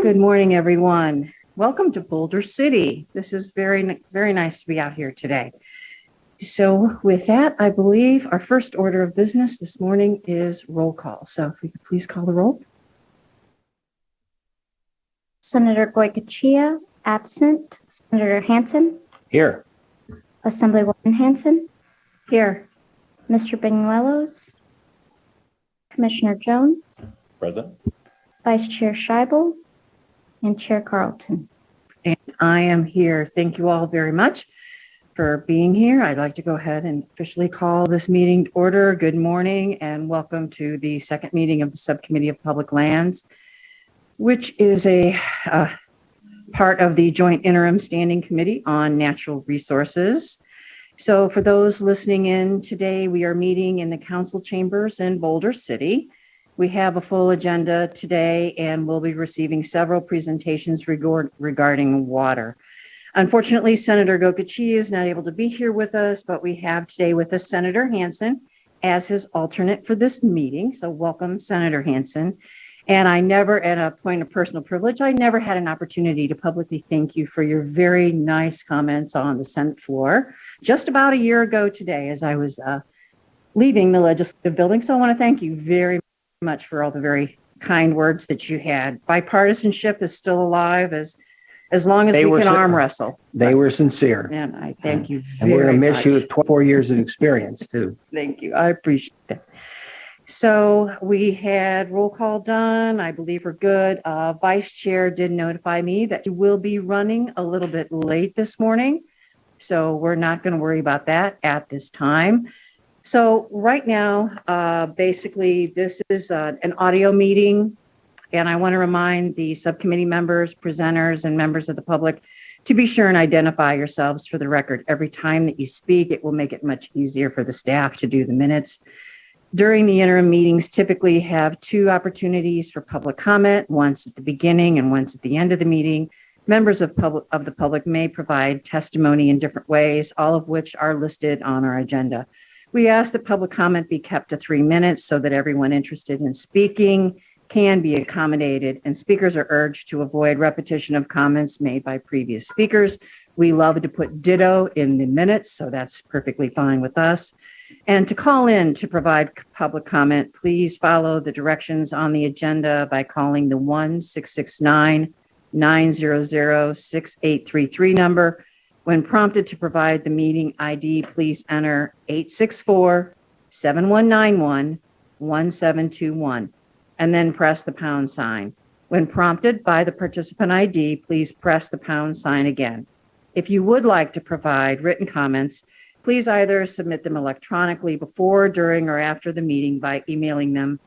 Good morning, everyone. Welcome to Boulder City. This is very, very nice to be out here today. So with that, I believe our first order of business this morning is roll call. So if we could please call the roll. Senator Goycochea, absent. Senator Hansen. Here. Assemblywoman Hansen. Here. Mr. Banuelos. Commissioner Jones. Present. Vice Chair Scheibel. And Chair Carlton. And I am here. Thank you all very much for being here. I'd like to go ahead and officially call this meeting to order. Good morning and welcome to the second meeting of the Subcommittee of Public Lands, which is a part of the Joint Interim Standing Committee on Natural Resources. So for those listening in today, we are meeting in the council chambers in Boulder City. We have a full agenda today and we'll be receiving several presentations regarding water. Unfortunately, Senator Goycochea is not able to be here with us, but we have today with us Senator Hansen as his alternate for this meeting. So welcome, Senator Hansen. And at a point of personal privilege, I never had an opportunity to publicly thank you for your very nice comments on the Senate floor just about a year ago today as I was leaving the legislative building. So I want to thank you very much for all the very kind words that you had. Bipartisanship is still alive as long as we can arm wrestle. They were sincere. And I thank you very much. And we're going to miss you with 24 years of experience too. Thank you. I appreciate that. So we had roll call done. I believe we're good. Vice Chair did notify me that you will be running a little bit late this morning. So we're not going to worry about that at this time. So right now, basically, this is an audio meeting. And I want to remind the subcommittee members, presenters, and members of the public to be sure and identify yourselves for the record. Every time that you speak, it will make it much easier for the staff to do the minutes. During the interim meetings, typically have two opportunities for public comment, once at the beginning and once at the end of the meeting. Members of the public may provide testimony in different ways, all of which are listed on our agenda. We ask that public comment be kept to 3 minutes so that everyone interested in speaking can be accommodated, and speakers are urged to avoid repetition of comments made by previous speakers. We love to put ditto in the minutes, so that's perfectly fine with us. And to call in to provide public comment, please follow the directions on the agenda by calling the 1-669-900-6833 number. When prompted to provide the meeting ID, please enter 864-7191-1721 and then press the pound sign. When prompted by the participant ID, please press the pound sign again. If you would like to provide written comments, please either submit them electronically before, during, or after the meeting by emailing them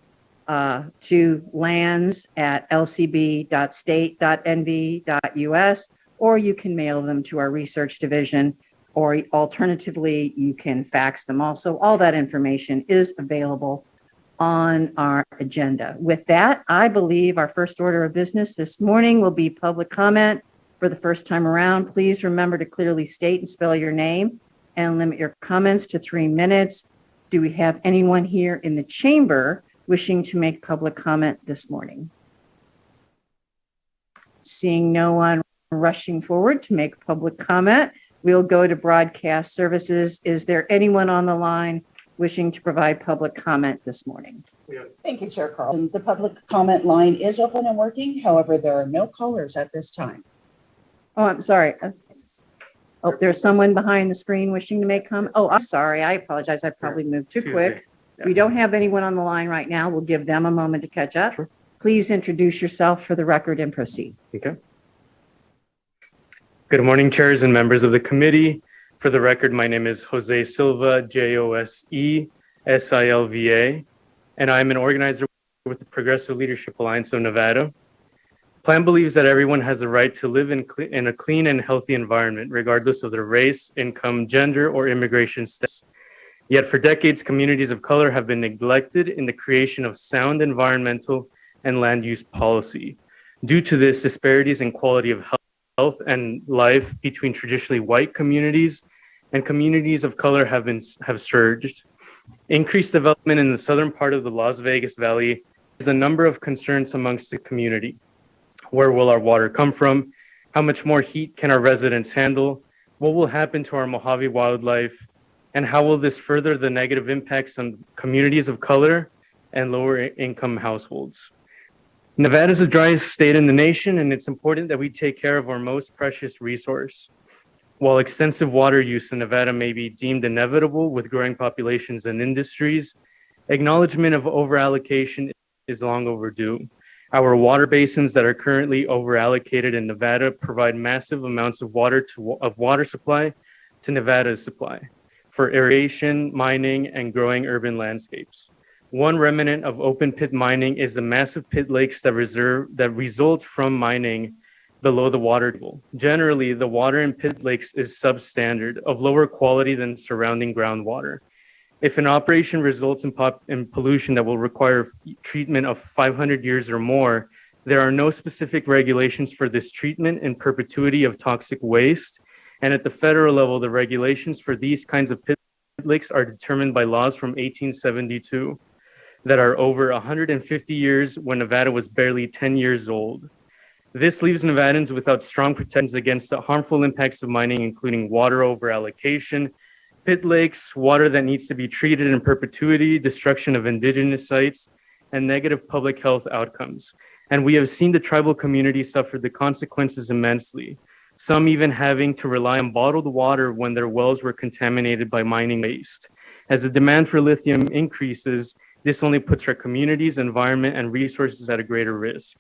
to lands@lcb.state.nv.us, or you can mail them to our research division, or alternatively, you can fax them also. All that information is available on our agenda. With that, I believe our first order of business this morning will be public comment. For the first time around, please remember to clearly state and spell your name and limit your comments to 3 minutes. Do we have anyone here in the chamber wishing to make public comment this morning? Seeing no one rushing forward to make public comment, we'll go to broadcast services. Is there anyone on the line wishing to provide public comment this morning? Thank you, Chair Carlton. The public comment line is open and working. However, there are no callers at this time. Oh, I'm sorry. Oh, there's someone behind the screen wishing to make comment. Oh, I'm sorry. I apologize. I probably moved too quick. We don't have anyone on the line right now. We'll give them a moment to catch up. Sure. Please introduce yourself for the record and proceed. Okay. Good morning, chairs and members of the committee. For the record, my name is Jose Silva, Josesilva, and I'm an organizer with the Progressive Leadership Alliance of Nevada. Plan believes that everyone has the right to live in a clean and healthy environment, regardless of their race, income, gender, or immigration status. Yet for decades, communities of color have been neglected in the creation of sound environmental and land use policy. Due to this, disparities in quality of health and life between traditionally white communities and communities of color have surged. Increased development in the southern part of the Las Vegas Valley is a number of concerns amongst the community. Where will our water come from? How much more heat can our residents handle? What will happen to our Mojave wildlife? And how will this further the negative impacts on communities of color and lower income households? Nevada is the driest state in the nation, and it's important that we take care of our most precious resource. While extensive water use in Nevada may be deemed inevitable with growing populations and industries, acknowledgement of overallocation is long overdue. Our water basins that are currently overallocated in Nevada provide massive amounts of water supply to Nevada's supply for irrigation, mining, and growing urban landscapes. One remnant of open pit mining is the massive pit lakes that result from mining below the water table. Generally, the water in pit lakes is substandard, of lower quality than surrounding groundwater. If an operation results in pollution that will require treatment of 500 years or more, there are no specific regulations for this treatment in perpetuity of toxic waste. And at the federal level, the regulations for these kinds of pit lakes are determined by laws from 1872 that are over 150 years when Nevada was barely 10 years old. This leaves Nevadans without strong protections against the harmful impacts of mining, including water overallocation, pit lakes, water that needs to be treated in perpetuity, destruction of indigenous sites, and negative public health outcomes. And we have seen the tribal community suffer the consequences immensely, some even having to rely on bottled water when their wells were contaminated by mining waste. As the demand for lithium increases, this only puts our communities, environment, and resources at a greater risk.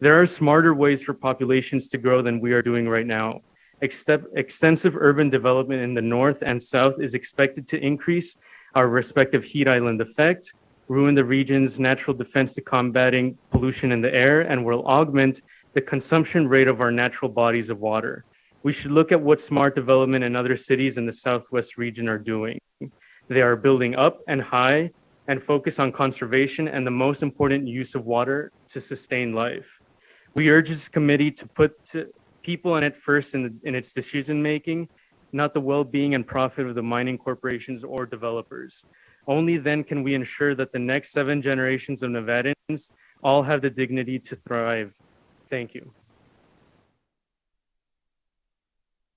There are smarter ways for populations to grow than we are doing right now. Extensive urban development in the north and south is expected to increase our respective heat island effect, ruin the region's natural defense to combating pollution in the air, and will augment the consumption rate of our natural bodies of water. We should look at what smart development in other cities in the southwest region are doing. They are building up and high and focus on conservation and the most important use of water to sustain life. We urge this committee to put people in it first in its decision making, not the well-being and profit of the mining corporations or developers. Only then can we ensure that the next 7 generations of Nevadans all have the dignity to thrive. Thank you.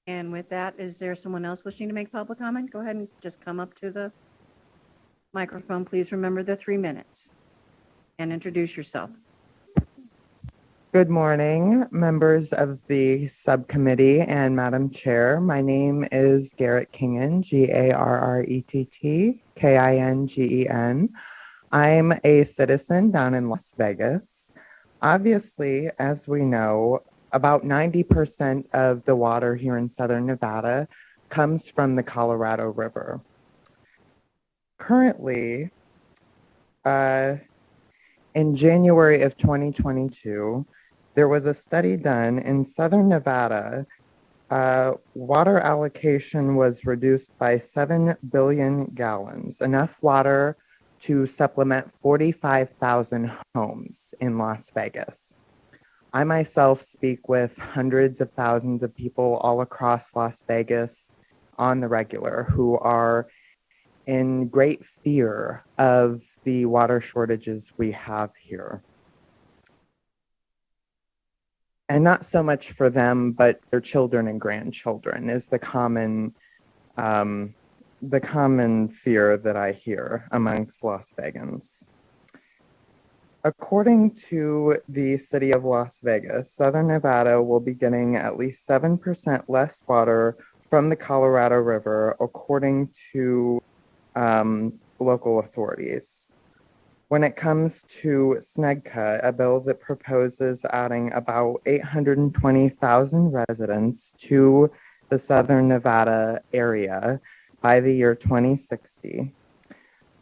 And with that, is there someone else wishing to make public comment? Go ahead and just come up to the microphone. Please remember the 3 minutes and introduce yourself. Good morning, members of the subcommittee and Madam Chair. My name is Garrett Kingen, Garrettkingen. I'm a citizen down in Las Vegas. Obviously, as we know, about 90% of the water here in Southern Nevada comes from the Colorado River. Currently, in January of 2022, there was a study done in Southern Nevada. Water allocation was reduced by 7 billion gallons, enough water to supplement 45,000 homes in Las Vegas. I myself speak with hundreds of thousands of people all across Las Vegas on the regular who are in great fear of the water shortages we have here. And not so much for them, but their children and grandchildren is the common fear that I hear amongst Las Vegans. According to the city of Las Vegas, Southern Nevada will be getting at least 7% less water from the Colorado River, according to local authorities. When it comes to SNEDCA, a bill that proposes adding about 820,000 residents to the Southern Nevada area by the year 2060,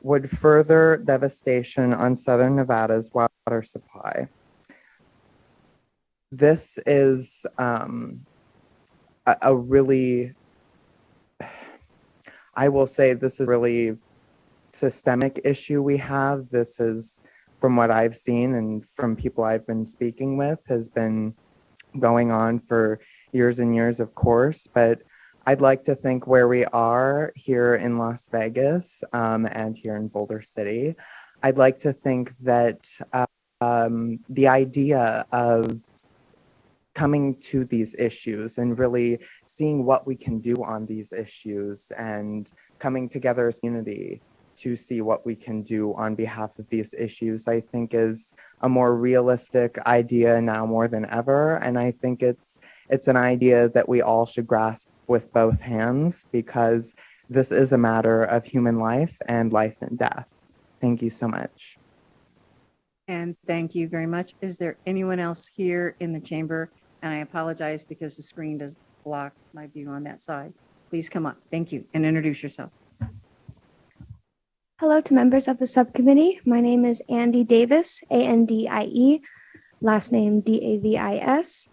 would further devastation on Southern Nevada's water supply. This is a really, I will say this is really systemic issue we have. This is, from what I've seen and from people I've been speaking with, has been going on for years and years, of course, but I'd like to think where we are here in Las Vegas and here in Boulder City, I'd like to think that the idea of coming to these issues and really seeing what we can do on these issues and coming together as a community to see what we can do on behalf of these issues, I think is a more realistic idea now more than ever. And I think it's an idea that we all should grasp with both hands, because this is a matter of human life and death. Thank you so much. And thank you very much. Is there anyone else here in the chamber? And I apologize because the screen does block my view on that side. Please come up. Thank you. And introduce yourself. Hello to members of the subcommittee. My name is Andy Davis, A-N-D-I-E, last name D-A-V-I-S.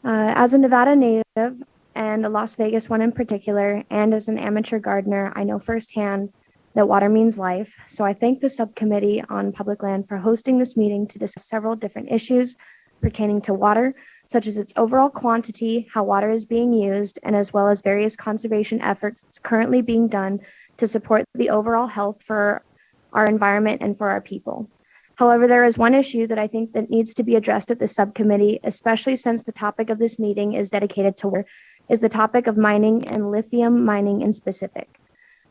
As a Nevada native and a Las Vegas one in particular, and as an amateur gardener, I know firsthand that water means life. So I thank the Subcommittee on Public Land for hosting this meeting to discuss several different issues pertaining to water, such as its overall quantity, how water is being used, and as well as various conservation efforts currently being done to support the overall health for our environment and for our people. However, there is one issue that I think that needs to be addressed at the subcommittee, especially since the topic of this meeting is dedicated to water, is the topic of mining and lithium mining in specific.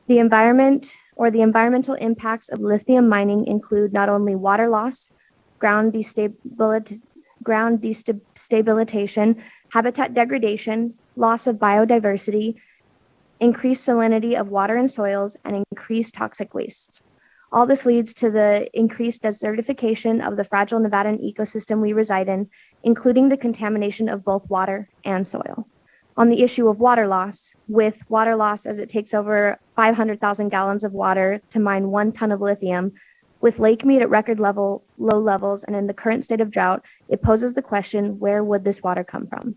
The environment or the environmental impacts of lithium mining include not only water loss, ground destabilization, habitat degradation, loss of biodiversity, increased salinity of water and soils, and increased toxic wastes. All this leads to the increased desertification of the fragile Nevadan ecosystem we reside in, including the contamination of both water and soil. On the issue of water loss, with water loss as it takes over 500,000 gallons of water to mine 1 ton of lithium, with Lake Mead at record low levels and in the current state of drought, it poses the question, where would this water come from?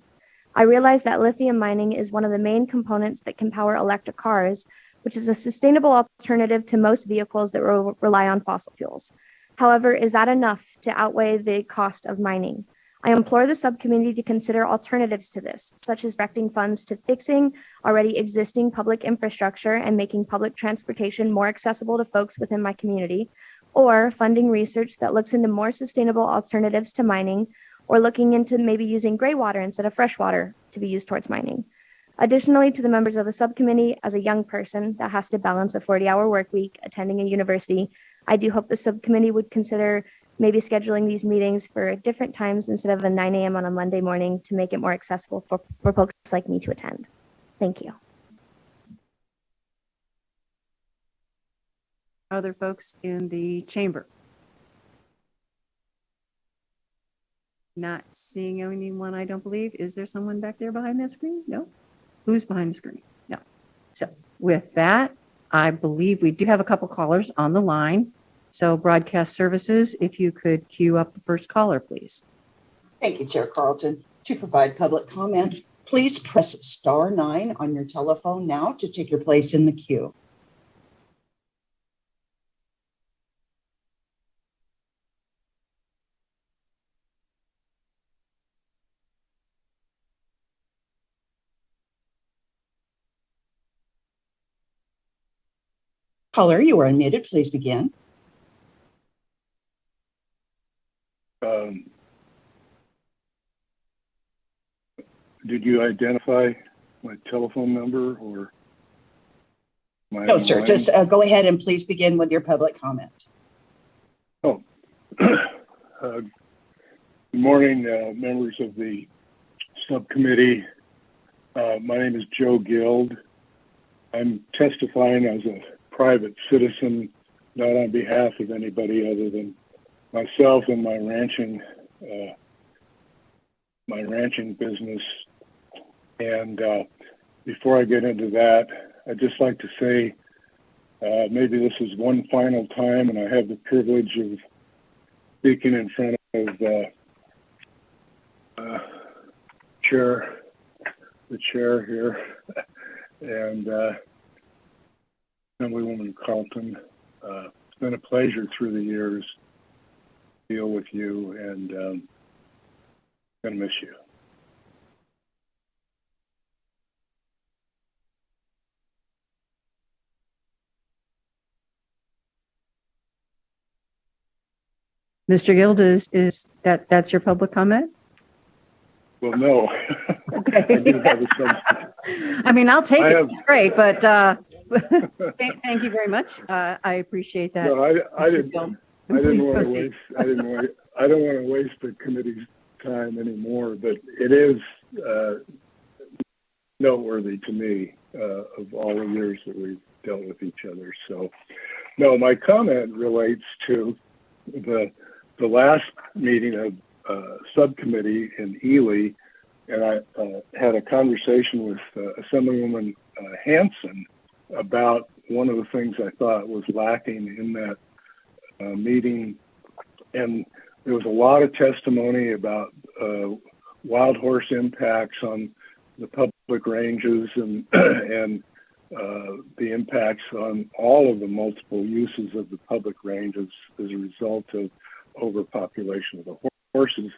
I realize that lithium mining is one of the main components that can power electric cars, which is a sustainable alternative to most vehicles that rely on fossil fuels. However, is that enough to outweigh the cost of mining? I implore the subcommittee to consider alternatives to this, such as directing funds to fixing already existing public infrastructure and making public transportation more accessible to folks within my community, or funding research that looks into more sustainable alternatives to mining, or looking into maybe using gray water instead of fresh water to be used towards mining. Additionally, to the members of the subcommittee, as a young person that has to balance a 40-hour work week attending a university, I do hope the subcommittee would consider maybe scheduling these meetings for different times instead of a 9 a.m. on a Monday morning to make it more accessible for folks like me to attend. Thank you. Other folks in the chamber? Not seeing anyone, I don't believe. Is there someone back there behind that screen? No. Who's behind the screen? No. So with that, I believe we do have a couple callers on the line. So Broadcast Services, if you could queue up the first caller, please. Thank you, Chair Carlton. To provide public comment, please press *9 on your telephone now to take your place in the queue. Caller, you are unmuted. Please begin. Did you identify my telephone number or my No, sir. line? Just go ahead and please begin with your public comment. Oh, good morning, members of the subcommittee. My name is Joe Guild. I'm testifying as a private citizen, not on behalf of anybody other than myself and my ranching business. And before I get into that, I'd just like to say maybe this is one final time, and I have the privilege of speaking in front of the chair here, and Assemblywoman Carlton. It's been a pleasure through the years to deal with you, and I'm going to miss you. Mr. Guild, is that's your public comment? Well, no. Okay. I do have a substitute. I mean, I'll take I it. have- It's great, but thank you very much. I appreciate that. No, I Mr. didn't. Gill. I didn't Please want to proceed. waste. I don't want to waste the committee's time anymore. But it is noteworthy to me of all the years that we've dealt with each other. So, no, my comment relates to the last meeting of subcommittee in Ely, and I had a conversation with Assemblywoman Hanson about one of the things I thought was lacking in that meeting, and there was a lot of testimony about wild horse impacts on the public ranges and the impacts on all of the multiple uses of the public ranges as a result of overpopulation of the horses.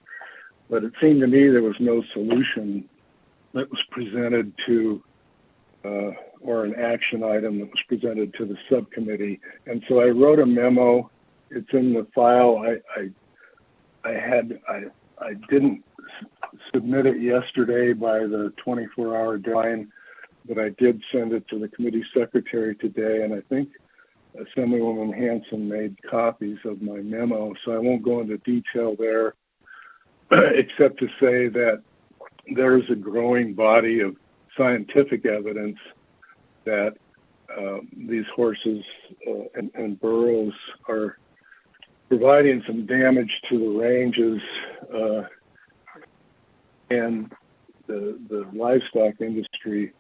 But it seemed to me there was no solution that was presented to or an action item that was presented to the subcommittee. And so I wrote a memo. It's in the file. I didn't submit it yesterday by the 24-hour deadline, but I did send it to the committee secretary today, and I think Assemblywoman Hanson made copies of my memo, so I won't go into detail there, except to say that there's a growing body of scientific evidence that these horses and burros are providing some damage to the ranges, and the livestock industry,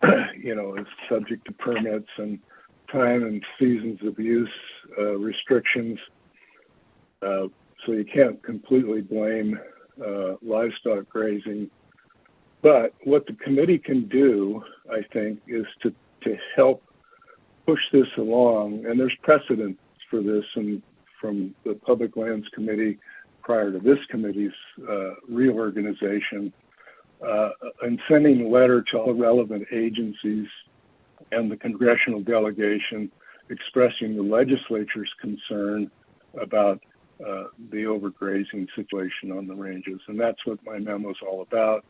is subject to permits and time and seasons of use restrictions. So you can't completely blame livestock grazing. But what the committee can do, I think, is to help push this along. And there's precedent for this from the Public Lands Committee prior to this committee's reorganization, and sending a letter to all relevant agencies and the congressional delegation expressing the legislature's concern about the overgrazing situation on the ranges. And that's what my memo is all about.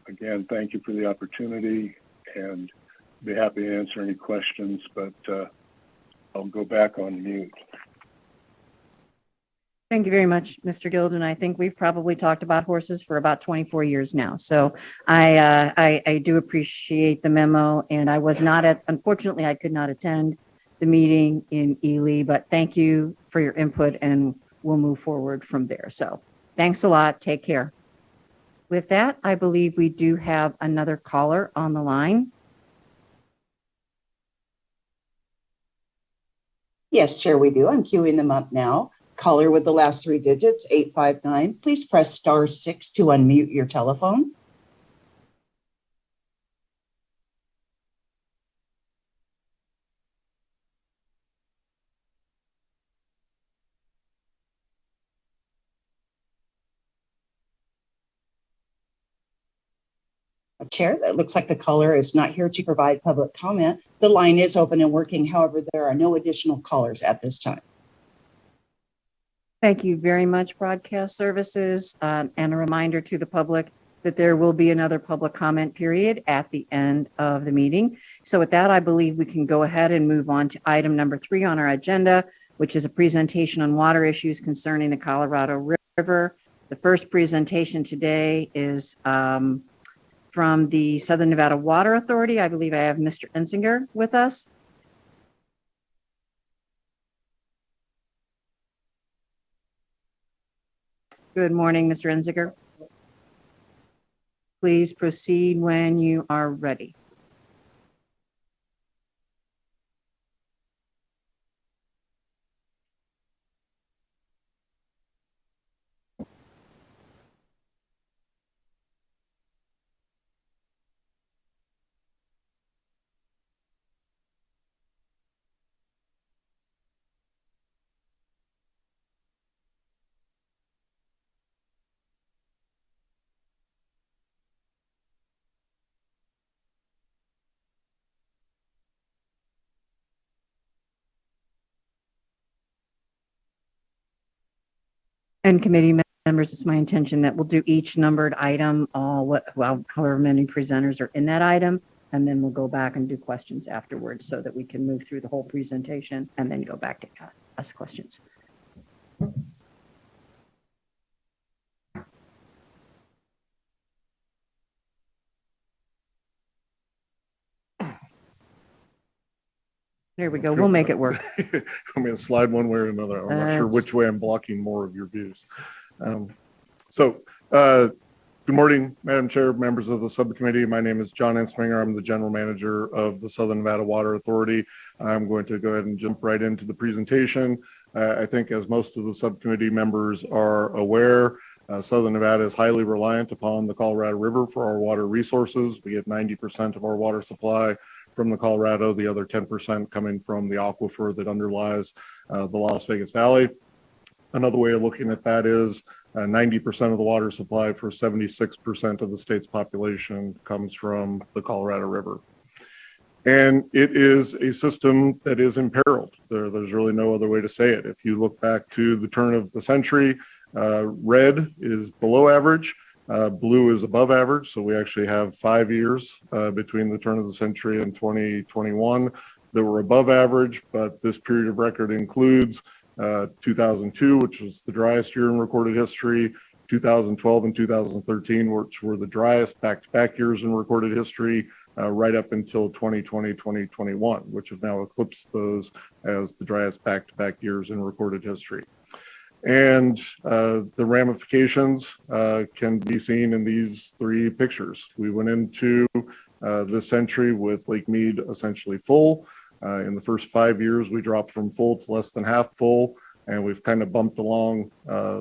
Again, thank you for the opportunity, and be happy to answer any questions, but I'll go back on mute. Thank you very much, Mr. Guild. And I think we've probably talked about horses for about 24 years now. So I do appreciate the memo, and I was not unfortunately, I could not attend the meeting in Ely, but thank you for your input, and we'll move forward from there. So thanks a lot. Take care. With that, I believe we do have another caller on the line. Yes, Chair, we do. I'm queuing them up now. Caller with the last three digits, 859. Please press *6 to unmute your telephone. Chair, it looks like the caller is not here to provide public comment. The line is open and working. However, there are no additional callers at this time. Thank you very much, Broadcast Services, and a reminder to the public that there will be another public comment period at the end of the meeting. So with that, I believe we can go ahead and move on to item number 3 on our agenda, which is a presentation on water issues concerning the Colorado River. The first presentation today is from the Southern Nevada Water Authority. I believe I have Mr. Ensinger with us. Good morning, Mr. Ensinger. Please proceed when you are ready. And committee members, it's my intention that we'll do each numbered item, however many presenters are in that item, and then we'll go back and do questions afterwards so that we can move through the whole presentation and then go back to ask questions. There we go. We'll make it work. I'm going to slide one way or another. I'm not sure which way I'm blocking more of your views. Good morning, Madam Chair, members of the subcommittee. My name is John Ensminger. I'm the General Manager of the Southern Nevada Water Authority. I'm going to go ahead and jump right into the presentation. I think as most of the subcommittee members are aware, Southern Nevada is highly reliant upon the Colorado River for our water resources. We get 90% of our water supply from the Colorado, the other 10% coming from the aquifer that underlies the Las Vegas Valley. Another way of looking at that is 90% of the water supply for 76% of the state's population comes from the Colorado River. And it is a system that is imperiled. There's really no other way to say it. If you look back to the turn of the century, red is below average, blue is above average. So we actually have 5 years between the turn of the century and 2021 that were above average, but this period of record includes 2002, which was the driest year in recorded history, 2012 and 2013, which were the driest back-to-back years in recorded history, right up until 2020, 2021, which have now eclipsed those as the driest back-to-back years in recorded history. And the ramifications can be seen in these three pictures. We went into this century with Lake Mead essentially full. In the first 5 years, we dropped from full to less than half full, and we've kind of bumped along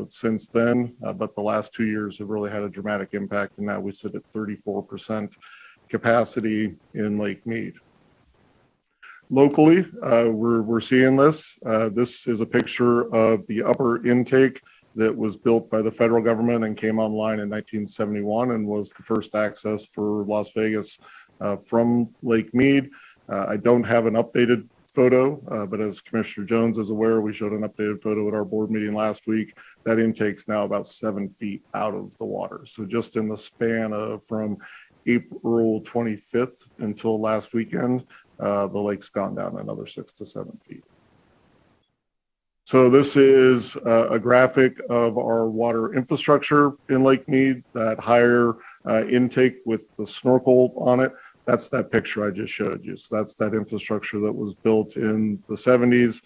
since then. But the last 2 years have really had a dramatic impact, and now we sit at 34% capacity in Lake Mead. Locally, we're seeing this. This is a picture of the upper intake that was built by the federal government and came online in 1971 and was the first access for Las Vegas from Lake Mead. I don't have an updated photo, but as Commissioner Jones is aware, we showed an updated photo at our board meeting last week. That intake's now about 7 feet out of the water. So just in the span of from April 25th until last weekend, the lake's gone down another 6 to 7 feet. So this is a graphic of our water infrastructure in Lake Mead, that higher intake with the snorkel on it. That's that picture I just showed you. So that's that infrastructure that was built in the 70s.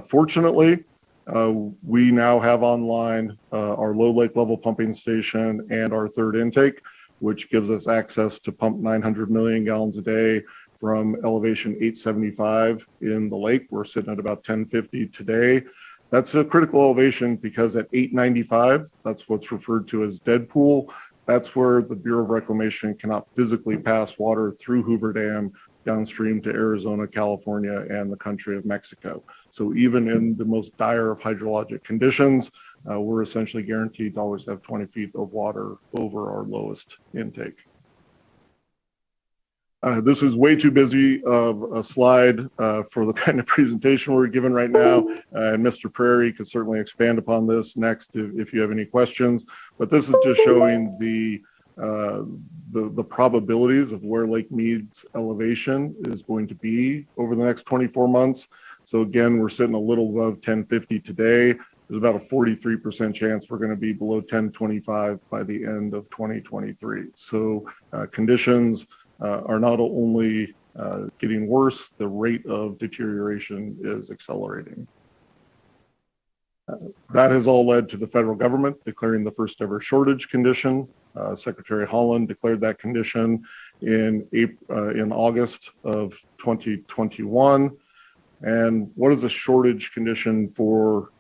Fortunately, we now have online our low lake level pumping station and our third intake, which gives us access to pump 900 million gallons a day from elevation 875 in the lake. We're sitting at about 1050 today. That's a critical elevation because at 895, that's what's referred to as dead pool. That's where the Bureau of Reclamation cannot physically pass water through Hoover Dam downstream to Arizona, California, and the country of Mexico. So even in the most dire of hydrologic conditions, we're essentially guaranteed to always have 20 feet of water over our lowest intake. This is way too busy of a slide for the kind of presentation we're given right now. And Mr. Prairie could certainly expand upon this next if you have any questions. But this is just showing the probabilities of where Lake Mead's elevation is going to be over the next 24 months. So again, we're sitting a little above 1050 today. There's about a 43% chance we're going to be below 1025 by the end of 2023. So conditions are not only getting worse, the rate of deterioration is accelerating. That has all led to the federal government declaring the first ever shortage condition. Secretary Holland declared that condition in August of 2021. And what does a shortage condition for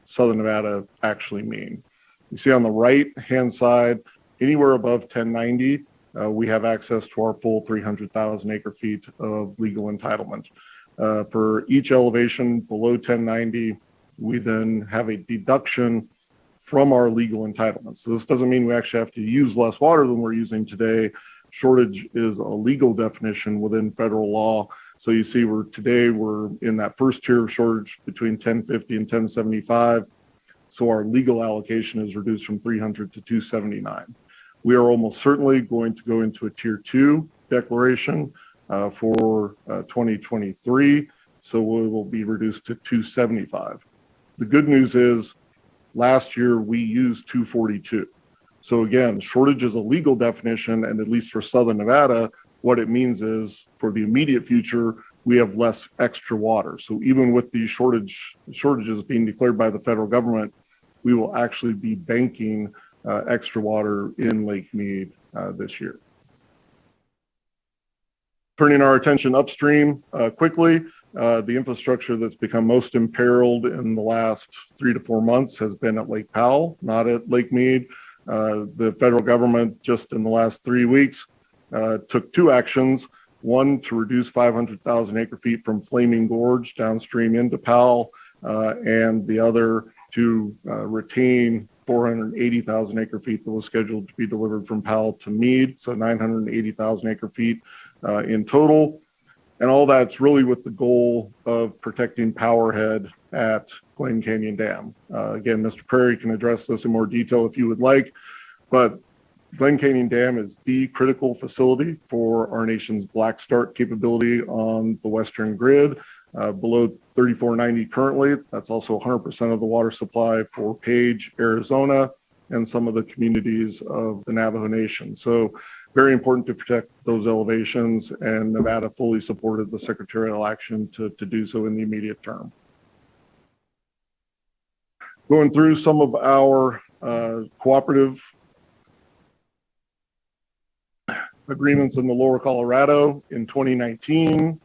Southern Nevada actually mean? You see on the right-hand side, anywhere above 1090, we have access to our full 300,000 acre feet of legal entitlement. For each elevation below 1090, we then have a deduction from our legal entitlement. So this doesn't mean we actually have to use less water than we're using today. Shortage is a legal definition within federal law. So you see today we're in that first tier of shortage between 1050 and 1075. So our legal allocation is reduced from 300 to 279. We are almost certainly going to go into a tier 2 declaration for 2023. So we will be reduced to 275. The good news is last year we used 242. So again, shortage is a legal definition, and at least for Southern Nevada, what it means is for the immediate future, we have less extra water. So even with these shortages being declared by the federal government, we will actually be banking extra water in Lake Mead this year. Turning our attention upstream quickly, the infrastructure that's become most imperiled in the last 3 to 4 months has been at Lake Powell, not at Lake Mead. The federal government just in the last 3 weeks took 2 actions. One, to reduce 500,000 acre feet from Flaming Gorge downstream into Powell, and the other to retain 480,000 acre feet that was scheduled to be delivered from Powell to Meade, so 980,000 acre feet in total. And all that's really with the goal of protecting powerhead at Glen Canyon Dam. Again, Mr. Prairie can address this in more detail if you would like, but Glen Canyon Dam is the critical facility for our nation's black start capability on the Western grid. Below 3490 currently, that's also 100% of the water supply for Page, Arizona, and some of the communities of the Navajo Nation. So very important to protect those elevations, and Nevada fully supported the secretarial action to do so in the immediate term. Going through some of our cooperative agreements in the lower Colorado in 2019,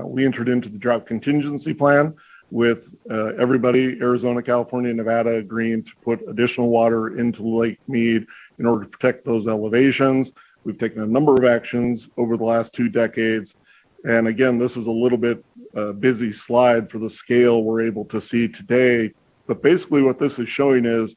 we entered into the Drought Contingency Plan with everybody, Arizona, California, Nevada, agreeing to put additional water into Lake Mead in order to protect those elevations. We've taken a number of actions over the last 2 decades. And again, this is a little bit busy slide for the scale we're able to see today. But basically what this is showing is,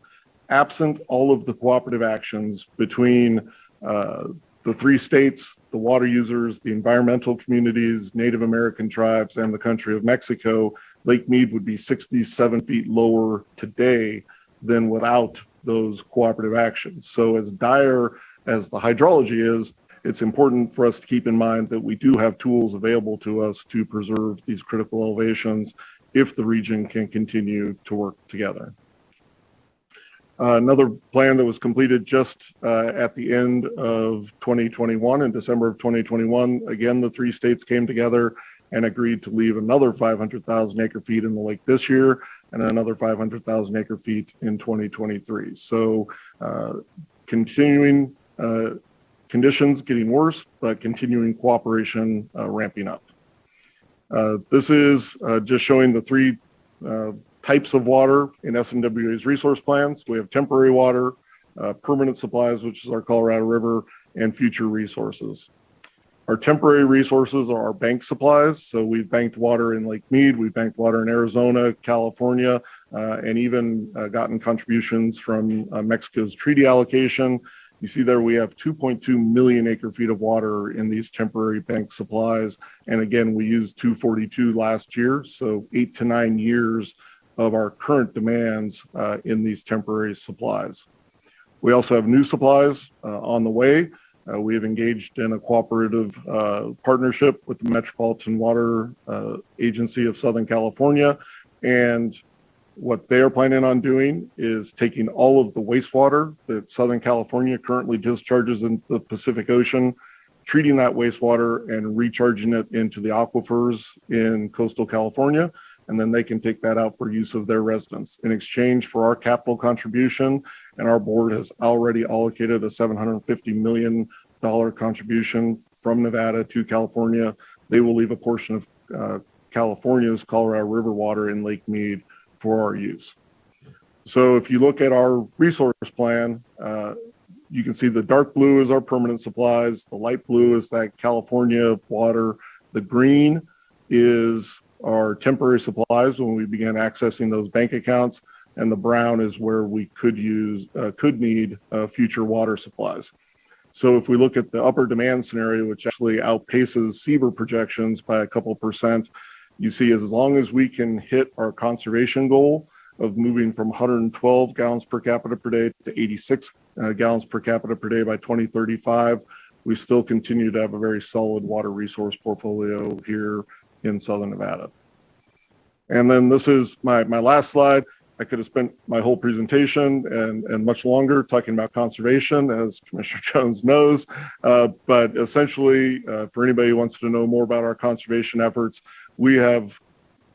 absent all of the cooperative actions between the 3 states, the water users, the environmental communities, Native American tribes, and the country of Mexico, Lake Mead would be 67 feet lower today than without those cooperative actions. So as dire as the hydrology is, it's important for us to keep in mind that we do have tools available to us to preserve these critical elevations if the region can continue to work together. Another plan that was completed just at the end of 2021, in December of 2021, again, the 3 states came together and agreed to leave another 500,000 acre feet in the lake this year and another 500,000 acre feet in 2023. So continuing conditions getting worse, but continuing cooperation ramping up. This is just showing the 3 types of water in SNWA's resource plans. We have temporary water, permanent supplies, which is our Colorado River, and future resources. Our temporary resources are our bank supplies. So we've banked water in Lake Mead, we've banked water in Arizona, California, and even gotten contributions from Mexico's treaty allocation. You see there we have 2.2 million acre feet of water in these temporary bank supplies. And again, we used 242 last year, so 8 to 9 years of our current demands in these temporary supplies. We also have new supplies on the way. We have engaged in a cooperative partnership with the Metropolitan Water Agency of Southern California. And what they are planning on doing is taking all of the wastewater that Southern California currently discharges into the Pacific Ocean, treating that wastewater and recharging it into the aquifers in coastal California. And then they can take that out for use of their residents in exchange for our capital contribution. And our board has already allocated a $750 million contribution from Nevada to California. They will leave a portion of California's Colorado River water in Lake Mead for our use. So if you look at our resource plan, you can see the dark blue is our permanent supplies. The light blue is that California water. The green is our temporary supplies when we began accessing those bank accounts, and the brown is where we could need future water supplies. So if we look at the upper demand scenario, which actually outpaces SEBR projections by a couple percent, you see as long as we can hit our conservation goal, of moving from 112 gallons per capita per day to 86 gallons per capita per day by 2035. We still continue to have a very solid water resource portfolio here in Southern Nevada. And then this is my last slide. I could have spent my whole presentation and much longer talking about conservation, as Commissioner Jones knows. But essentially, for anybody who wants to know more about our conservation efforts, we have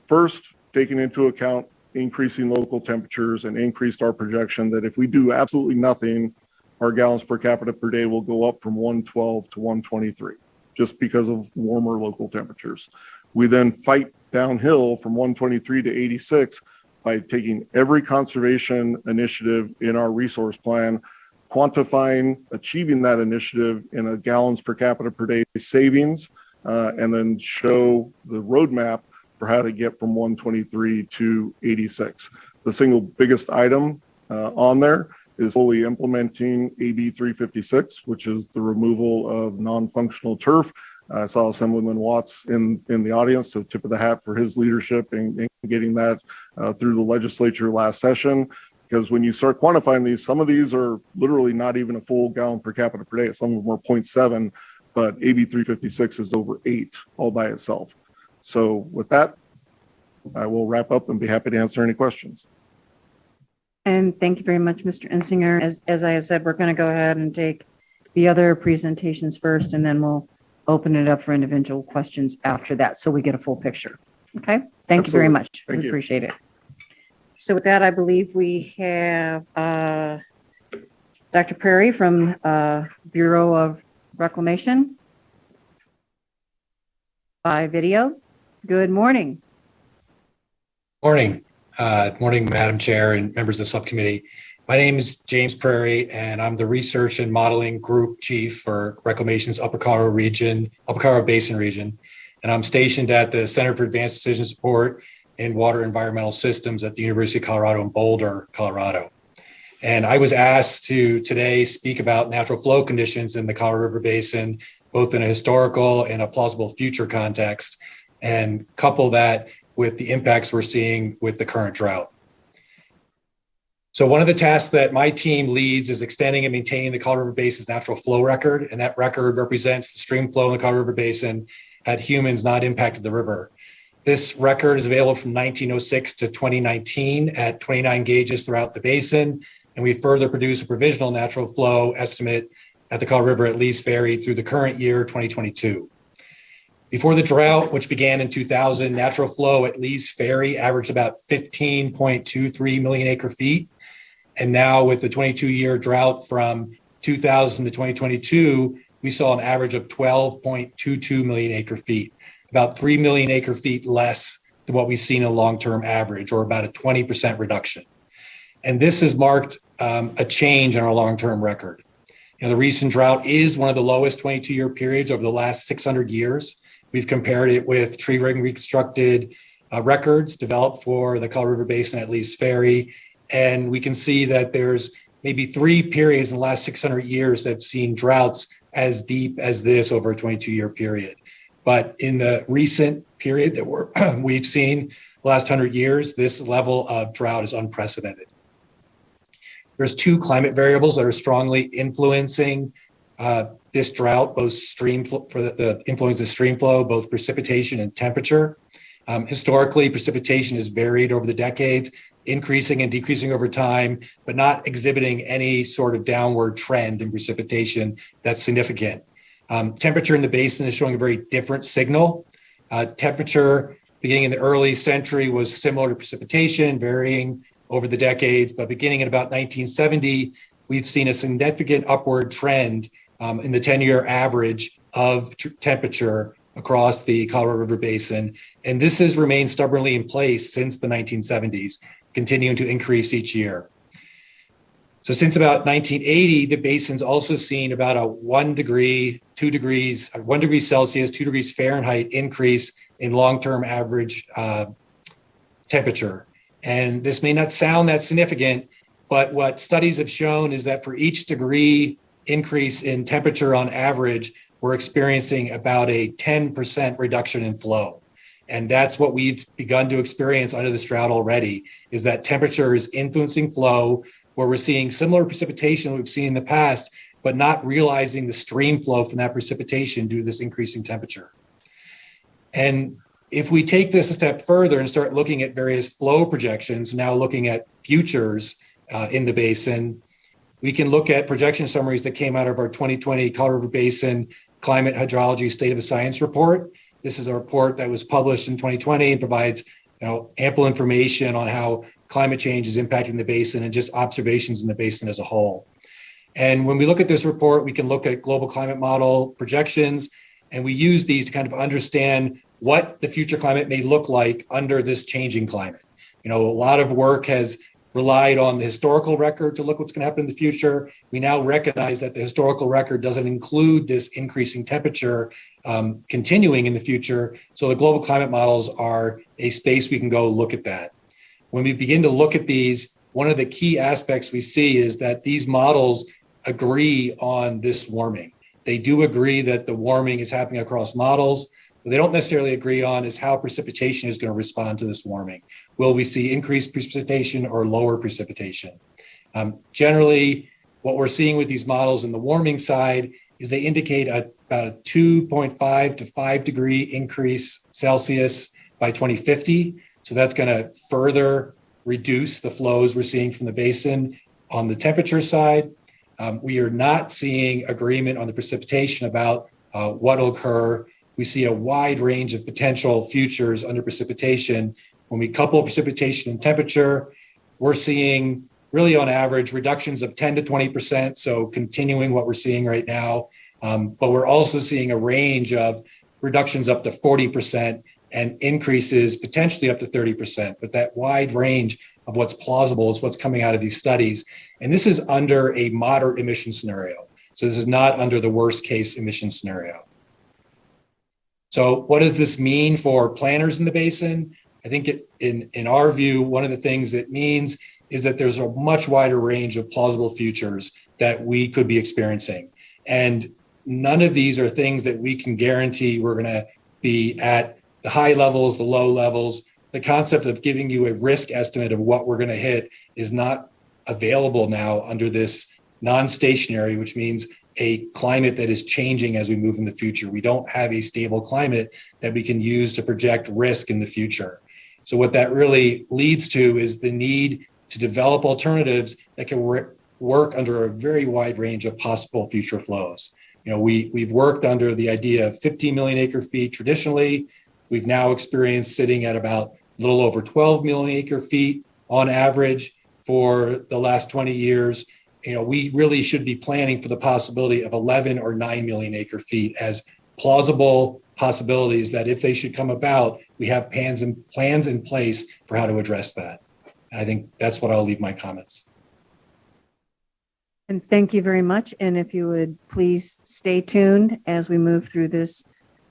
first taken into account increasing local temperatures and increased our projection that if we do absolutely nothing, our gallons per capita per day will go up from 112 to 123, just because of warmer local temperatures. We then fight downhill from 123 to 86 by taking every conservation initiative in our resource plan, quantifying achieving that initiative in a gallons per capita per day savings, and then show the roadmap for how to get from 123 to 86. The single biggest item on there is fully implementing AB 356, which is the removal of non-functional turf. I saw Assemblyman Watts in the audience, so tip of the hat for his leadership in getting that through the legislature last session. Because when you start quantifying these, some of these are literally not even a full gallon per capita per day. Some of them are 0.7, but AB 356 is over 8 all by itself. So with that, I will wrap up and be happy to answer any questions. And thank you very much, Mr. Ensinger. As I said, we're going to go ahead and take the other presentations first, and then we'll open it up for individual questions after that, so we get a full picture. Okay? Thank you very much. We appreciate it. So with that, I believe we have Dr. Prairie from Bureau of Reclamation by video. Good morning. Morning. Morning, Madam Chair and members of the subcommittee. My name is James Prairie, and I'm the Research and Modeling Group Chief for Reclamation's Upper Colorado Basin region. And I'm stationed at the Center for Advanced Decision Support in Water Environmental Systems at the University of Colorado in Boulder, Colorado. And I was asked to today speak about natural flow conditions in the Colorado River Basin, both in a historical and a plausible future context, and couple that with the impacts we're seeing with the current drought. So one of the tasks that my team leads is extending and maintaining the Colorado River Basin's natural flow record, and that record represents the stream flow in the Colorado River Basin had humans not impacted the river. This record is available from 1906 to 2019 at 29 gauges throughout the basin, and we further produce a provisional natural flow estimate at the Colorado River at Lee's Ferry through the current year, 2022. Before the drought, which began in 2000, natural flow at Lee's Ferry averaged about 15.23 million acre feet. And now with the 22-year drought from 2000 to 2022, we saw an average of 12.22 million acre feet, about 3 million acre feet less than what we've seen in a long-term average, or about a 20% reduction. And this has marked a change in our long-term record. The recent drought is one of the lowest 22-year periods over the last 600 years. We've compared it with tree ring reconstructed records developed for the Colorado River Basin at Lee's Ferry. And we can see that there's maybe 3 periods in the last 600 years that have seen droughts as deep as this over a 22-year period. But in the recent period that we've seen the last 100 years, this level of drought is unprecedented. There's 2 climate variables that are strongly influencing this drought, both the influence of stream flow, both precipitation and temperature. Historically, precipitation has varied over the decades, increasing and decreasing over time, but not exhibiting any sort of downward trend in precipitation that's significant. Temperature in the basin is showing a very different signal. Temperature beginning in the early century was similar to precipitation, varying over the decades, but beginning at about 1970, we've seen a significant upward trend in the 10-year average of temperature across the Colorado River Basin. And this has remained stubbornly in place since the 1970s, continuing to increase each year. So since about 1980, the basin's also seen about a 1 degree Celsius, 2 degrees Fahrenheit increase in long-term average temperature. And this may not sound that significant, but what studies have shown is that for each degree increase in temperature on average, we're experiencing about a 10% reduction in flow. And that's what we've begun to experience under this drought already, is that temperature is influencing flow, where we're seeing similar precipitation we've seen in the past, but not realizing the stream flow from that precipitation due to this increasing temperature. And if we take this a step further and start looking at various flow projections, now looking at futures in the basin, we can look at projection summaries that came out of our 2020 Colorado River Basin Climate Hydrology State of the Science report. This is a report that was published in 2020 and provides ample information on how climate change is impacting the basin and just observations in the basin as a whole. And when we look at this report, we can look at global climate model projections, and we use these to kind of understand what the future climate may look like under this changing climate. A lot of work has relied on the historical record to look what's going to happen in the future. We now recognize that the historical record doesn't include this increasing temperature continuing in the future. So the global climate models are a space we can go look at that. When we begin to look at these, one of the key aspects we see is that these models agree on this warming. They do agree that the warming is happening across models. What they don't necessarily agree on is how precipitation is going to respond to this warming. Will we see increased precipitation or lower precipitation? Generally, what we're seeing with these models in the warming side is they indicate about a 2.5 to 5 degree increase Celsius by 2050. So that's going to further reduce the flows we're seeing from the basin on the temperature side. We are not seeing agreement on the precipitation about what will occur. We see a wide range of potential futures under precipitation. When we couple precipitation and temperature, we're seeing really on average reductions of 10 to 20%, so continuing what we're seeing right now. But we're also seeing a range of reductions up to 40% and increases potentially up to 30%. But that wide range of what's plausible is what's coming out of these studies. And this is under a moderate emission scenario. So this is not under the worst case emission scenario. So what does this mean for planners in the basin? I think in our view, one of the things it means is that there's a much wider range of plausible futures that we could be experiencing. And none of these are things that we can guarantee we're going to be at the high levels, the low levels. The concept of giving you a risk estimate of what we're going to hit is not available now under this non-stationary, which means a climate that is changing as we move in the future. We don't have a stable climate that we can use to project risk in the future. So what that really leads to is the need to develop alternatives that can work under a very wide range of possible future flows. We've worked under the idea of 15 million acre feet traditionally. We've now experienced sitting at about a little over 12 million acre feet on average for the last 20 years. We really should be planning for the possibility of 11 or 9 million acre feet as plausible possibilities that if they should come about, we have plans in place for how to address that. And I think that's what I'll leave my comments. And thank you very much. And if you would please stay tuned as we move through this,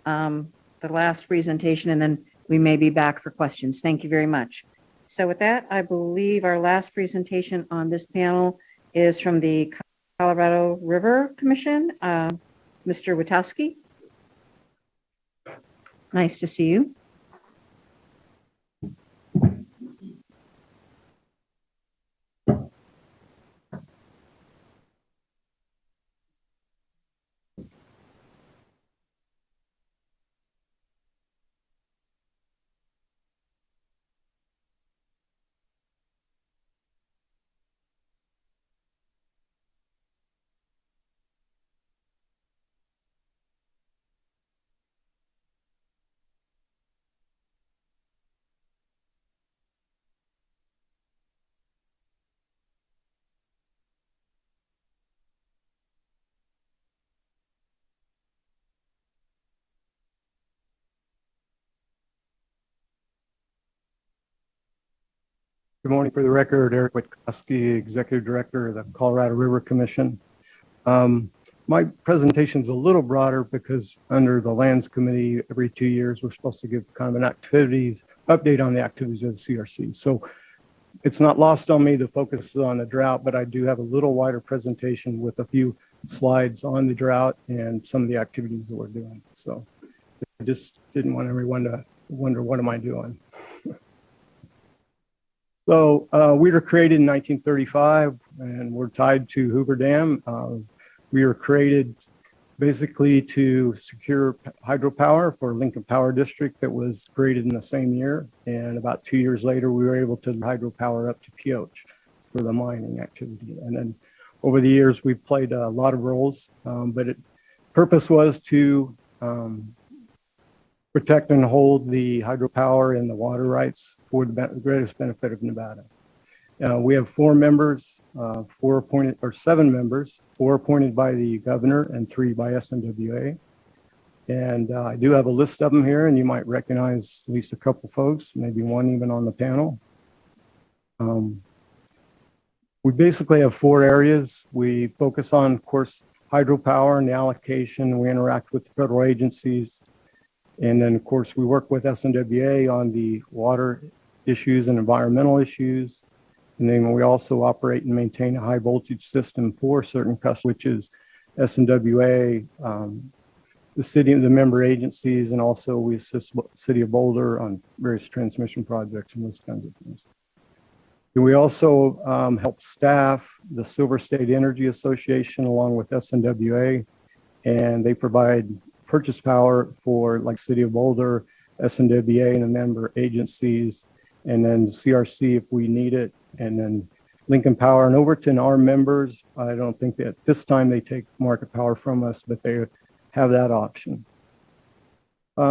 the last presentation, and then we may be back for questions. Thank you very much. So with that, I believe our last presentation on this panel is from the Colorado River Commission, Mr. Witowski. Nice to see you. Good morning. For the record, Eric Witkowski, Executive Director of the Colorado River Commission. My presentation is a little broader because under the Lands Committee, every 2 years, we're supposed to give kind of an update on the activities of the CRC. So it's not lost on me, the focus is on the drought, but I do have a little wider presentation with a few slides on the drought and some of the activities that we're doing. So I just didn't want everyone to wonder, what am I doing? So we were created in 1935, and we're tied to Hoover Dam. We were created basically to secure hydropower for Lincoln Power District that was created in the same year. And about 2 years later, we were able to hydropower up to Pioche for the mining activity. And then over the years, we've played a lot of roles, but purpose was to protect and hold the hydropower and the water rights for the greatest benefit of Nevada. We have 4 members, 7 members, 4 appointed by the governor and 3 by SNWA. And I do have a list of them here, and you might recognize at least a couple folks, maybe one even on the panel. We basically have 4 areas. We focus on, of course, hydropower and the allocation. We interact with the federal agencies. And then, of course, we work with SNWA on the water issues and environmental issues. And then we also operate and maintain a high voltage system for certain customers, which is SNWA, the city and the member agencies, and also we assist the city of Boulder on various transmission projects and those kinds of things. And we also help staff the Silver State Energy Association along with SNWA, and they provide purchase power for like City of Boulder, SNWA, and the member agencies, and then CRC if we need it, and then Lincoln Power and Overton are members. I don't think that at this time they take market power from us, but they have that option.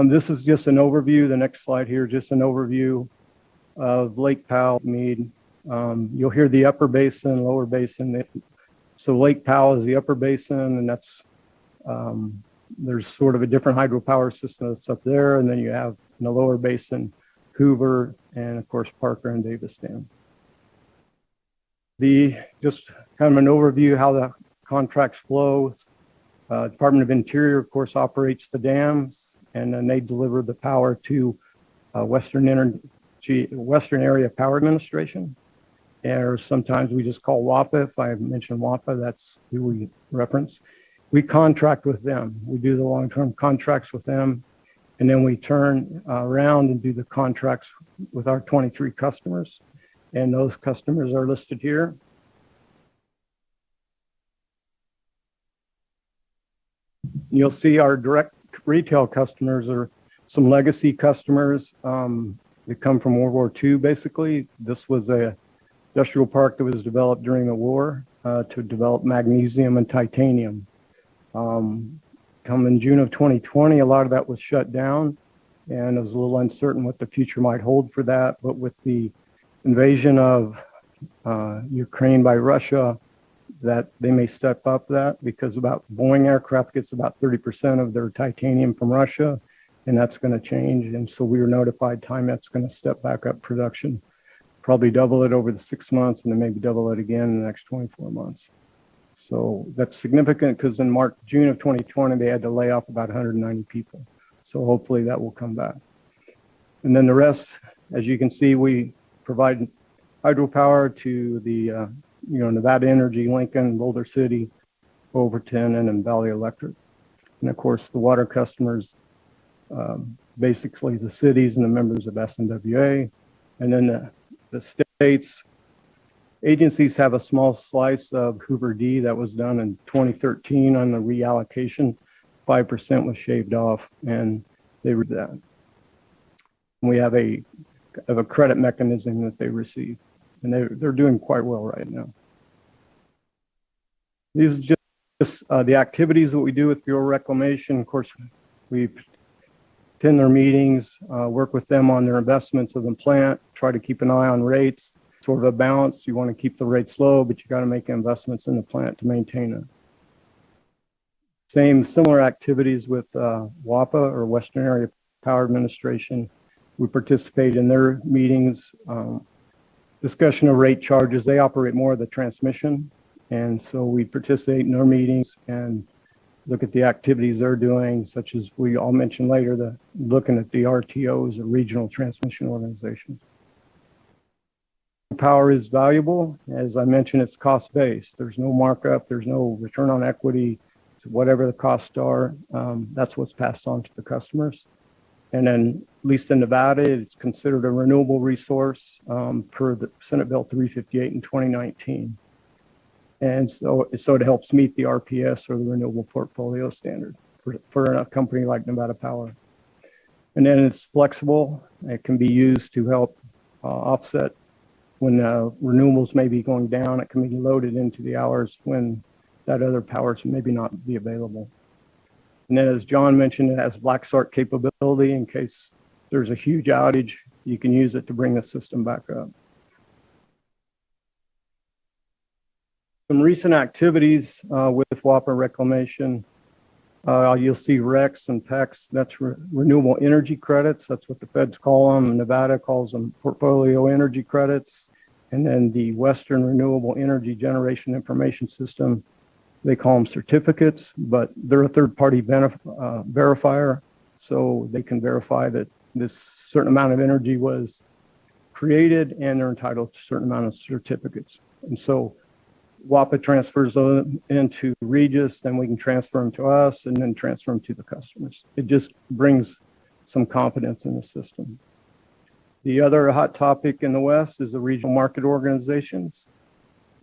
This is just an overview. The next slide here, just an overview of Lake Powell, Meade. You'll hear the upper basin, lower basin. So Lake Powell is the upper basin, and that's there's sort of a different hydropower system that's up there, and then you have in the lower basin Hoover and of course Parker and Davis Dam. Just kind of an overview how the contracts flow. Department of Interior, of course, operates the dams, and then they deliver the power to Western Area Power Administration, or sometimes we just call Wapa. If I mention Wapa, that's who we reference. We contract with them. We do the long-term contracts with them, and then we turn around and do the contracts with our 23 customers, and those customers are listed here. You'll see our direct retail customers are some legacy customers that come from World War II, basically. This was a industrial park that was developed during the war to develop magnesium and titanium. Come in June of 2020, a lot of that was shut down, and it was a little uncertain what the future might hold for that. But with the invasion of Ukraine by Russia, that they may step up that, because about Boeing aircraft gets about 30% of their titanium from Russia, and that's going to change. And so we were notified that's going to step back up production, probably double it over the 6 months, and then maybe double it again in the next 24 months. So that's significant because in June of 2020, they had to lay off about 190 people. So hopefully that will come back. And then the rest, as you can see, we provide hydropower to the Nevada Energy, Lincoln, Boulder City, Overton, and then Valley Electric. And of course, the water customers, basically the cities and the members of SNWA. And then the states, agencies have a small slice of Hoover D that was done in 2013 on the reallocation. 5% was shaved off, and they were that. And we have a credit mechanism that they receive, and they're doing quite well right now. These are just the activities that we do with Bureau Reclamation. Of course, we attend their meetings, work with them on their investments of the plant, try to keep an eye on rates. Sort of a balance. You want to keep the rates low, but you got to make investments in the plant to maintain it. Similar activities with Wapa, or Western Area Power Administration. We participate in their meetings, discussion of rate charges. They operate more of the transmission, and so we participate in their meetings and look at the activities they're doing, such as we all mentioned later, looking at the RTOs, or regional transmission organizations. Power is valuable. As I mentioned, it's cost-based. There's no markup. There's no return on equity. So whatever the costs are, that's what's passed on to the customers. And then, at least in Nevada, it's considered a renewable resource per the Senate Bill 358 in 2019. And so it helps meet the RPS, or the Renewable Portfolio Standard, for a company like Nevada Power. And then it's flexible. It can be used to help offset when renewables may be going down. It can be loaded into the hours when that other powers maybe not be available. And then, as John mentioned, it has black start capability. In case there's a huge outage, you can use it to bring the system back up. Some recent activities with Wapa reclamation. You'll see RECs and PECs. That's renewable energy credits. That's what the feds call them. Nevada calls them portfolio energy credits. And then the Western Renewable Energy Generation Information System, they call them certificates, but they're a third-party verifier. So they can verify that this certain amount of energy was created, and they're entitled to a certain amount of certificates. And so Wapa transfers them into Regis, then we can transfer them to us, and then transfer them to the customers. It just brings some confidence in the system. The other hot topic in the West is the regional market organizations.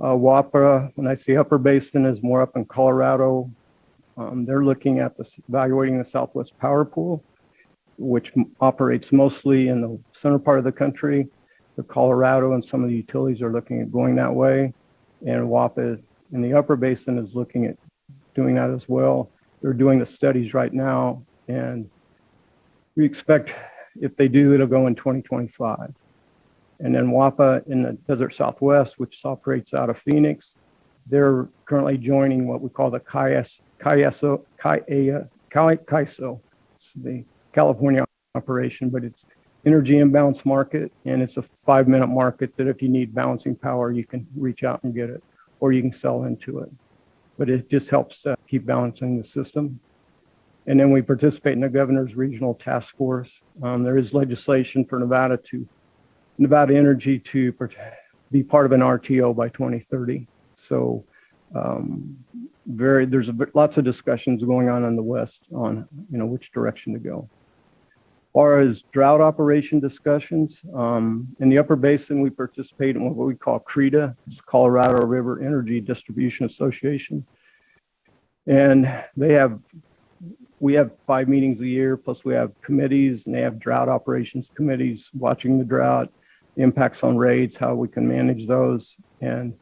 Wapa, when I say Upper Basin, is more up in Colorado. They're looking at evaluating the Southwest Power Pool, which operates mostly in the center part of the country. The Colorado and some of the utilities are looking at going that way. And Wapa in the Upper Basin is looking at doing that as well. They're doing the studies right now, and we expect if they do, it'll go in 2025. And then Wapa in the Desert Southwest, which operates out of Phoenix, they're currently joining what we call the CAISO. It's the California operation, but it's energy imbalance market, and it's a 5-minute market that if you need balancing power, you can reach out and get it, or you can sell into it. But it just helps to keep balancing the system. And then we participate in the governor's regional task force. There is legislation for Nevada Energy to be part of an RTO by 2030. So there's lots of discussions going on in the West on which direction to go. As far as drought operation discussions, in the Upper Basin, we participate in what we call CREDA, it's Colorado River Energy Distribution Association. And we have 5 meetings a year, plus we have committees, and they have drought operations committees watching the drought, impacts on rates, how we can manage those. And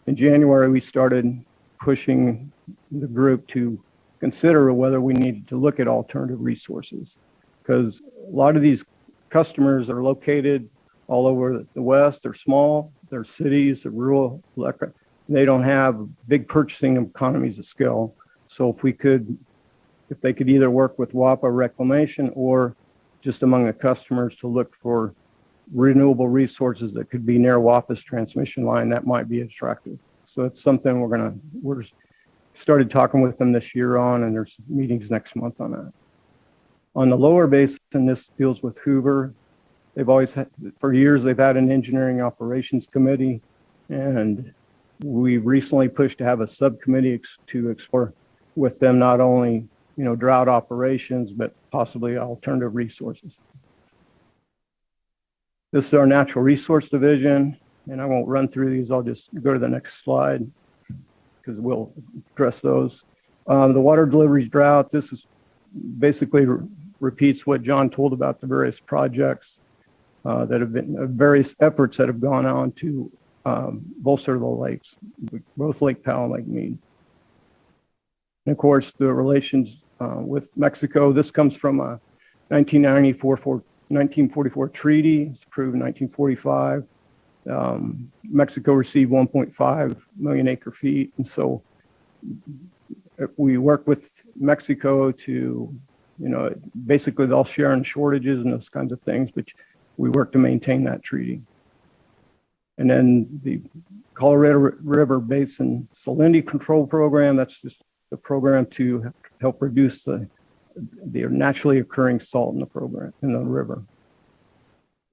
in January, we started pushing the group to consider whether we needed to look at alternative resources, because a lot of these customers are located all over the West. They're small, they're cities, they're rural, they don't have big purchasing economies of scale. So if they could either work with Wapa reclamation or just among the customers to look for renewable resources that could be near Wapa's transmission line, that might be attractive. So it's something we're started talking with them this year on, and there's meetings next month on that. On the Lower Basin, this deals with Hoover. They've always had, for years, they've had an engineering operations committee, and we recently pushed to have a subcommittee to explore with them not only drought operations, but possibly alternative resources. This is our natural resource division, and I won't run through these. I'll just go to the next slide because we'll address those. The water deliveries drought, this is basically repeats what John told about the various projects that have been various efforts that have gone on to bolster the lakes, both Lake Powell and Lake Mead. And of course, the relations with Mexico, this comes from a 1944 treaty. It's approved in 1945. Mexico received 1.5 million acre feet. And so we work with Mexico to, basically they'll share in shortages and those kinds of things, but we work to maintain that treaty. And then the Colorado River Basin Salinity Control Program, that's just a program to help reduce the naturally occurring salt in the river.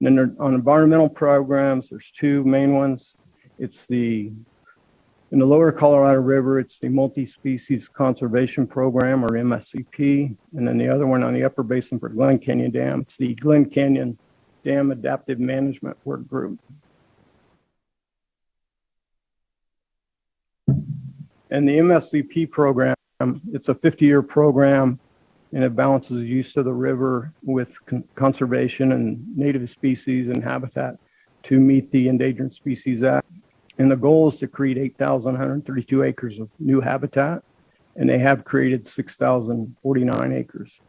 And then on environmental programs, there's 2 main ones. It's the In the lower Colorado River, it's the Multi-Species Conservation Program, or MSCP. And then the other one on the upper basin for Glen Canyon Dam, it's the Glen Canyon Dam Adaptive Management Work Group. And the MSCP program, it's a 50-year program, and it balances the use of the river with conservation and native species and habitat to meet the Endangered Species Act. And the goal is to create 8,132 acres of new habitat, and they have created 6,049 acres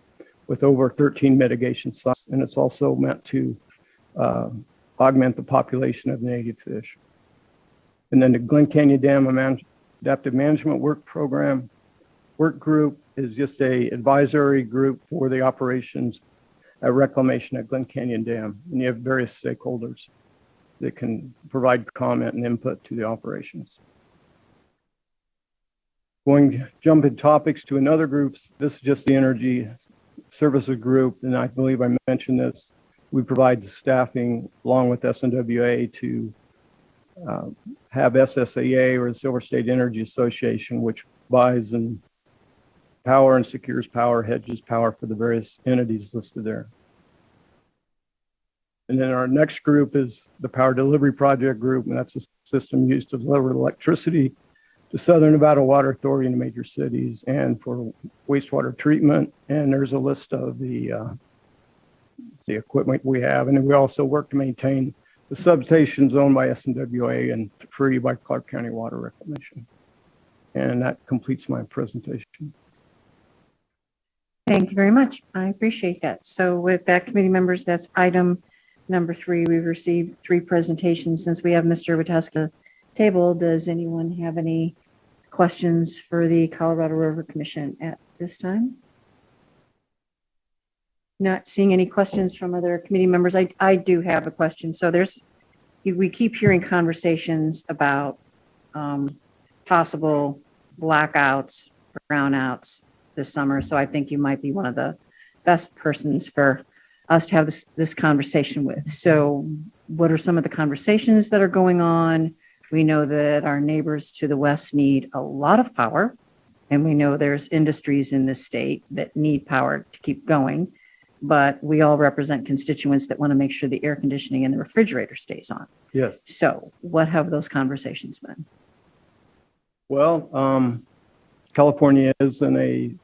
with over 13 mitigation sites. And it's also meant to augment the population of native fish. And then the Glen Canyon Dam Adaptive Management Work Group is just a advisory group for the operations at reclamation at Glen Canyon Dam. And you have various stakeholders that can provide comment and input to the operations. Jumping topics to another group. This is just the Energy Services Group, and I believe I mentioned this. We provide the staffing along with SNWA to have SSAA, or the Silver State Energy Association, which buys and power and secures power, hedges power for the various entities listed there. And then our next group is the Power Delivery Project Group, and that's a system used to deliver electricity to Southern Nevada Water Authority in major cities and for wastewater treatment. And there's a list of the equipment we have. And then we also work to maintain the substations owned by SNWA and free by Clark County Water Reclamation. And that completes my presentation. Thank you very much. I appreciate that. So with that, committee members, that's item number 3. We've received 3 presentations. Since we have Mr. Watuska table, does anyone have any questions for the Colorado River Commission at this time? Not seeing any questions from other committee members. I do have a question. So we keep hearing conversations about possible blackouts, brownouts this summer. So I think you might be one of the best persons for us to have this conversation with. So what are some of the conversations that are going on? We know that our neighbors to the west need a lot of power, and we know there's industries in this state that need power to keep going, but we all represent constituents that want to make sure the air conditioning in the refrigerator stays on. Yes. So what have those conversations been? Well, California is in a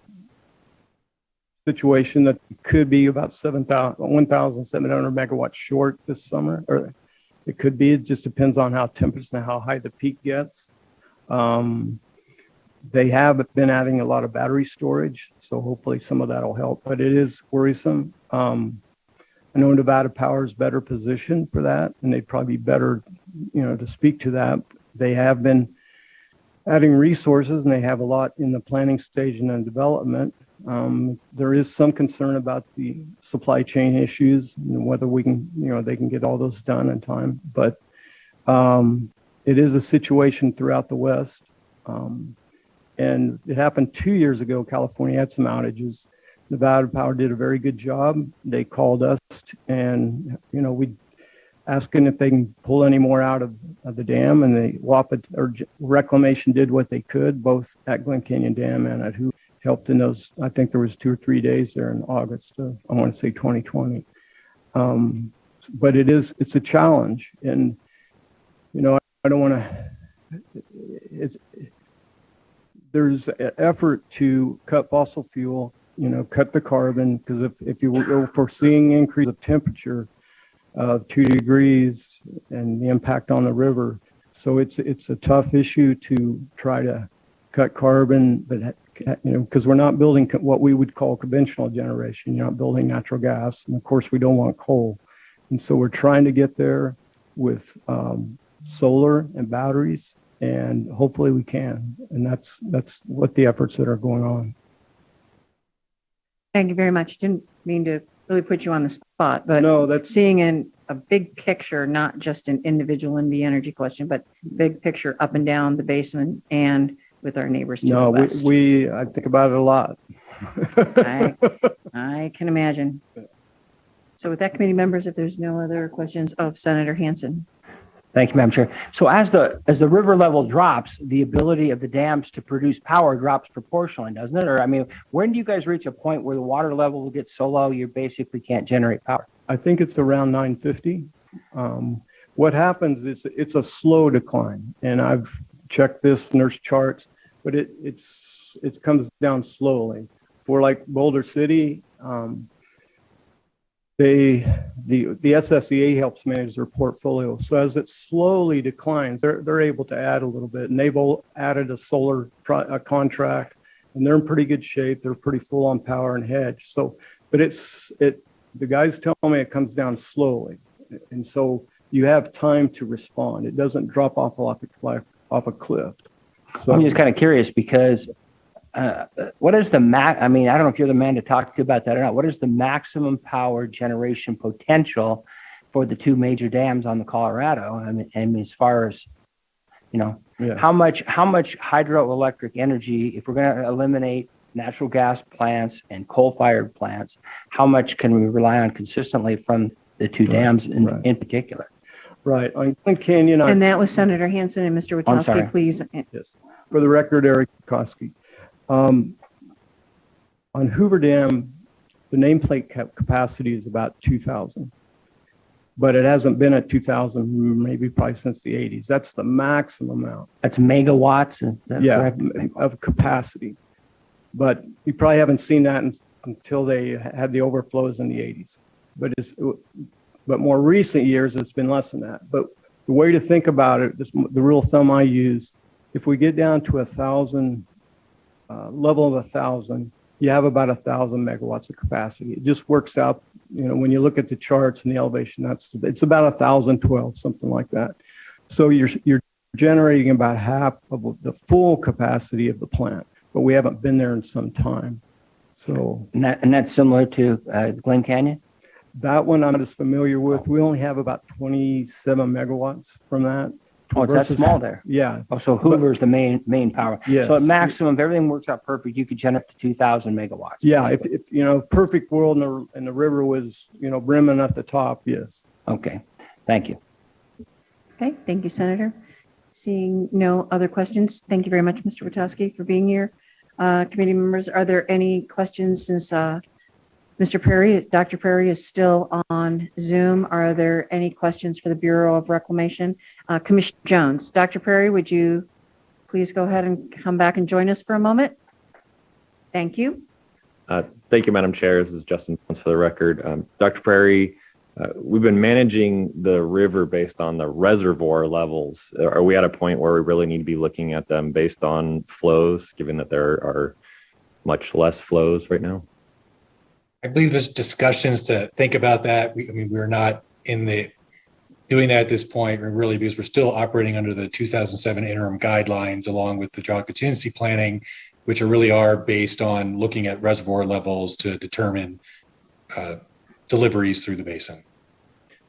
situation that could be about 1,700 megawatts short this summer, or it could be. It just depends on how temperature and how high the peak gets. They have been adding a lot of battery storage, so hopefully some of that will help, but it is worrisome. I know Nevada Power is better positioned for that, and they'd probably be better, to speak to that. They have been adding resources, and they have a lot in the planning stage and in development. There is some concern about the supply chain issues and whether we can, they can get all those done in time. But it is a situation throughout the West. And it happened 2 years ago. California had some outages. Nevada Power did a very good job. They called us and, we asking if they can pull any more out of the dam, and the Wapa or Reclamation did what they could, both at Glen Canyon Dam and at who helped in those. I think there was 2 or 3 days there in August of, I want to say 2020. But it's a challenge, and I don't want to. There's an effort to cut fossil fuel, cut the carbon, because if you were foreseeing increase of temperature of 2 degrees and the impact on the river. So it's a tough issue to try to cut carbon, but because we're not building what we would call conventional generation. You're not building natural gas, and of course we don't want coal. And so we're trying to get there with solar and batteries, and hopefully we can. And that's what the efforts that are going on. Thank you very much. Didn't mean to really put you on the spot, but no, that's seeing in a big picture, not just an individual NV energy question, but big picture up and down the basin and with our neighbors to the west. I think about it a lot. I can imagine. So with that, committee members, if there's no other questions of Senator Hansen. Thank you, Madam Chair. So as the river level drops, the ability of the dams to produce power drops proportionally, doesn't it? Or I mean, when do you guys reach a point where the water level will get so low you basically can't generate power? I think it's around 950. What happens is it's a slow decline, and I've checked this nurse charts, but it comes down slowly. For like Boulder City, the SSEA helps manage their portfolio. So as it slowly declines, they're able to add a little bit, and they've added a solar contract, and they're in pretty good shape. They're pretty full on power and hedge. So, but the guys tell me it comes down slowly, and so you have time to respond. It doesn't drop off a cliff. So I'm just kind of curious because what is the I mean, I don't know if you're the man to talk to about that or not. What is the maximum power generation potential for the two major dams on the Colorado? I mean as far as, how much hydroelectric energy, if we're going to eliminate natural gas plants and coal-fired plants, how much can we rely on consistently from the two dams in particular? Right. On Glen Canyon. And that was Senator Hansen and Mr. Witowski, please. Yes. For the record, Eric Koski. On Hoover Dam, the nameplate capacity is about 2,000, but it hasn't been at 2,000 maybe probably since the 80s. That's the maximum amount. That's megawatts? Of capacity. But you probably haven't seen that until they had the overflows in the 80s. But more recent years, it's been less than that. But the way to think about it, the rule of thumb I use, if we get down to 1,000, level of 1,000, you have about 1,000 megawatts of capacity. It just works out, when you look at the charts and the elevation, it's about 1,012, something like that. So you're generating about half of the full capacity of the plant, but we haven't been there in some time. So and that's similar to Glen Canyon? That one I'm just familiar with. We only have about 27 megawatts from that. Oh, it's that small there. Yeah. Oh, so Hoover's the main power. Yes. So at maximum, if everything works out perfect, you could generate up to 2,000 megawatts. Yeah. If perfect world and the river was, brimming at the top, yes. Okay. Thank you. Okay. Thank you, Senator. Seeing no other questions, thank you very much, Mr. Witowski, for being here. Committee members, are there any questions since Dr. Prairie is still on Zoom? Are there any questions for the Bureau of Reclamation? Commissioner Jones, Dr. Prairie, would you please go ahead and come back and join us for a moment? Thank you. Thank you, Madam Chair. This is Justin Jones for the record. Dr. Prairie, we've been managing the river based on the reservoir levels. Are we at a point where we really need to be looking at them based on flows, given that there are much less flows right now? I believe there's discussions to think about that. We're not doing that at this point, really, because we're still operating under the 2007 interim guidelines, along with the drought contingency planning, which really are based on looking at reservoir levels to determine deliveries through the basin.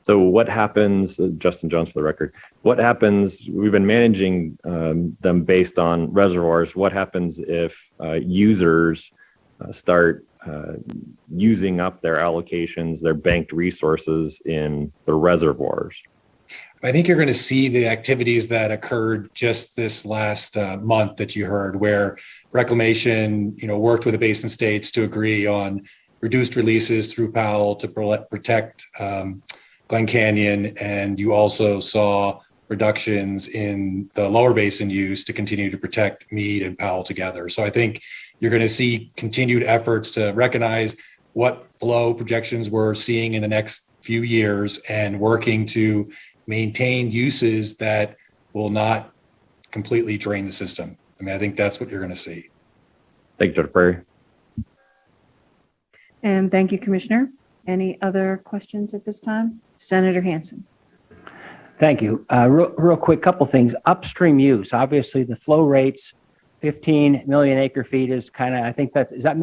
So what happens, Justin Jones for the record, what happens, we've been managing them based on reservoirs. What happens if users start using up their allocations, their banked resources in the reservoirs? I think you're going to see the activities that occurred just this last month that you heard, where Reclamation, worked with the basin states to agree on reduced releases through Powell to protect Glen Canyon, and you also saw reductions in the lower basin use to continue to protect Meade and Powell together. So I think you're going to see continued efforts to recognize what flow projections we're seeing in the next few years and working to maintain uses that will not completely drain the system. I think that's what you're going to see. Thank you, Dr. Prairie. And thank you, Commissioner. Any other questions at this time? Senator Hansen. Thank you. Real quick, couple things. Upstream use, obviously the flow rates, 15 million acre feet is kind of, I think is that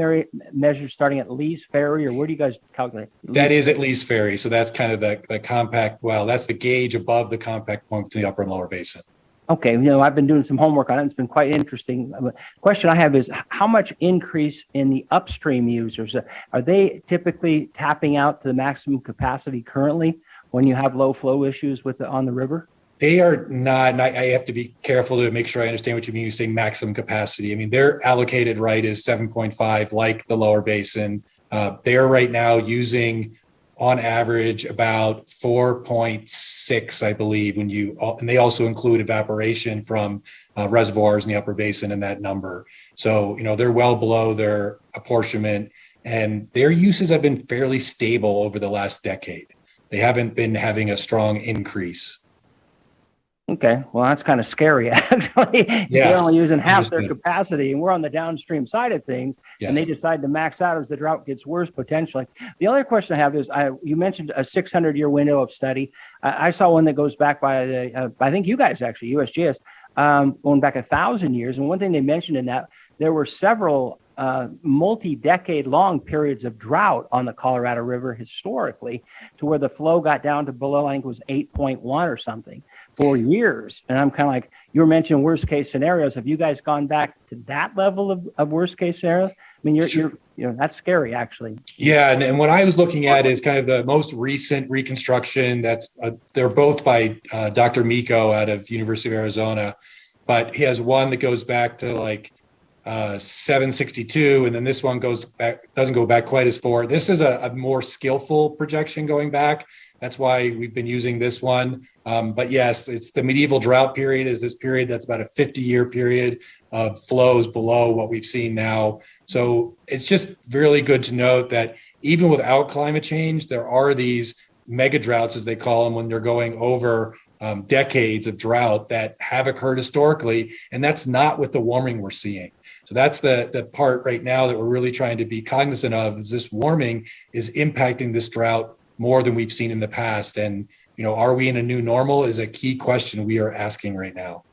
measured starting at Lee's Ferry, or where do you guys calculate? That is at Lee's Ferry. So that's kind of the compact, that's the gauge above the compact point to the upper and lower basin. Okay, I've been doing some homework on it. It's been quite interesting. The question I have is, how much increase in the upstream users? Are they typically tapping out to the maximum capacity currently when you have low flow issues on the river? They are not, and I have to be careful to make sure I understand what you mean. You're saying maximum capacity. I mean, their allocated right is 7.5, like the lower basin. They're right now using, on average, about 4.6, I believe, and they also include evaporation from reservoirs in the upper basin in that number. So, they're well below their apportionment, and their uses have been fairly stable over the last decade. They haven't been having a strong increase. Okay, well, that's kind of scary, actually. Yeah. They're only using half their capacity, and we're on the downstream side of things, Yes. and they decide to max out as the drought gets worse, potentially. The other question I have is, you mentioned a 600-year window of study. I saw one that goes back by I think you guys actually, USGS, going back 1,000 years. And one thing they mentioned in that, there were several multi-decade long periods of drought on the Colorado River historically, to where the flow got down to below, I think it was 8.1 or something for years. And I'm kind of like, you were mentioning worst case scenarios. Have you guys gone back to that level of worst case scenarios? I mean, you're that's scary, actually. Yeah, and what I was looking at is kind of the most recent reconstruction. They're both by Dr. Miko out of University of Arizona, but he has one that goes back to like 762, and then this one doesn't go back quite as far. This is a more skillful projection going back. That's why we've been using this one. But yes, it's the medieval drought period is this period that's about a 50-year period of flows below what we've seen now. So it's just really good to note that even without climate change, there are these mega droughts, as they call them, when they're going over decades of drought that have occurred historically. And that's not with the warming we're seeing. So that's the part right now that we're really trying to be cognizant of, is this warming is impacting this drought more than we've seen in the past. And, are we in a new normal is a key question we are asking right now.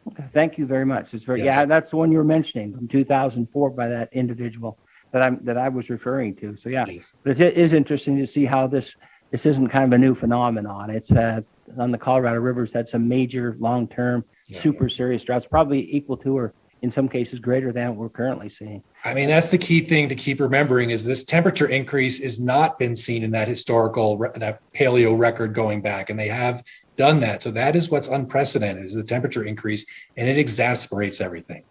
Okay, thank you very much. It's very, Yes. Yeah, that's the one you were mentioning from 2004 by that individual that I was referring to. So yeah, but it is interesting to see how this isn't kind of a new phenomenon. It's on the Colorado River's had some major long-term, super serious droughts, probably equal to or in some cases greater than what we're currently seeing. I mean, that's the key thing to keep remembering, is this temperature increase has not been seen in that historical, that paleo record going back, and they have done that. So that is what's unprecedented, is the temperature increase, and it exacerbates everything.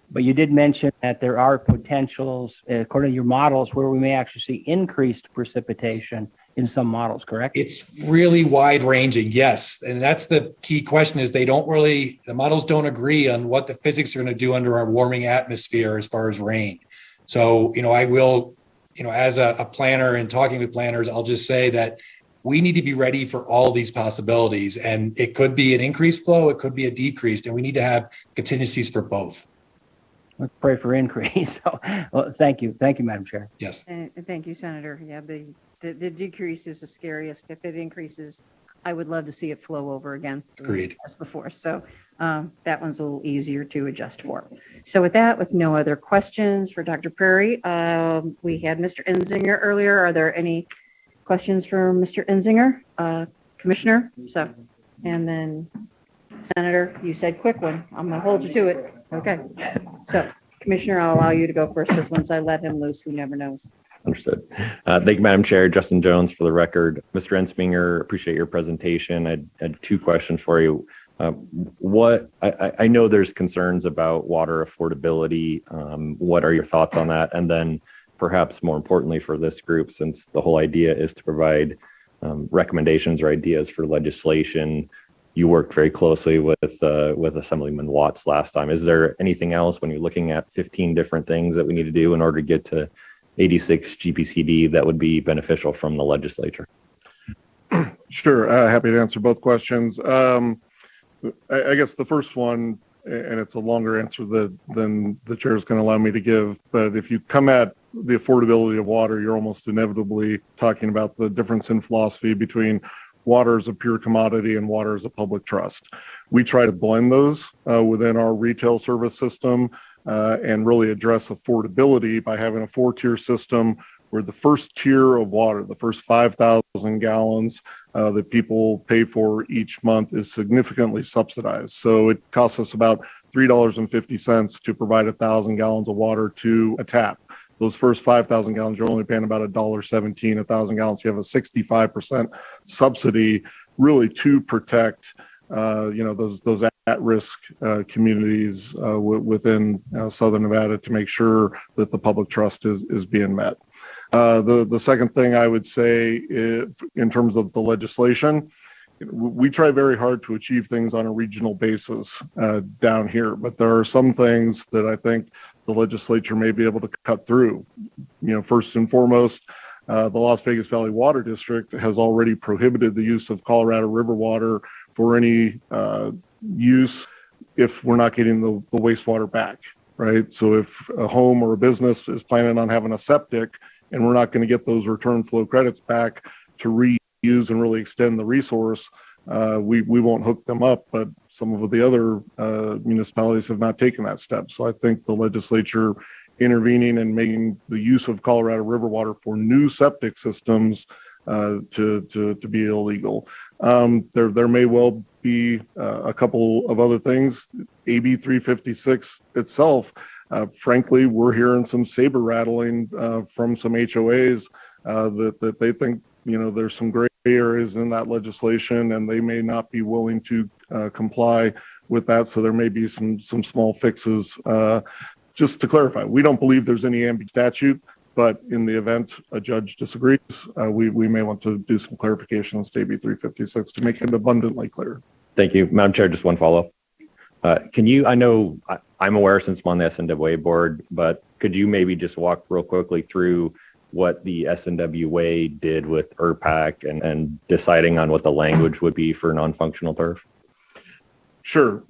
But you did mention that there are potentials, according to your models, where we may actually see increased precipitation in some models, correct? It's really wide ranging, yes. And that's the key question, is the models don't agree on what the physics are going to do under our warming atmosphere as far as rain. So, I will, as a planner and talking with planners, I'll just say that we need to be ready for all these possibilities. And it could be an increased flow, it could be a decreased, and we need to have contingencies for both. Let's pray for increase. So, well, thank you. Thank you, Madam Chair. Yes. And thank you, Senator. Yeah, the decrease is the scariest. If it increases, I would love to see it flow over again. Agreed. As before. So that one's a little easier to adjust for. So with that, with no other questions for Dr. Prairie, we had Mr. Enzinger earlier. Are there any questions for Mr. Enzinger? Commissioner? So, and then Senator, you said quick one. I'm going to hold you to it. Okay. So Commissioner, I'll allow you to go first, because once I let him loose, who never knows. Understood. Thank you, Madam Chair. Justin Jones for the record. Mr. Ensminger, appreciate your presentation. I had two questions for you. I know there's concerns about water affordability. What are your thoughts on that? And then perhaps more importantly for this group, since the whole idea is to provide recommendations or ideas for legislation, you worked very closely with Assemblyman Watts last time. Is there anything else when you're looking at 15 different things that we need to do in order to get to 86 GPCD that would be beneficial from the legislature? Sure. Happy to answer both questions. I guess the first one, and it's a longer answer than the chair is going to allow me to give, but if you come at the affordability of water, you're almost inevitably talking about the difference in philosophy between water as a pure commodity and water as a public trust. We try to blend those within our retail service system and really address affordability by having a 4-tier system where the first tier of water, the first 5,000 gallons that people pay for each month, is significantly subsidized. So it costs us about $3.50 to provide 1,000 gallons of water to a tap. Those first 5,000 gallons, you're only paying about $1.17 a thousand gallons. You have a 65% subsidy really to protect, those at-risk communities within Southern Nevada to make sure that the public trust is being met. The second thing I would say in terms of the legislation, we try very hard to achieve things on a regional basis down here, but there are some things that I think the legislature may be able to cut through. First and foremost, the Las Vegas Valley Water District has already prohibited the use of Colorado River water for any use if we're not getting the wastewater back, right? So if a home or a business is planning on having a septic and we're not going to get those return flow credits back to reuse and really extend the resource, we won't hook them up, but some of the other municipalities have not taken that step. So I think the legislature intervening and making the use of Colorado River water for new septic systems to be illegal. There may well be a couple of other things. AB 356 itself, frankly, we're hearing some saber rattling from some HOAs that they think there's some gray areas in that legislation and they may not be willing to comply with that. So there may be some small fixes. Just to clarify, we don't believe there's any ambiguous statute, but in the event a judge disagrees, we may want to do some clarification on AB 356 to make it abundantly clear. Thank you. Madam Chair, just one follow-up. I know I'm aware since I'm on the SNWA board, but could you maybe just walk real quickly through what the SNWA did with ERPAC and deciding on what the language would be for non-functional turf? Sure.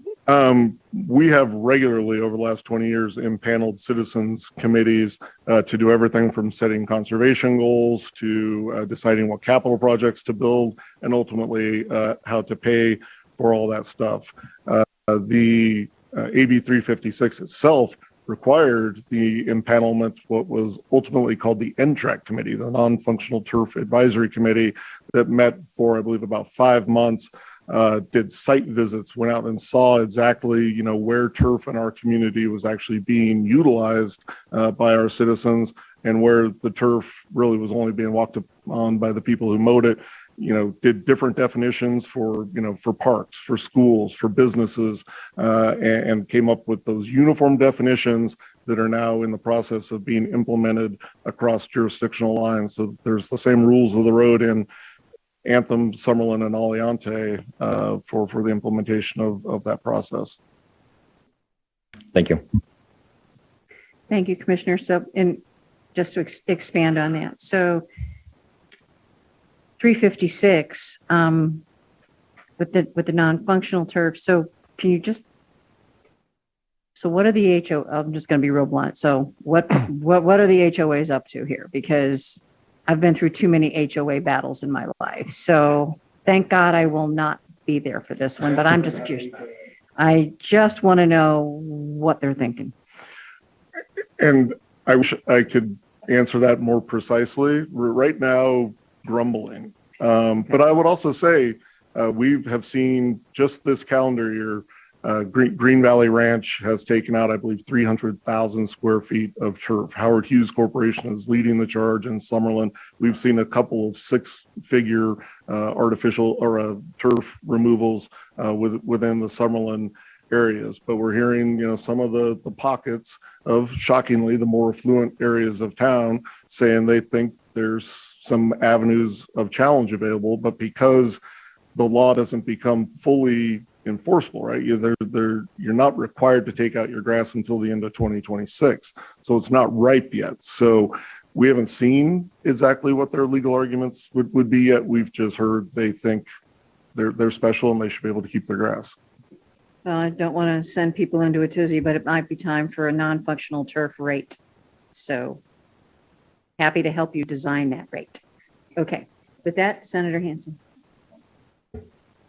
We have regularly over the last 20 years impaneled citizens committees to do everything from setting conservation goals to deciding what capital projects to build and ultimately how to pay for all that stuff. The AB 356 itself required the impanelment, what was ultimately called the NTRAC committee, the Non-Functional Turf Advisory Committee, that met for, I believe, about 5 months, did site visits, went out and saw exactly, where turf in our community was actually being utilized by our citizens and where the turf really was only being walked on by the people who mowed it. Did different definitions for parks, for schools, for businesses, and came up with those uniform definitions that are now in the process of being implemented across jurisdictional lines. So there's the same rules of the road in Anthem, Summerlin, and Aliante for the implementation of that process. Thank you. Thank you, Commissioner. So, and just to expand on that. So 356 with the non-functional turf. So can you just, so what are the I'm just going to be real blunt. So what are the HOAs up to here? Because I've been through too many HOA battles in my life. So thank God I will not be there for this one, but I'm just curious. I just want to know what they're thinking. And I wish I could answer that more precisely. We're right now grumbling. But I would also say we have seen just this calendar year, Green Valley Ranch has taken out, I believe, 300,000 square feet of turf. Howard Hughes Corporation is leading the charge in Summerlin. We've seen a couple of 6-figure artificial or turf removals within the Summerlin areas, but we're hearing, some of the pockets of, shockingly, the more affluent areas of town saying they think there's some avenues of challenge available, but because the law doesn't become fully enforceable, right? You're not required to take out your grass until the end of 2026, so it's not ripe yet. So we haven't seen exactly what their legal arguments would be yet. We've just heard they think they're special and they should be able to keep their grass. Well, I don't want to send people into a tizzy, but it might be time for a non-functional turf rate. So happy to help you design that rate. Okay, with that, Senator Hansen.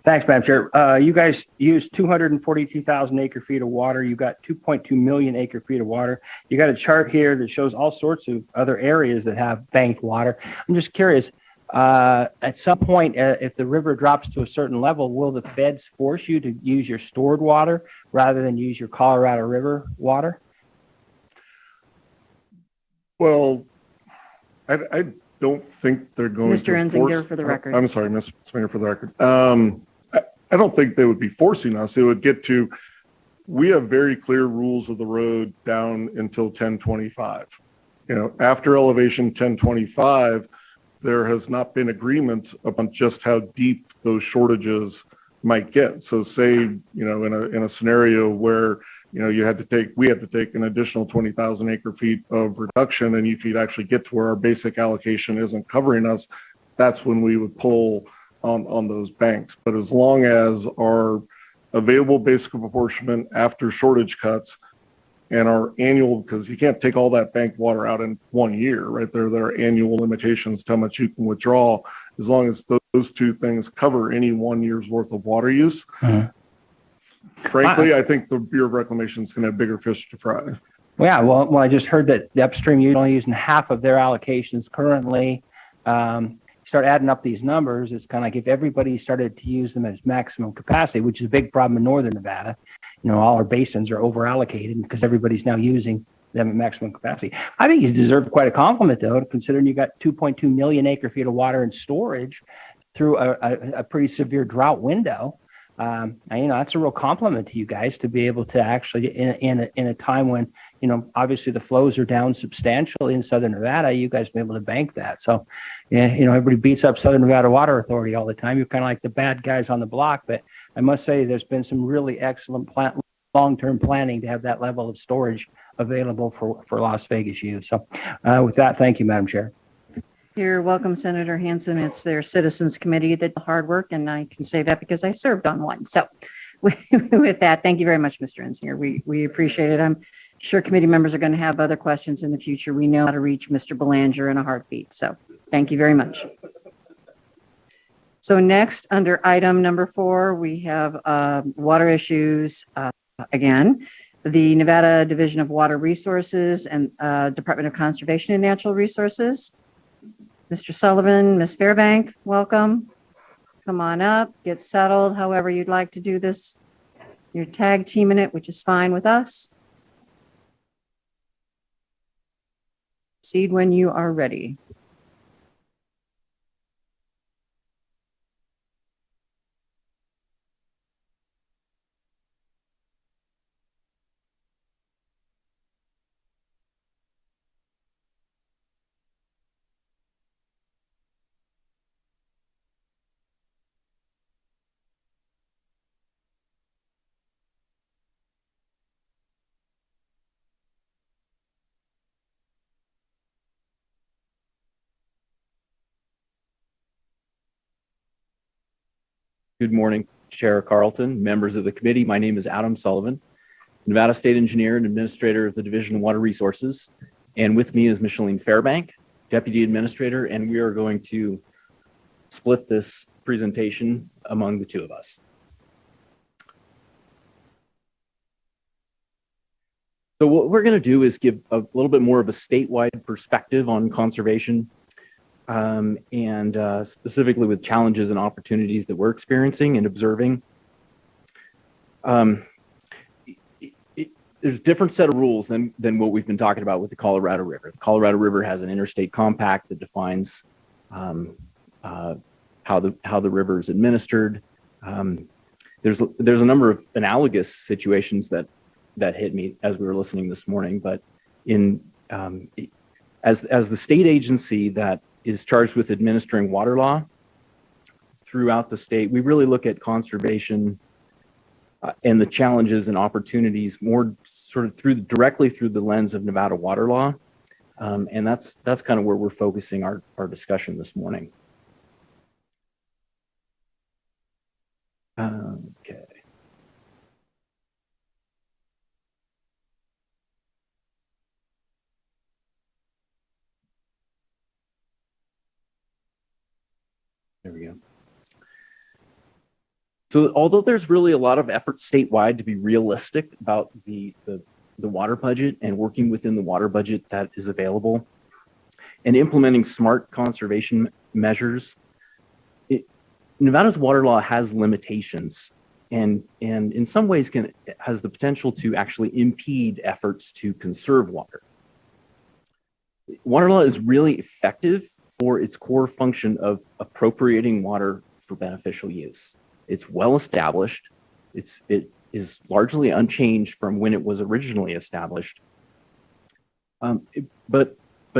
Thanks, Madam Chair. You guys used 242,000 acre feet of water. You got 2.2 million acre feet of water. You got a chart here that shows all sorts of other areas that have banked water. I'm just curious, at some point, if the river drops to a certain level, will the feds force you to use your stored water rather than use your Colorado River water? Well, I don't think they're going Mr. to Enzinger, force. for the record. I'm sorry, Ms. Swinger, for the record. I don't think they would be forcing us. It would get to, we have very clear rules of the road down until 1025. You know, after elevation 1025, there has not been agreement about just how deep those shortages might get. So say, you know, in a scenario where, you know, we had to take an additional 20,000 acre feet of reduction, and you could actually get to where our basic allocation isn't covering us, that's when we would pull on those banks. But as long as our available basic apportionment after shortage cuts and our annual, because you can't take all that bank water out in 1 year, right? There are annual limitations to how much you can withdraw. As long as those two things cover any 1 year's worth of water use, frankly, I think the Bureau of Reclamation is going to have bigger fish to fry. Yeah, well, I just heard that the upstream unit only using half of their allocations currently. Start adding up these numbers, it's kind of like if everybody started to use them as maximum capacity, which is a big problem in northern Nevada. You know, all our basins are over allocated because everybody's now using them at maximum capacity. I think you deserve quite a compliment, though, considering you got 2.2 million acre feet of water in storage through a pretty severe drought window. And, you know, that's a real compliment to you guys to be able to actually, in a time when, you know, obviously the flows are down substantially in southern Nevada, you guys be able to bank that. So, yeah, you know, everybody beats up Southern Nevada Water Authority all the time. You're kind of like the bad guys on the block. But I must say, there's been some really excellent long-term planning to have that level of storage available for Las Vegas use. So, with that, thank you, Madam Chair. You're welcome, Senator Hansen. It's their Citizens Committee that did the hard work, and I can say that because I served on one. So with that, thank you very much, Mr. Ensinger. We appreciate it. I'm sure committee members are going to have other questions in the future. We know how to reach Mr. Belanger in a heartbeat. So thank you very much. So next, under item number 4, we have water issues again. The Nevada Division of Water Resources and Department of Conservation and Natural Resources. Mr. Sullivan, Ms. Fairbank, welcome. Come on up, get settled, however you'd like to do this. You're tag teaming it, which is fine with us. Proceed when you are ready. Good morning, Chair Carlton, members of the committee. My name is Adam Sullivan, Nevada State Engineer and Administrator of the Division of Water Resources. And with me is Micheline Fairbank, Deputy Administrator, and we are going to split this presentation among the two of us. So what we're going to do is give a little bit more of a statewide perspective on conservation, and specifically with challenges and opportunities that we're experiencing and observing. There's a different set of rules than what we've been talking about with the Colorado River. The Colorado River has an interstate compact that defines how the river is administered. There's a number of analogous situations that hit me as we were listening this morning, but as the state agency that is charged with administering water law throughout the state, we really look at conservation and the challenges and opportunities more sort of directly through the lens of Nevada water law. And that's kind of where we're focusing our discussion this morning. Okay. There we go. So although there's really a lot of effort statewide to be realistic about the water budget and working within the water budget that is available and implementing smart conservation measures, Nevada's water law has limitations and in some ways has the potential to actually impede efforts to conserve water. Water law is really effective for its core function of appropriating water for beneficial use. It's well established. It is largely unchanged from when it was originally established. But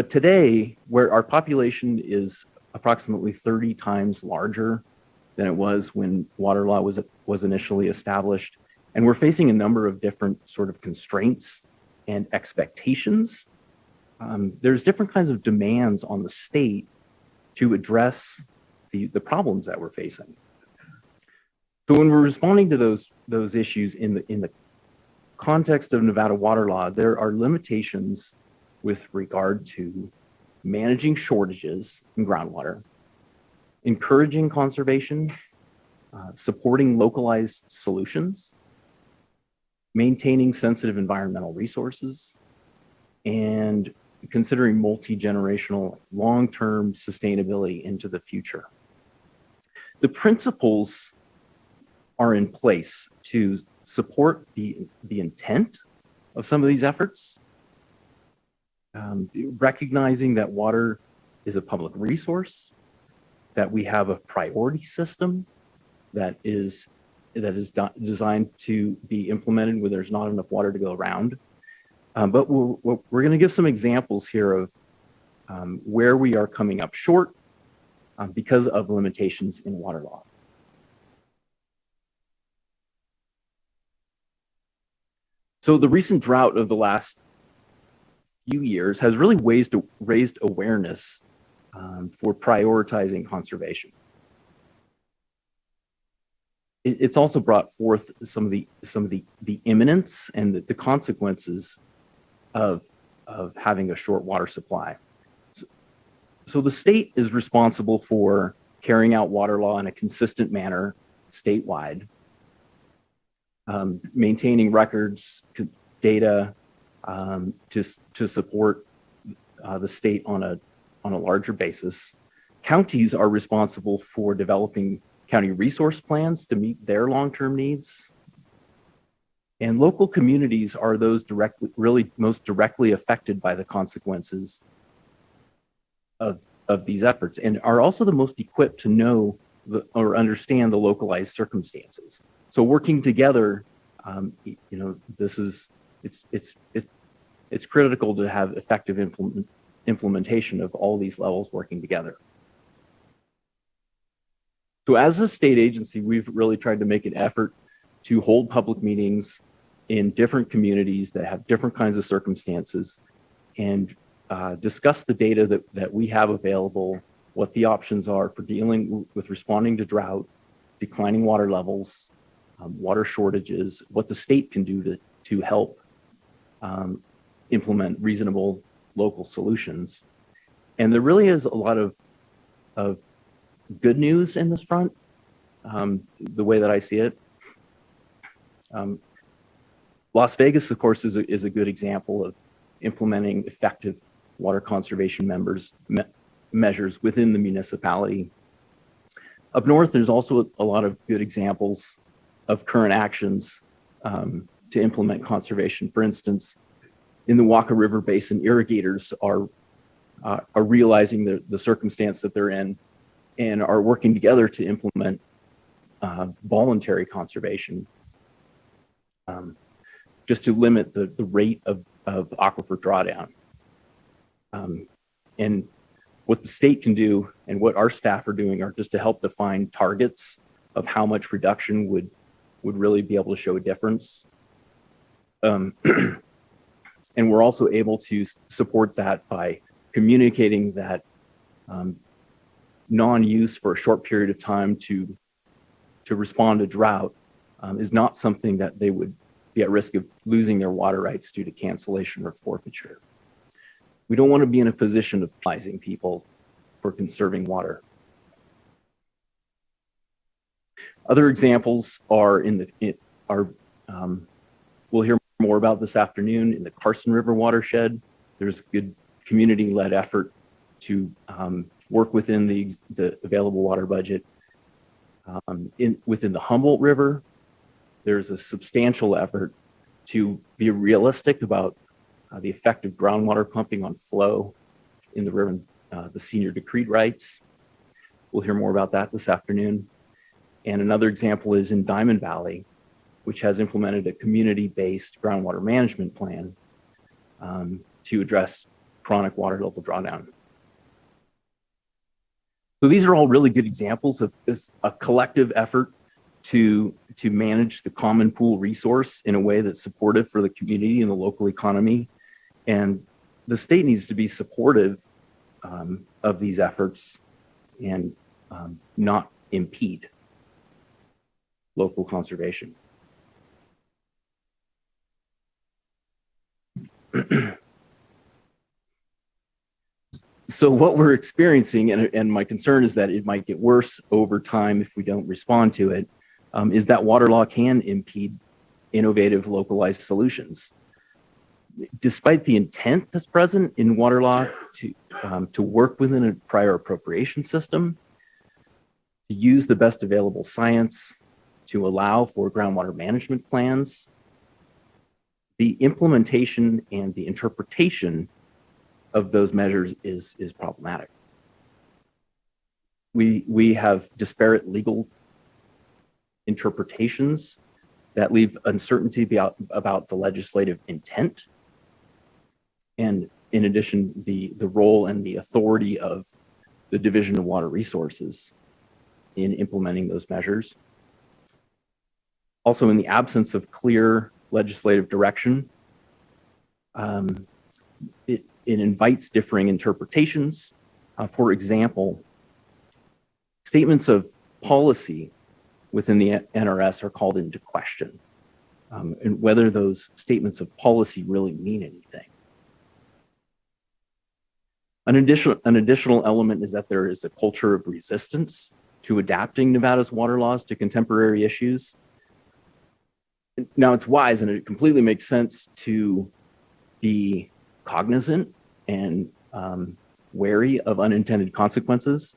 today, where our population is approximately 30 times larger than it was when water law was initially established, and we're facing a number of different sort of constraints and expectations. There's different kinds of demands on the state to address the problems that we're facing. So when we're responding to those issues in the context of Nevada water law, there are limitations with regard to managing shortages in groundwater, encouraging conservation, supporting localized solutions, maintaining sensitive environmental resources, and considering multi-generational long-term sustainability into the future. The principles are in place to support the intent of some of these efforts, recognizing that water is a public resource, that we have a priority system that is designed to be implemented where there's not enough water to go around. But we're going to give some examples here of where we are coming up short because of limitations in water law. So the recent drought of the last few years has really raised awareness for prioritizing conservation. It's also brought forth some of the imminence and the consequences of having a short water supply. So the state is responsible for carrying out water law in a consistent manner statewide, maintaining records, data to support the state on a larger basis. Counties are responsible for developing county resource plans to meet their long-term needs. And local communities are those most directly affected by the consequences of these efforts, and are also the most equipped to know or understand the localized circumstances. So working together, it's critical to have effective implementation of all these levels working together. So as a state agency, we've really tried to make an effort to hold public meetings in different communities that have different kinds of circumstances and discuss the data that we have available, what the options are for dealing with responding to drought, declining water levels, water shortages, what the state can do to help implement reasonable local solutions. And there really is a lot of good news in this front, the way that I see it. Las Vegas, of course, is a good example of implementing effective water conservation measures within the municipality. Up north, there's also a lot of good examples of current actions to implement conservation. For instance, in the Wapa River Basin, irrigators are realizing the circumstance that they're in and are working together to implement voluntary conservation just to limit the rate of aquifer drawdown. And what the state can do and what our staff are doing are just to help define targets of how much reduction would really be able to show a difference. And we're also able to support that by communicating that non-use for a short period of time to respond to drought is not something that they would be at risk of losing their water rights due to cancellation or forfeiture. We don't want to be in a position of penalizing people for conserving water. Other examples are we'll hear more about this afternoon in the Carson River watershed. There's a good community-led effort to work within the available water budget. Within the Humboldt River, there's a substantial effort to be realistic about the effect of groundwater pumping on flow in the river the senior decreed rights. We'll hear more about that this afternoon. And another example is in Diamond Valley, which has implemented a community-based groundwater management plan to address chronic water level drawdown. So these are all really good examples of a collective effort to manage the common pool resource in a way that's supportive for the community and the local economy. And the state needs to be supportive of these efforts and not impede local conservation. So what we're experiencing, and my concern is that it might get worse over time if we don't respond to it, is that water law can impede innovative localized solutions. Despite the intent that's present in water law to work within a prior appropriation system, to use the best available science, to allow for groundwater management plans, the implementation and the interpretation of those measures is problematic. We have disparate legal interpretations that leave uncertainty about the legislative intent. And in addition, the role and the authority of the Division of Water Resources in implementing those measures. Also, in the absence of clear legislative direction, it invites differing interpretations. For example, statements of policy within the NRS are called into question, and whether those statements of policy really mean anything. An additional element is that there is a culture of resistance to adapting Nevada's water laws to contemporary issues. Now, it's wise and it completely makes sense to be cognizant and wary of unintended consequences.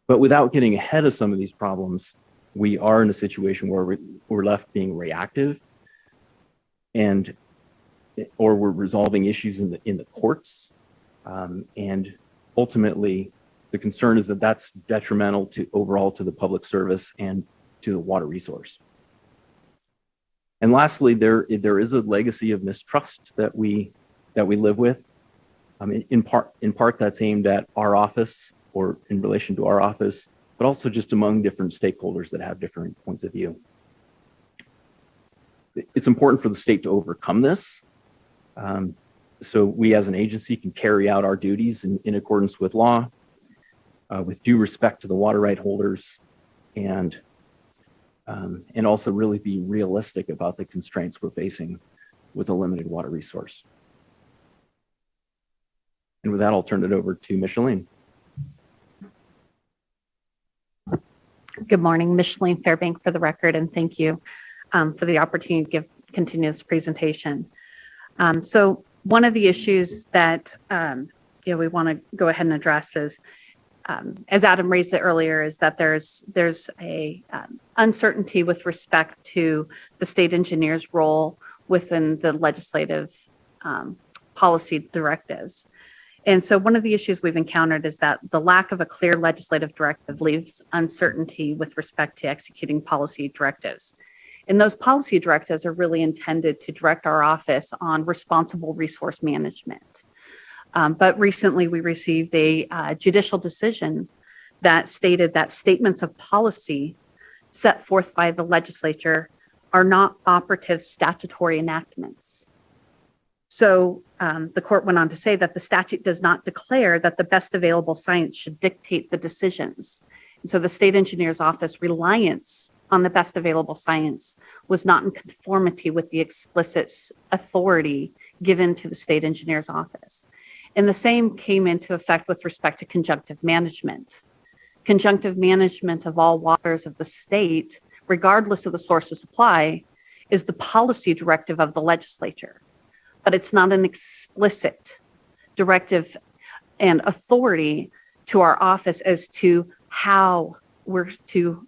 But without getting ahead of some of these problems, we are in a situation where we're left being reactive or we're resolving issues in the courts. And ultimately, the concern is that that's detrimental overall to the public service and to the water resource. And lastly, there is a legacy of mistrust that we live with. In part that's aimed at our office or in relation to our office, but also just among different stakeholders that have different points of view. It's important for the state to overcome this, so we as an agency can carry out our duties in accordance with law, with due respect to the water right holders, and also really be realistic about the constraints we're facing with a limited water resource. And with that, I'll turn it over to Micheline. Good morning, Micheline Fairbank for the record, and thank you for the opportunity to continue this presentation. So one of the issues that we want to go ahead and address is, as Adam raised it earlier, is that there's a uncertainty with respect to the state engineer's role within the legislative policy directives. And so one of the issues we've encountered is that the lack of a clear legislative directive leaves uncertainty with respect to executing policy directives. And those policy directives are really intended to direct our office on responsible resource management. But recently we received a judicial decision that stated that statements of policy set forth by the legislature are not operative statutory enactments. So the court went on to say that the statute does not declare that the best available science should dictate the decisions. And so the state engineer's office reliance on the best available science was not in conformity with the explicit authority given to the state engineer's office. And the same came into effect with respect to conjunctive management. Conjunctive management of all waters of the state, regardless of the source of supply, is the policy directive of the legislature. But it's not an explicit directive and authority to our office as to how we're to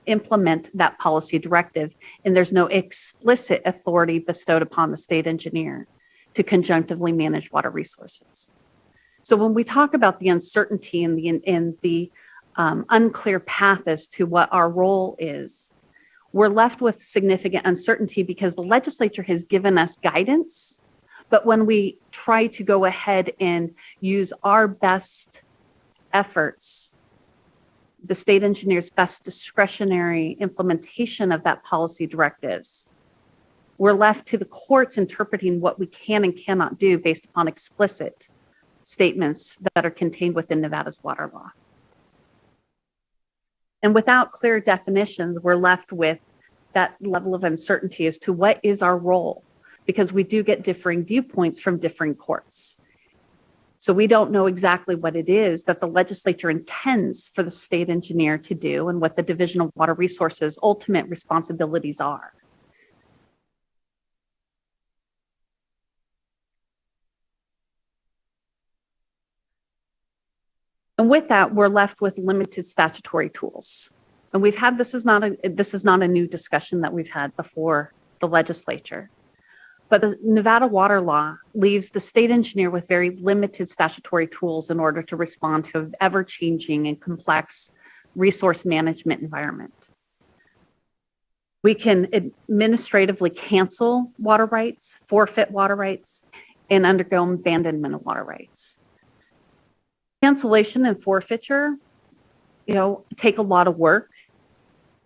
implement that policy directive. And there's no explicit authority bestowed upon the state engineer to conjunctively manage water resources. So when we talk about the uncertainty and the unclear path as to what our role is, we're left with significant uncertainty because the legislature has given us guidance. But when we try to go ahead and use our best efforts, the state engineer's best discretionary implementation of that policy directives, we're left to the courts interpreting what we can and cannot do based upon explicit statements that are contained within Nevada's water law. And without clear definitions, we're left with that level of uncertainty as to what is our role, because we do get differing viewpoints from differing courts. So we don't know exactly what it is that the legislature intends for the state engineer to do and what the Division of Water Resources' ultimate responsibilities are. And with that, we're left with limited statutory tools. And we've had, this is not a new discussion that we've had before the legislature. But the Nevada water law leaves the state engineer with very limited statutory tools in order to respond to an ever-changing and complex resource management environment. We can administratively cancel water rights, forfeit water rights, and undergo abandonment of water rights. Cancellation and forfeiture, take a lot of work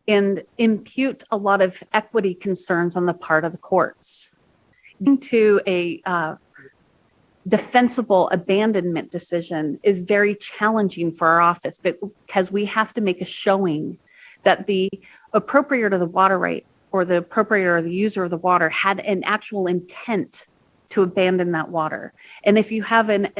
and impute a lot of equity concerns on the part of the courts. Into a defensible abandonment decision is very challenging for our office because we have to make a showing that the appropriator of the water right or the appropriator or the user of the water had an actual intent to abandon that water. And if you have an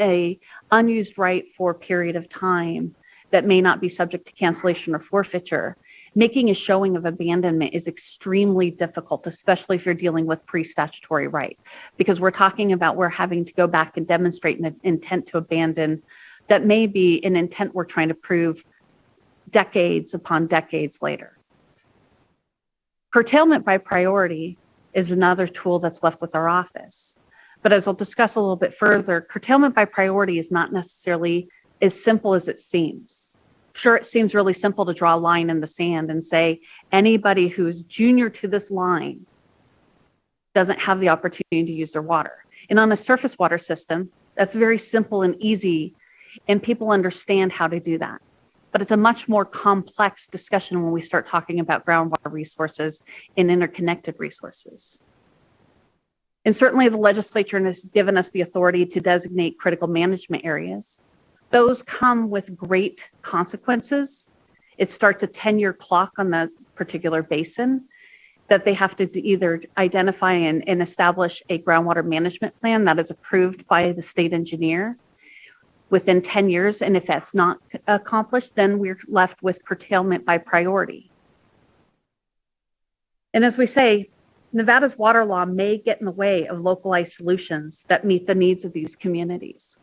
unused right for a period of time that may not be subject to cancellation or forfeiture, making a showing of abandonment is extremely difficult, especially if you're dealing with pre-statutory right, because we're talking about we're having to go back and demonstrate an intent to abandon that may be an intent we're trying to prove decades upon decades later. Curtailment by priority is another tool that's left with our office. But as I'll discuss a little bit further, curtailment by priority is not necessarily as simple as it seems. Sure, it seems really simple to draw a line in the sand and say anybody who's junior to this line doesn't have the opportunity to use their water. And on a surface water system, that's very simple and easy, and people understand how to do that. But it's a much more complex discussion when we start talking about groundwater resources and interconnected resources. And certainly the legislature has given us the authority to designate critical management areas. Those come with great consequences. It starts a 10-year clock on the particular basin that they have to either identify and establish a groundwater management plan that is approved by the state engineer within 10 years. And if that's not accomplished, then we're left with curtailment by priority. And as we say, Nevada's water law may get in the way of localized solutions that meet the needs of these communities.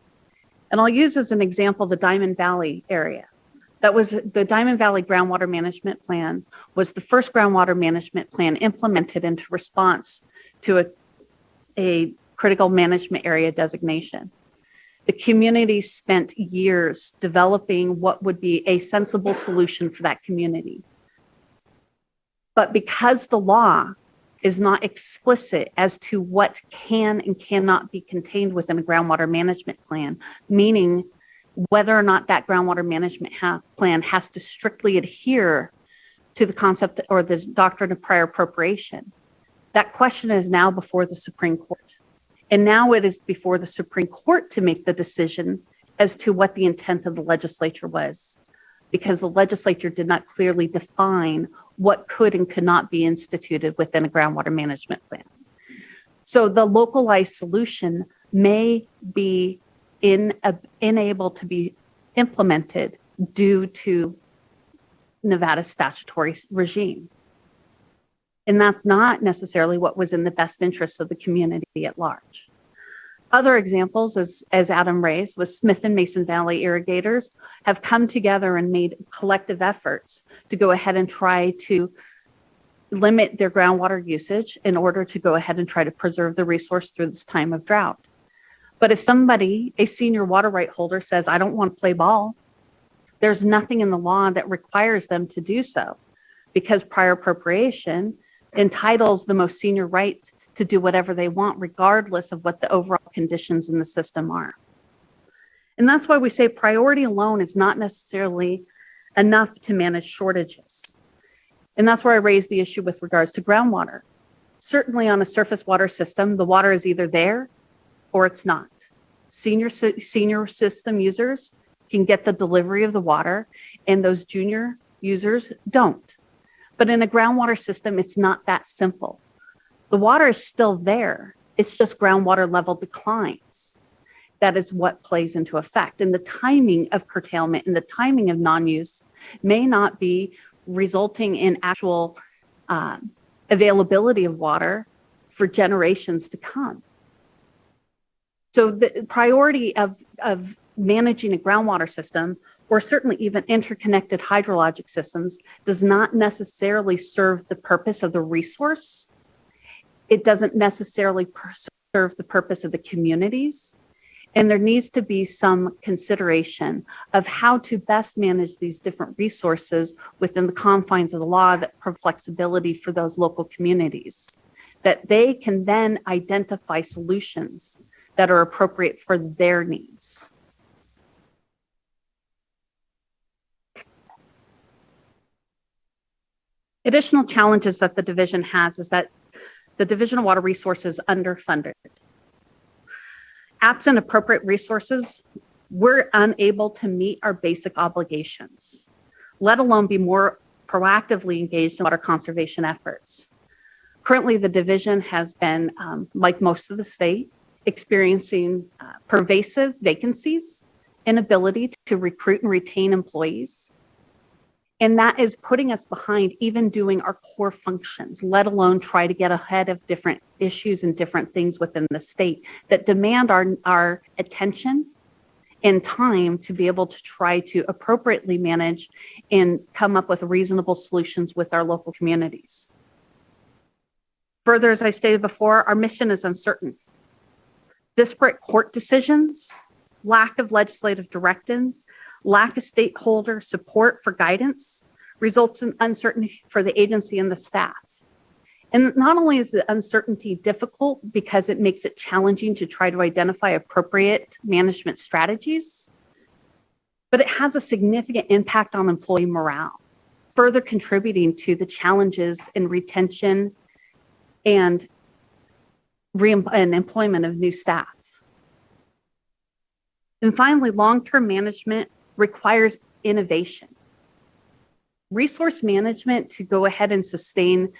And I'll use as an example the Diamond Valley area. That was the Diamond Valley Groundwater Management Plan was the first groundwater management plan implemented into response to a critical management area designation. The community spent years developing what would be a sensible solution for that community. But because the law is not explicit as to what can and cannot be contained within a groundwater management plan, meaning whether or not that groundwater management plan has to strictly adhere to the concept or the doctrine of prior appropriation. That question is now before the Supreme Court. And now it is before the Supreme Court to make the decision as to what the intent of the legislature was, because the legislature did not clearly define what could and could not be instituted within a groundwater management plan. So the localized solution may be unable to be implemented due to Nevada's statutory regime. And that's not necessarily what was in the best interest of the community at large. Other examples, as Adam raised, was Smith and Mason Valley irrigators have come together and made collective efforts to go ahead and try to limit their groundwater usage in order to go ahead and try to preserve the resource through this time of drought. But if somebody, a senior water right holder, says, I don't want to play ball, there's nothing in the law that requires them to do so, because prior appropriation entitles the most senior right to do whatever they want, regardless of what the overall conditions in the system are. And that's why we say priority alone is not necessarily enough to manage shortages. And that's where I raised the issue with regards to groundwater. Certainly on a surface water system, the water is either there or it's not. Senior system users can get the delivery of the water, and those junior users don't. But in a groundwater system, it's not that simple. The water is still there. It's just groundwater level declines. That is what plays into effect. And the timing of curtailment and the timing of non-use may not be resulting in actual availability of water for generations to come. So the priority of managing a groundwater system, or certainly even interconnected hydrologic systems, does not necessarily serve the purpose of the resource. It doesn't necessarily serve the purpose of the communities. And there needs to be some consideration of how to best manage these different resources within the confines of the law that provide flexibility for those local communities, that they can then identify solutions that are appropriate for their needs. Additional challenges that the division has is that the Division of Water Resources is underfunded. Absent appropriate resources, we're unable to meet our basic obligations, let alone be more proactively engaged in water conservation efforts. Currently, the division has been, like most of the state, experiencing pervasive vacancies, inability to recruit and retain employees. And that is putting us behind even doing our core functions, let alone try to get ahead of different issues and different things within the state that demand our attention and time to be able to try to appropriately manage and come up with reasonable solutions with our local communities. Further, as I stated before, our mission is uncertain. Disparate court decisions, lack of legislative directives, lack of stakeholder support for guidance results in uncertainty for the agency and the staff. And not only is the uncertainty difficult because it makes it challenging to try to identify appropriate management strategies, but it has a significant impact on employee morale, further contributing to the challenges in retention and employment of new staff. And finally, long-term management requires innovation. Resource management to go ahead and sustain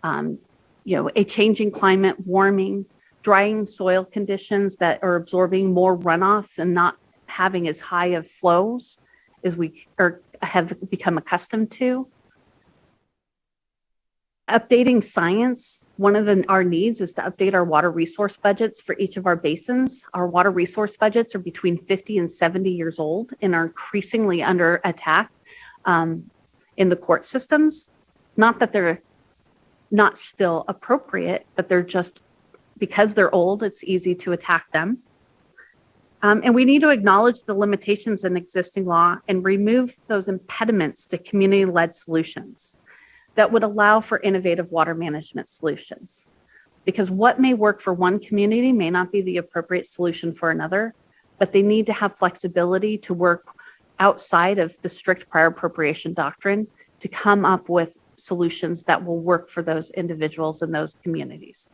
a changing climate, warming, drying soil conditions that are absorbing more runoff and not having as high of flows as we have become accustomed to. Updating science, one of our needs is to update our water resource budgets for each of our basins. Our water resource budgets are between 50 and 70 years old and are increasingly under attack in the court systems. Not that they're not still appropriate, but they're just, because they're old, it's easy to attack them. And we need to acknowledge the limitations in existing law and remove those impediments to community-led solutions that would allow for innovative water management solutions. Because what may work for one community may not be the appropriate solution for another, but they need to have flexibility to work outside of the strict prior appropriation doctrine to come up with solutions that will work for those individuals and those communities.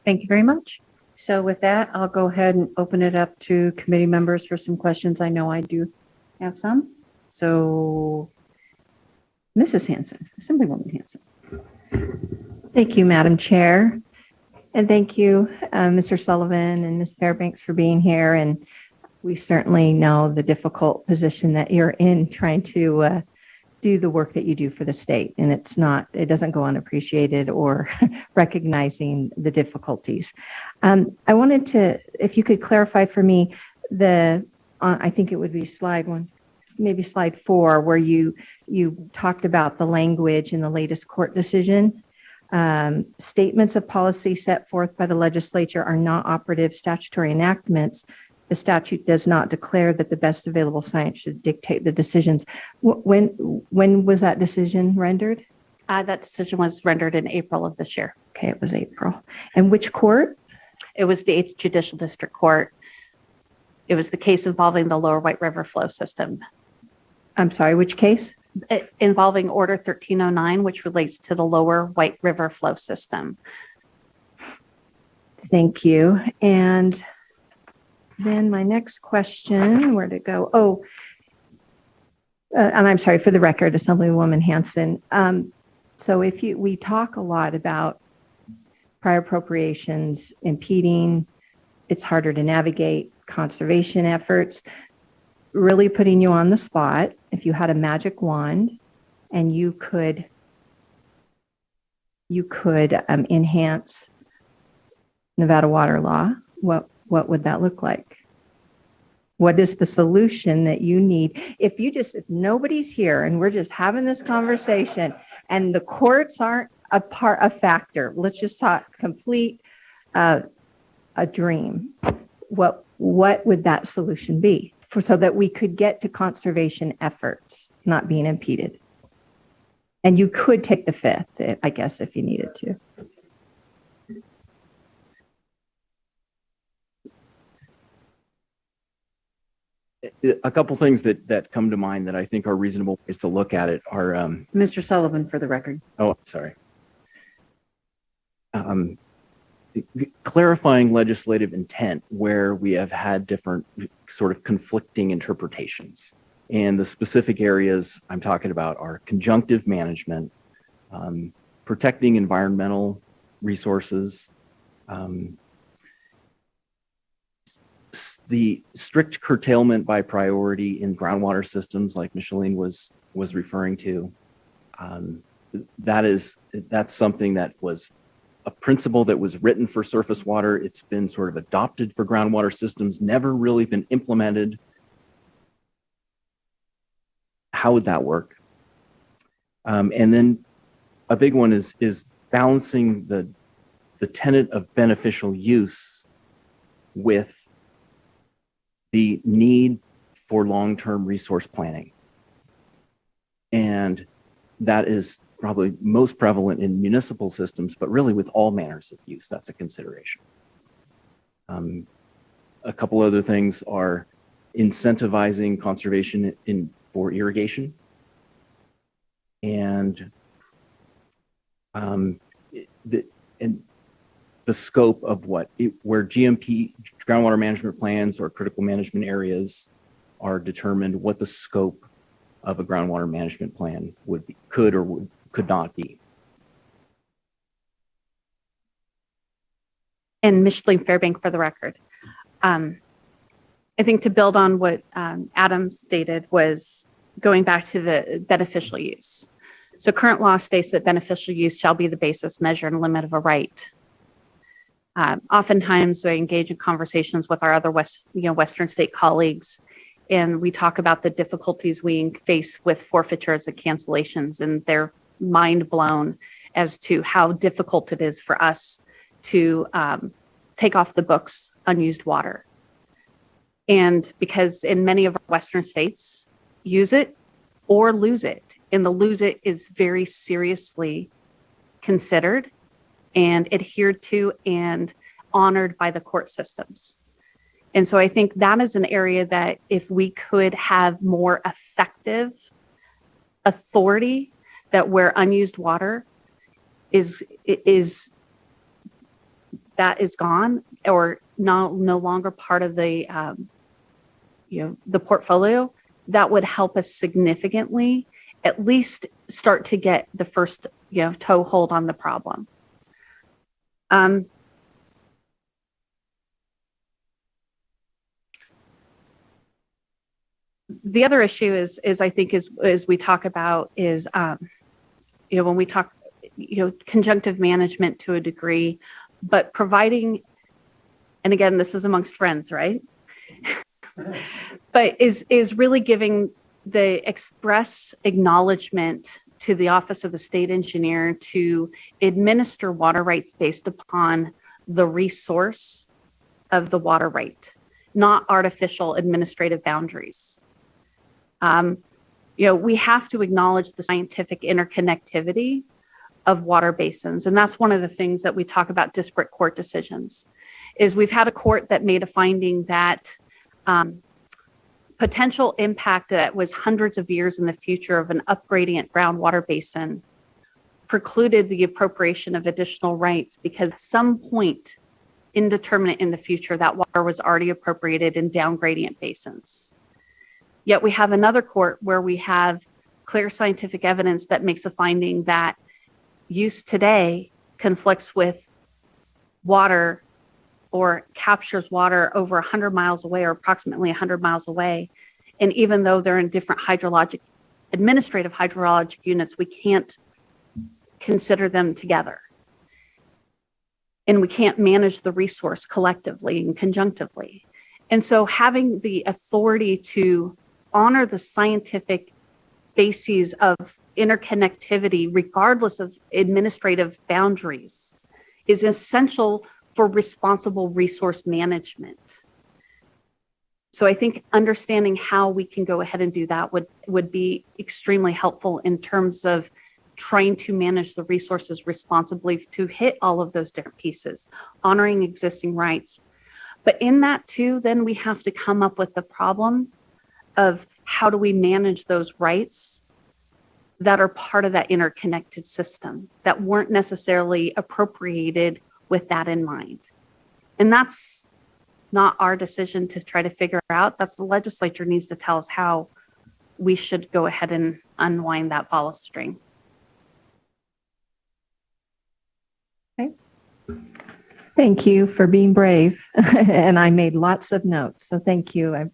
Thank you very much. So with that, I'll go ahead and open it up to committee members for some questions. I know I do have some. So Mrs. Hanson, Assemblywoman Hanson. Thank you, Madam Chair. And thank you, Mr. Sullivan and Ms. Fairbanks for being here. And we certainly know the difficult position that you're in trying to do the work that you do for the state. And it doesn't go unappreciated or recognizing the difficulties. I wanted to, if you could clarify for me I think it would be slide one. maybe slide 4, where you talked about the language in the latest court decision. Statements of policy set forth by the legislature are not operative statutory enactments. The statute does not declare that the best available science should dictate the decisions. When was that decision rendered? That decision was rendered in April of this year. Okay, it was April. And which court? It was the 8th Judicial District Court. It was the case involving the Lower White River flow system. I'm sorry, which case? Involving Order 1309, which relates to the Lower White River flow system. Thank you. And then my next question, where'd it go? Oh, and I'm sorry, for the record, Assemblywoman Hanson. So we talk a lot about prior appropriations impeding, it's harder to navigate conservation efforts. Really putting you on the spot, if you had a magic wand and you could enhance Nevada water law, what would that look like? What is the solution that you need? If nobody's here and we're just having this conversation and the courts aren't a factor, let's just talk complete a dream. What would that solution be so that we could get to conservation efforts not being impeded? And you could take the 5th, I guess, if you needed to. A couple things that come to mind that I think are reasonable ways to look at it are Mr. Sullivan, for the record. Oh, sorry. Clarifying legislative intent where we have had different sort of conflicting interpretations. And the specific areas I'm talking about are conjunctive management, protecting environmental resources, the strict curtailment by priority in groundwater systems like Micheline was referring to. That's something that was a principle that was written for surface water. It's been sort of adopted for groundwater systems, never really been implemented. How would that work? And then a big one is balancing the tenet of beneficial use with the need for long-term resource planning. And that is probably most prevalent in municipal systems, but really with all manners of use, that's a consideration. A couple other things are incentivizing conservation for irrigation, and the scope of where GMP, groundwater management plans, or critical management areas are determined, what the scope of a groundwater management plan would be, could not be. And Micheline Fairbank, for the record. I think to build on what Adam stated was going back to the beneficial use. So current law states that beneficial use shall be the basis, measure, and limit of a right. Oftentimes, I engage in conversations with our other Western state colleagues, and we talk about the difficulties we face with forfeitures and cancellations, and they're mind blown as to how difficult it is for us to take off the books unused water. And because in many of our Western states, use it or lose it, and the lose it is very seriously considered and adhered to and honored by the court systems. And so I think that is an area that if we could have more effective authority, that where unused water is gone or no longer part of the the portfolio, that would help us significantly, at least start to get the first toehold on the problem. The other issue is I think is we talk about is when we talk conjunctive management to a degree, but providing, and again, this is amongst friends, right? But is really giving the express acknowledgement to the Office of the State Engineer to administer water rights based upon the resource of the water right, not artificial administrative boundaries. We have to acknowledge the scientific interconnectivity of water basins. And that's one of the things that we talk about disparate court decisions, is we've had a court that made a finding that potential impact that was hundreds of years in the future of an upgradient groundwater basin precluded the appropriation of additional rights because at some point indeterminate in the future, that water was already appropriated in down gradient basins. Yet we have another court where we have clear scientific evidence that makes a finding that use today conflicts with water or captures water over 100 miles away or approximately 100 miles away. And even though they're in different administrative hydrologic units, we can't consider them together. And we can't manage the resource collectively and conjunctively. And so having the authority to honor the scientific bases of interconnectivity, regardless of administrative boundaries, is essential for responsible resource management. So I think understanding how we can go ahead and do that would be extremely helpful in terms of trying to manage the resources responsibly to hit all of those different pieces, honoring existing rights. But in that too, then we have to come up with the problem of how do we manage those rights that are part of that interconnected system that weren't necessarily appropriated with that in mind. And that's not our decision to try to figure out. That's the legislature needs to tell us how we should go ahead and unwind that ball of string. Okay. Thank you for being brave. And I made lots of notes. So thank you.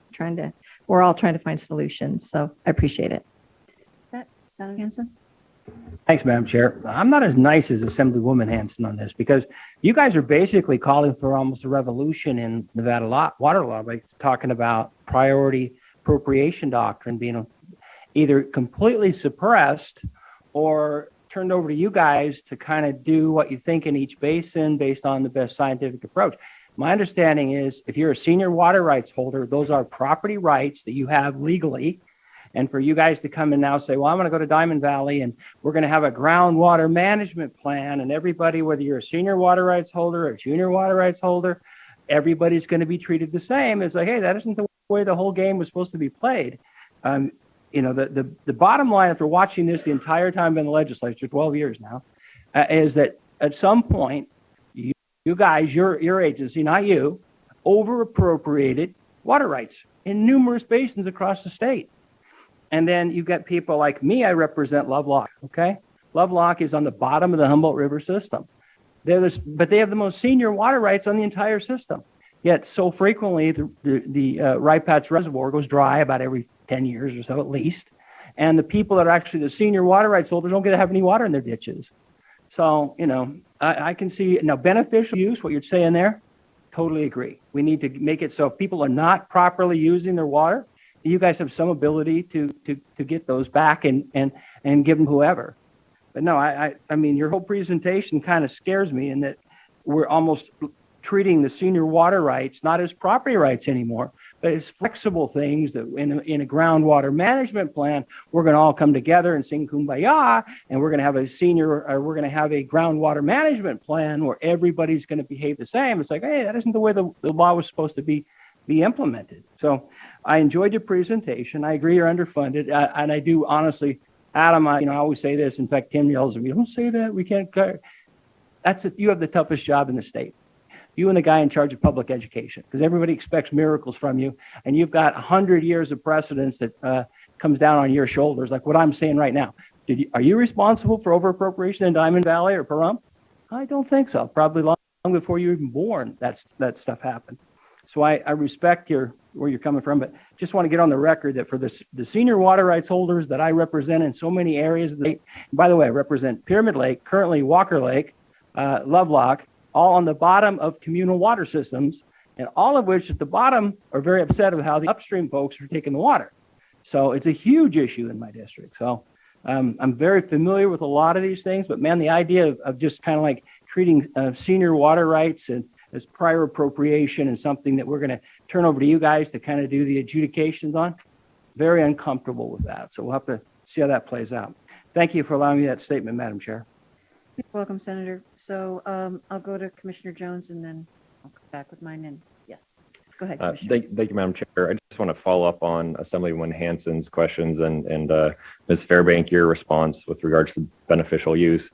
We're all trying to find solutions. So I appreciate it. Senator Hansen? Thanks, Madam Chair. I'm not as nice as Assemblywoman Hansen on this because you guys are basically calling for almost a revolution in Nevada water law by talking about priority appropriation doctrine being either completely suppressed or turned over to you guys to kind of do what you think in each basin based on the best scientific approach. My understanding is if you're a senior water rights holder, those are property rights that you have legally. And for you guys to come in now and say, well, I'm going to go to Diamond Valley and we're going to have a groundwater management plan. And everybody, whether you're a senior water rights holder or junior water rights holder, everybody's going to be treated the same. It's like, hey, that isn't the way the whole game was supposed to be played. The bottom line after watching this the entire time in the legislature, 12 years now, is that at some point, you guys, your agency, not you, over appropriated water rights in numerous basins across the state. And then you've got people like me, I represent Lovelock, okay? Lovelock is on the bottom of the Humboldt River system. But they have the most senior water rights on the entire system. Yet so frequently the Right Patch Reservoir goes dry about every 10 years or so at least. And the people that are actually the senior water rights holders don't get to have any water in their ditches. So, I can see now beneficial use, what you're saying there, totally agree. We need to make it so if people are not properly using their water, you guys have some ability to get those back and give them whoever. But no, I mean, your whole presentation kind of scares me in that we're almost treating the senior water rights not as property rights anymore, but as flexible things that in a groundwater management plan, we're going to all come together and sing Kumbaya, and we're going to have a groundwater management plan where everybody's going to behave the same. It's like, hey, that isn't the way the law was supposed to be implemented. So I enjoyed your presentation. I agree you're underfunded. And I do honestly, Adam, I always say this. In fact, Tim yells at me, don't say that. We can't. You have the toughest job in the state. You and the guy in charge of public education, because everybody expects miracles from you. And you've got 100 years of precedence that comes down on your shoulders, like what I'm saying right now. Are you responsible for overappropriation in Diamond Valley or Pahrump? I don't think so. Probably long before you were even born, that stuff happened. So I respect where you're coming from, but just want to get on the record that for the senior water rights holders that I represent in so many areas of the state, by the way, I represent Pyramid Lake, currently Walker Lake, Lovelock, all on the bottom of communal water systems, and all of which at the bottom are very upset of how the upstream folks are taking the water. So it's a huge issue in my district. So I'm very familiar with a lot of these things, but man, the idea of just kind of like treating senior water rights and as prior appropriation and something that we're going to turn over to you guys to kind of do the adjudications on, very uncomfortable with that. So we'll have to see how that plays out. Thank you for allowing me that statement, Madam Chair. You're welcome, Senator. So I'll go to Commissioner Jones and then I'll come back with mine. And yes, go ahead, Commissioner. Thank you, Madam Chair. I just want to follow up on Assemblywoman Hanson's questions and Ms. Fairbank, your response with regards to beneficial use.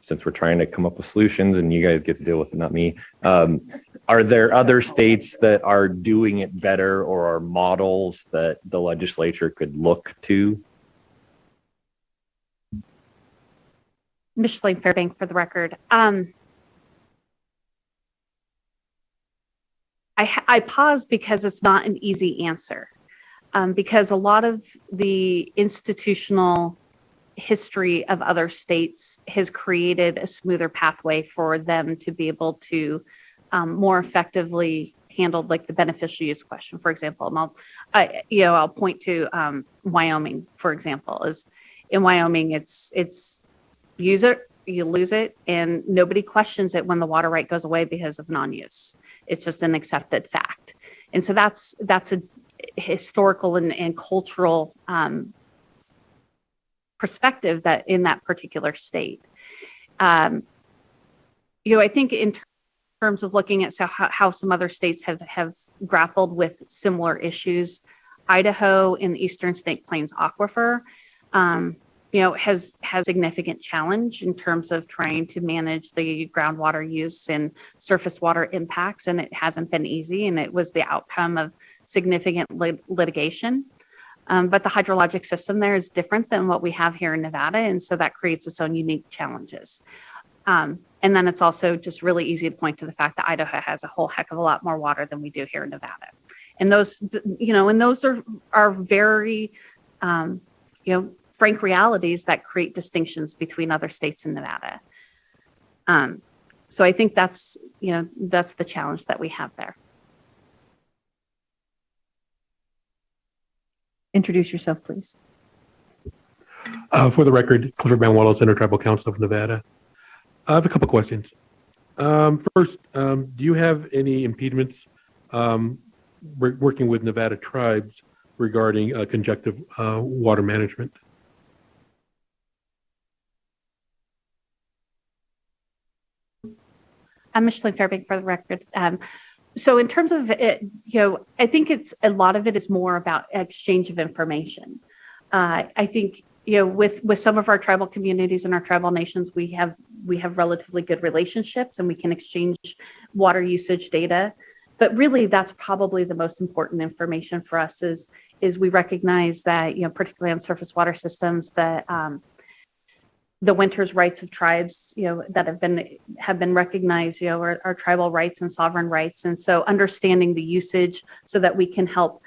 Since we're trying to come up with solutions and you guys get to deal with it, not me. Are there other states that are doing it better or are models that the legislature could look to? Micheline Fairbank for the record. I pause because it's not an easy answer, because a lot of the institutional history of other states has created a smoother pathway for them to be able to more effectively handle like the beneficial use question, for example. And I'll point to Wyoming, for example. Is in Wyoming, it's use it, you lose it, and nobody questions it when the water right goes away because of non-use. It's just an accepted fact. And so that's a historical and cultural perspective that in that particular state. I think in terms of looking at how some other states have grappled with similar issues, Idaho in the Eastern Snake Plains Aquifer, has significant challenge in terms of trying to manage the groundwater use and surface water impacts, and it hasn't been easy, and it was the outcome of significant litigation. But the hydrologic system there is different than what we have here in Nevada, and so that creates its own unique challenges. And then it's also just really easy to point to the fact that Idaho has a whole heck of a lot more water than we do here in Nevada. And those are very, frank realities that create distinctions between other states in Nevada. So I think that's the challenge that we have there. Introduce yourself, please. For the record, Clifford Manuel, Intertribal Council of Nevada. I have a couple questions. First, do you have any impediments working with Nevada tribes regarding conjunctive water management? I'm Micheline Fairbank for the record. So in terms of it, I think it's a lot of it is more about exchange of information. I think, with some of our tribal communities and our tribal nations, we have relatively good relationships and we can exchange water usage data. But really, that's probably the most important information for us is we recognize that, particularly on surface water systems, that the winter's rights of tribes, that have been recognized, are tribal rights and sovereign rights. And so understanding the usage so that we can help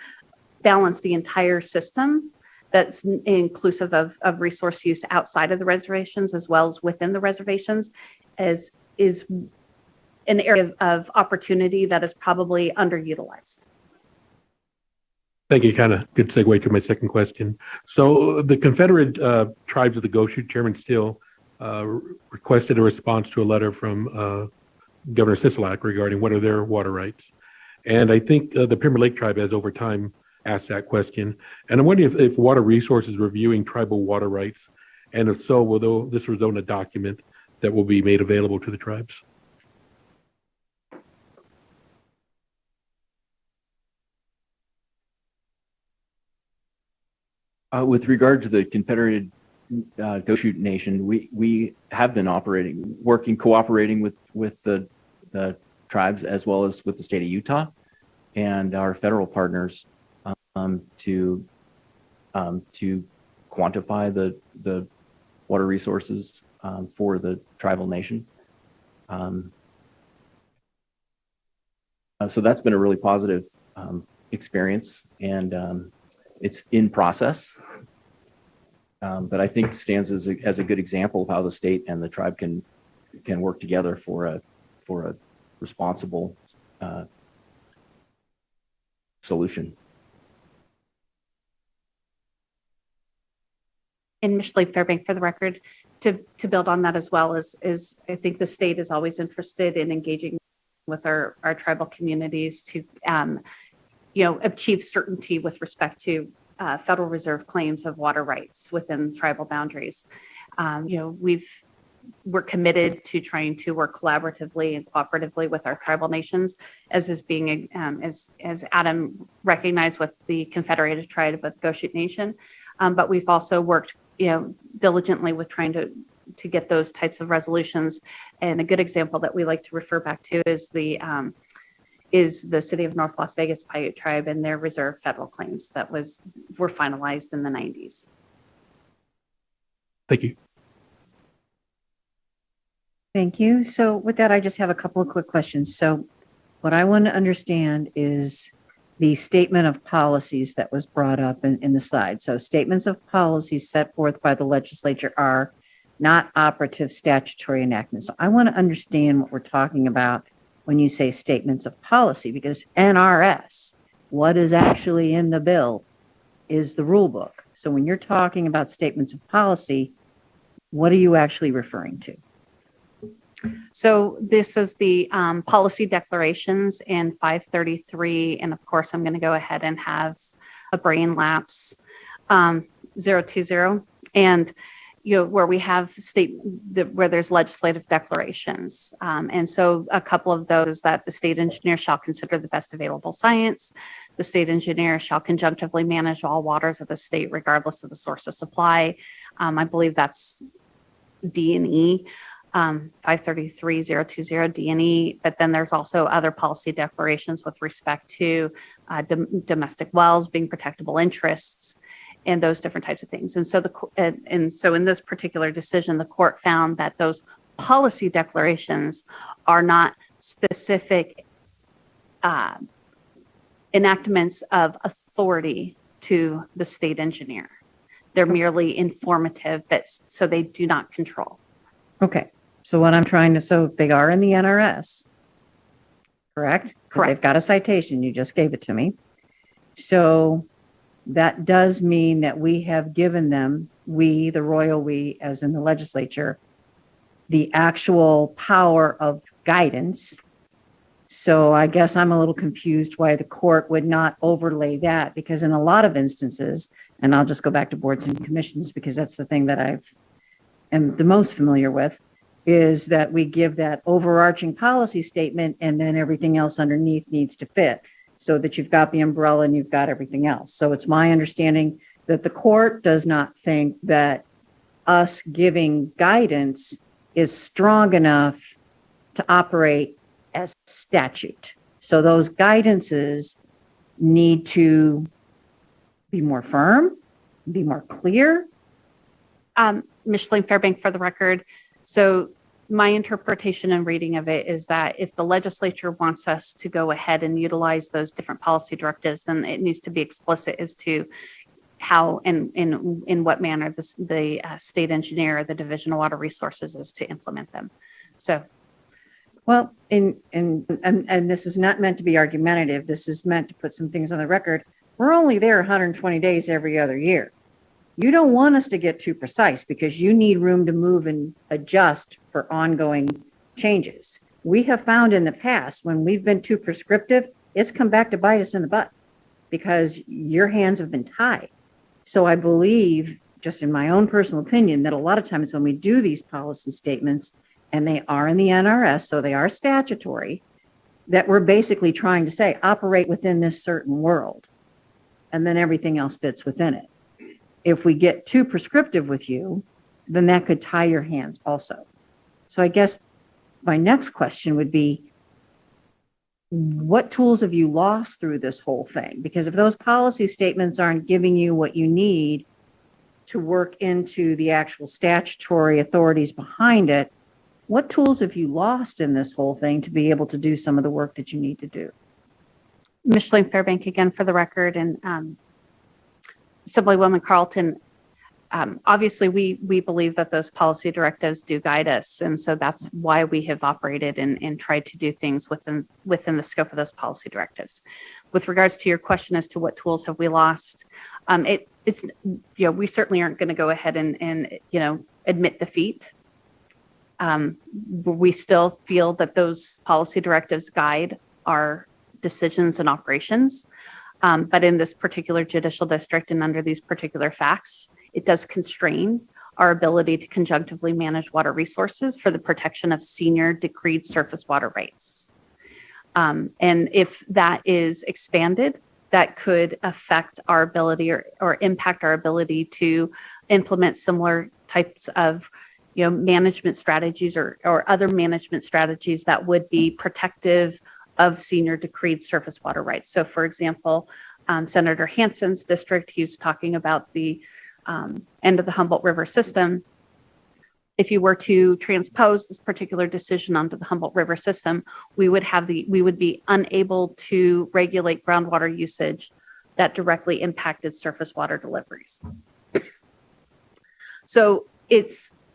balance the entire system that's inclusive of resource use outside of the reservations as well as within the reservations is an area of opportunity that is probably underutilized. Thank you. Kind of good segue to my second question. So the Confederate Tribes of the Goshen, Chairman Steele, requested a response to a letter from Governor Sisolak regarding what are their water rights. And I think the Pyramid Lake Tribe has over time asked that question. And I'm wondering if Water Resources is reviewing tribal water rights, and if so, will this result in a document that will be made available to the tribes? With regard to the Confederate Goshen Nation, we have been cooperating with the tribes as well as with the state of Utah and our federal partners to quantify the water resources for the tribal nation. So that's been a really positive experience, and it's in process, but I think stands as a good example of how the state and the tribe can work together for a responsible solution. And Micheline Fairbank, for the record, to build on that as well, is I think the state is always interested in engaging with our tribal communities to achieve certainty with respect to Federal Reserve claims of water rights within tribal boundaries. We're committed to trying to work collaboratively and cooperatively with our tribal nations, as is being as Adam recognized with the Confederated Tribe of the Goshute Nation. But we've also worked diligently with trying to get those types of resolutions. And a good example that we like to refer back to is the City of North Las Vegas Paiute Tribe and their reserve federal claims that were finalized in the 90s. Thank you. Thank you. So with that, I just have a couple of quick questions. So what I want to understand is the statement of policies that was brought up in the slide. So statements of policies set forth by the legislature are not operative statutory enactments. So I want to understand what we're talking about when you say statements of policy, because NRS, what is actually in the bill, is the rule book. So when you're talking about statements of policy, what are you actually referring to? So this is the policy declarations in 533. And of course, I'm going to go ahead and have a brain lapse 020. And where we have where there's legislative declarations. And so a couple of those is that the state engineer shall consider the best available science. The state engineer shall conjunctively manage all waters of the state, regardless of the source of supply. I believe that's D&E. 533-020 D&E, but then there's also other policy declarations with respect to domestic wells being protectable interests and those different types of things. And so so in this particular decision, the court found that those policy declarations are not specific enactments of authority to the state engineer. They're merely informative, but so they do not control. Okay. So what I'm trying to, so they are in the NRS, correct? Because they've got a citation. You just gave it to me. So that does mean that we have given them, we, the royal we, as in the legislature, the actual power of guidance. So I guess I'm a little confused why the court would not overlay that, because in a lot of instances, and I'll just go back to boards and commissions because that's the thing that I am the most familiar with, is that we give that overarching policy statement and then everything else underneath needs to fit so that you've got the umbrella and you've got everything else. So it's my understanding that the court does not think that us giving guidance is strong enough to operate as statute. So those guidances need to be more firm, be more clear. Micheline Fairbank, for the record. So my interpretation and reading of it is that if the legislature wants us to go ahead and utilize those different policy directives, then it needs to be explicit as to how and in what manner the state engineer or the Division of Water Resources is to implement them. So, well, and this is not meant to be argumentative. This is meant to put some things on the record. We're only there 120 days every other year. You don't want us to get too precise because you need room to move and adjust for ongoing changes. We have found in the past when we've been too prescriptive, it's come back to bite us in the butt because your hands have been tied. So I believe, just in my own personal opinion, that a lot of times when we do these policy statements, and they are in the NRS, so they are statutory, that we're basically trying to say, operate within this certain world, and then everything else fits within it. If we get too prescriptive with you, then that could tie your hands also. So I guess my next question would be, what tools have you lost through this whole thing? Because if those policy statements aren't giving you what you need to work into the actual statutory authorities behind it, what tools have you lost in this whole thing to be able to do some of the work that you need to do? Micheline Fairbank, again, for the record, and Assemblywoman Carlton, obviously we believe that those policy directives do guide us. And so that's why we have operated and tried to do things within the scope of those policy directives. With regards to your question as to what tools have we lost, it's, we certainly aren't going to go ahead and admit defeat. We still feel that those policy directives guide our decisions and operations. But in this particular judicial district and under these particular facts, it does constrain our ability to conjunctively manage water resources for the protection of senior decreed surface water rights. And if that is expanded, that could affect our ability or impact our ability to implement similar types of management strategies or other management strategies that would be protective of senior decreed surface water rights. So for example, Senator Hansen's district, he's talking about the end of the Humboldt River system. If you were to transpose this particular decision onto the Humboldt River system, we would be unable to regulate groundwater usage that directly impacted surface water deliveries. So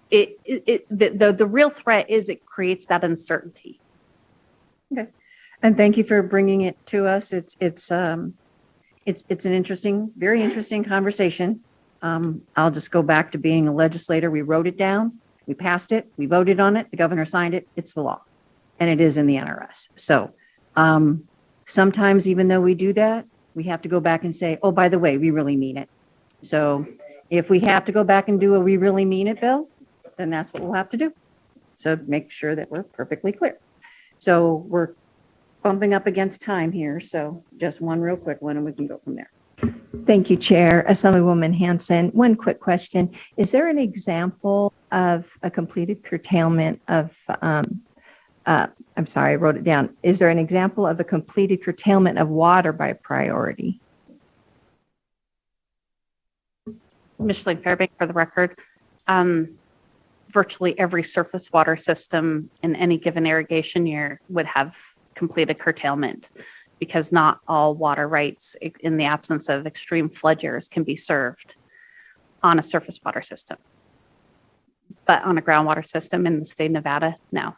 the real threat is it creates that uncertainty. Okay, and thank you for bringing it to us. It's an interesting, very interesting conversation. I'll just go back to being a legislator. We wrote it down, we passed it, we voted on it, the governor signed it. It's the law, and it is in the NRS. So sometimes, even though we do that, we have to go back and say, oh, by the way, we really mean it. So if we have to go back and do a we really mean it bill, then that's what we'll have to do. So make sure that we're perfectly clear. So we're bumping up against time here. So just one real quick one and we can go from there. Thank you, Chair. Assemblywoman Hansen, one quick question. Is there an example of a completed curtailment of, I'm sorry, I wrote it down. Is there an example of a completed curtailment of water by priority? Micheline Fairbank for the record. Virtually every surface water system in any given irrigation year would have completed curtailment because not all water rights in the absence of extreme flood years can be served on a surface water system. But on a groundwater system in the state of Nevada, no.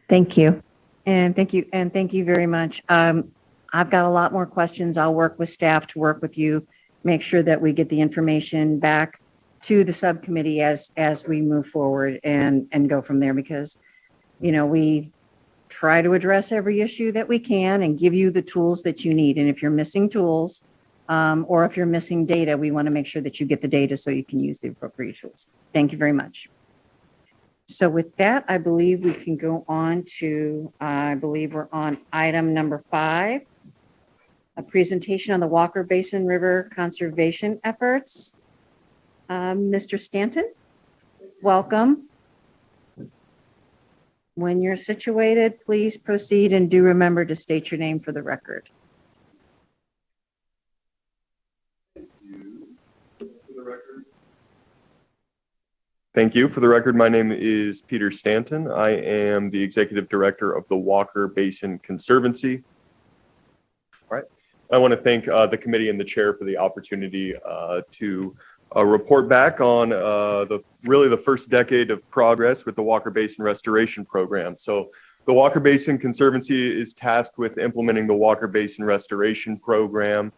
Thank you. And thank you very much. I've got a lot more questions. I'll work with staff to work with you, make sure that we get the information back to the subcommittee as we move forward and go from there, because we try to address every issue that we can and give you the tools that you need. And if you're missing tools or if you're missing data, we want to make sure that you get the data so you can use the appropriate tools. Thank you very much. So with that, I believe we can go on to, I believe we're on item number 5, a presentation on the Walker Basin River conservation efforts. Mr. Stanton, welcome. When you're situated, please proceed and do remember to state your name for the record. Thank you. For the record, my name is Peter Stanton. I am the Executive Director of the Walker Basin Conservancy. All right. I want to thank the committee and the chair for the opportunity to report back on really the first decade of progress with the Walker Basin Restoration Program. So the Walker Basin Conservancy is tasked with implementing the Walker Basin Restoration Program,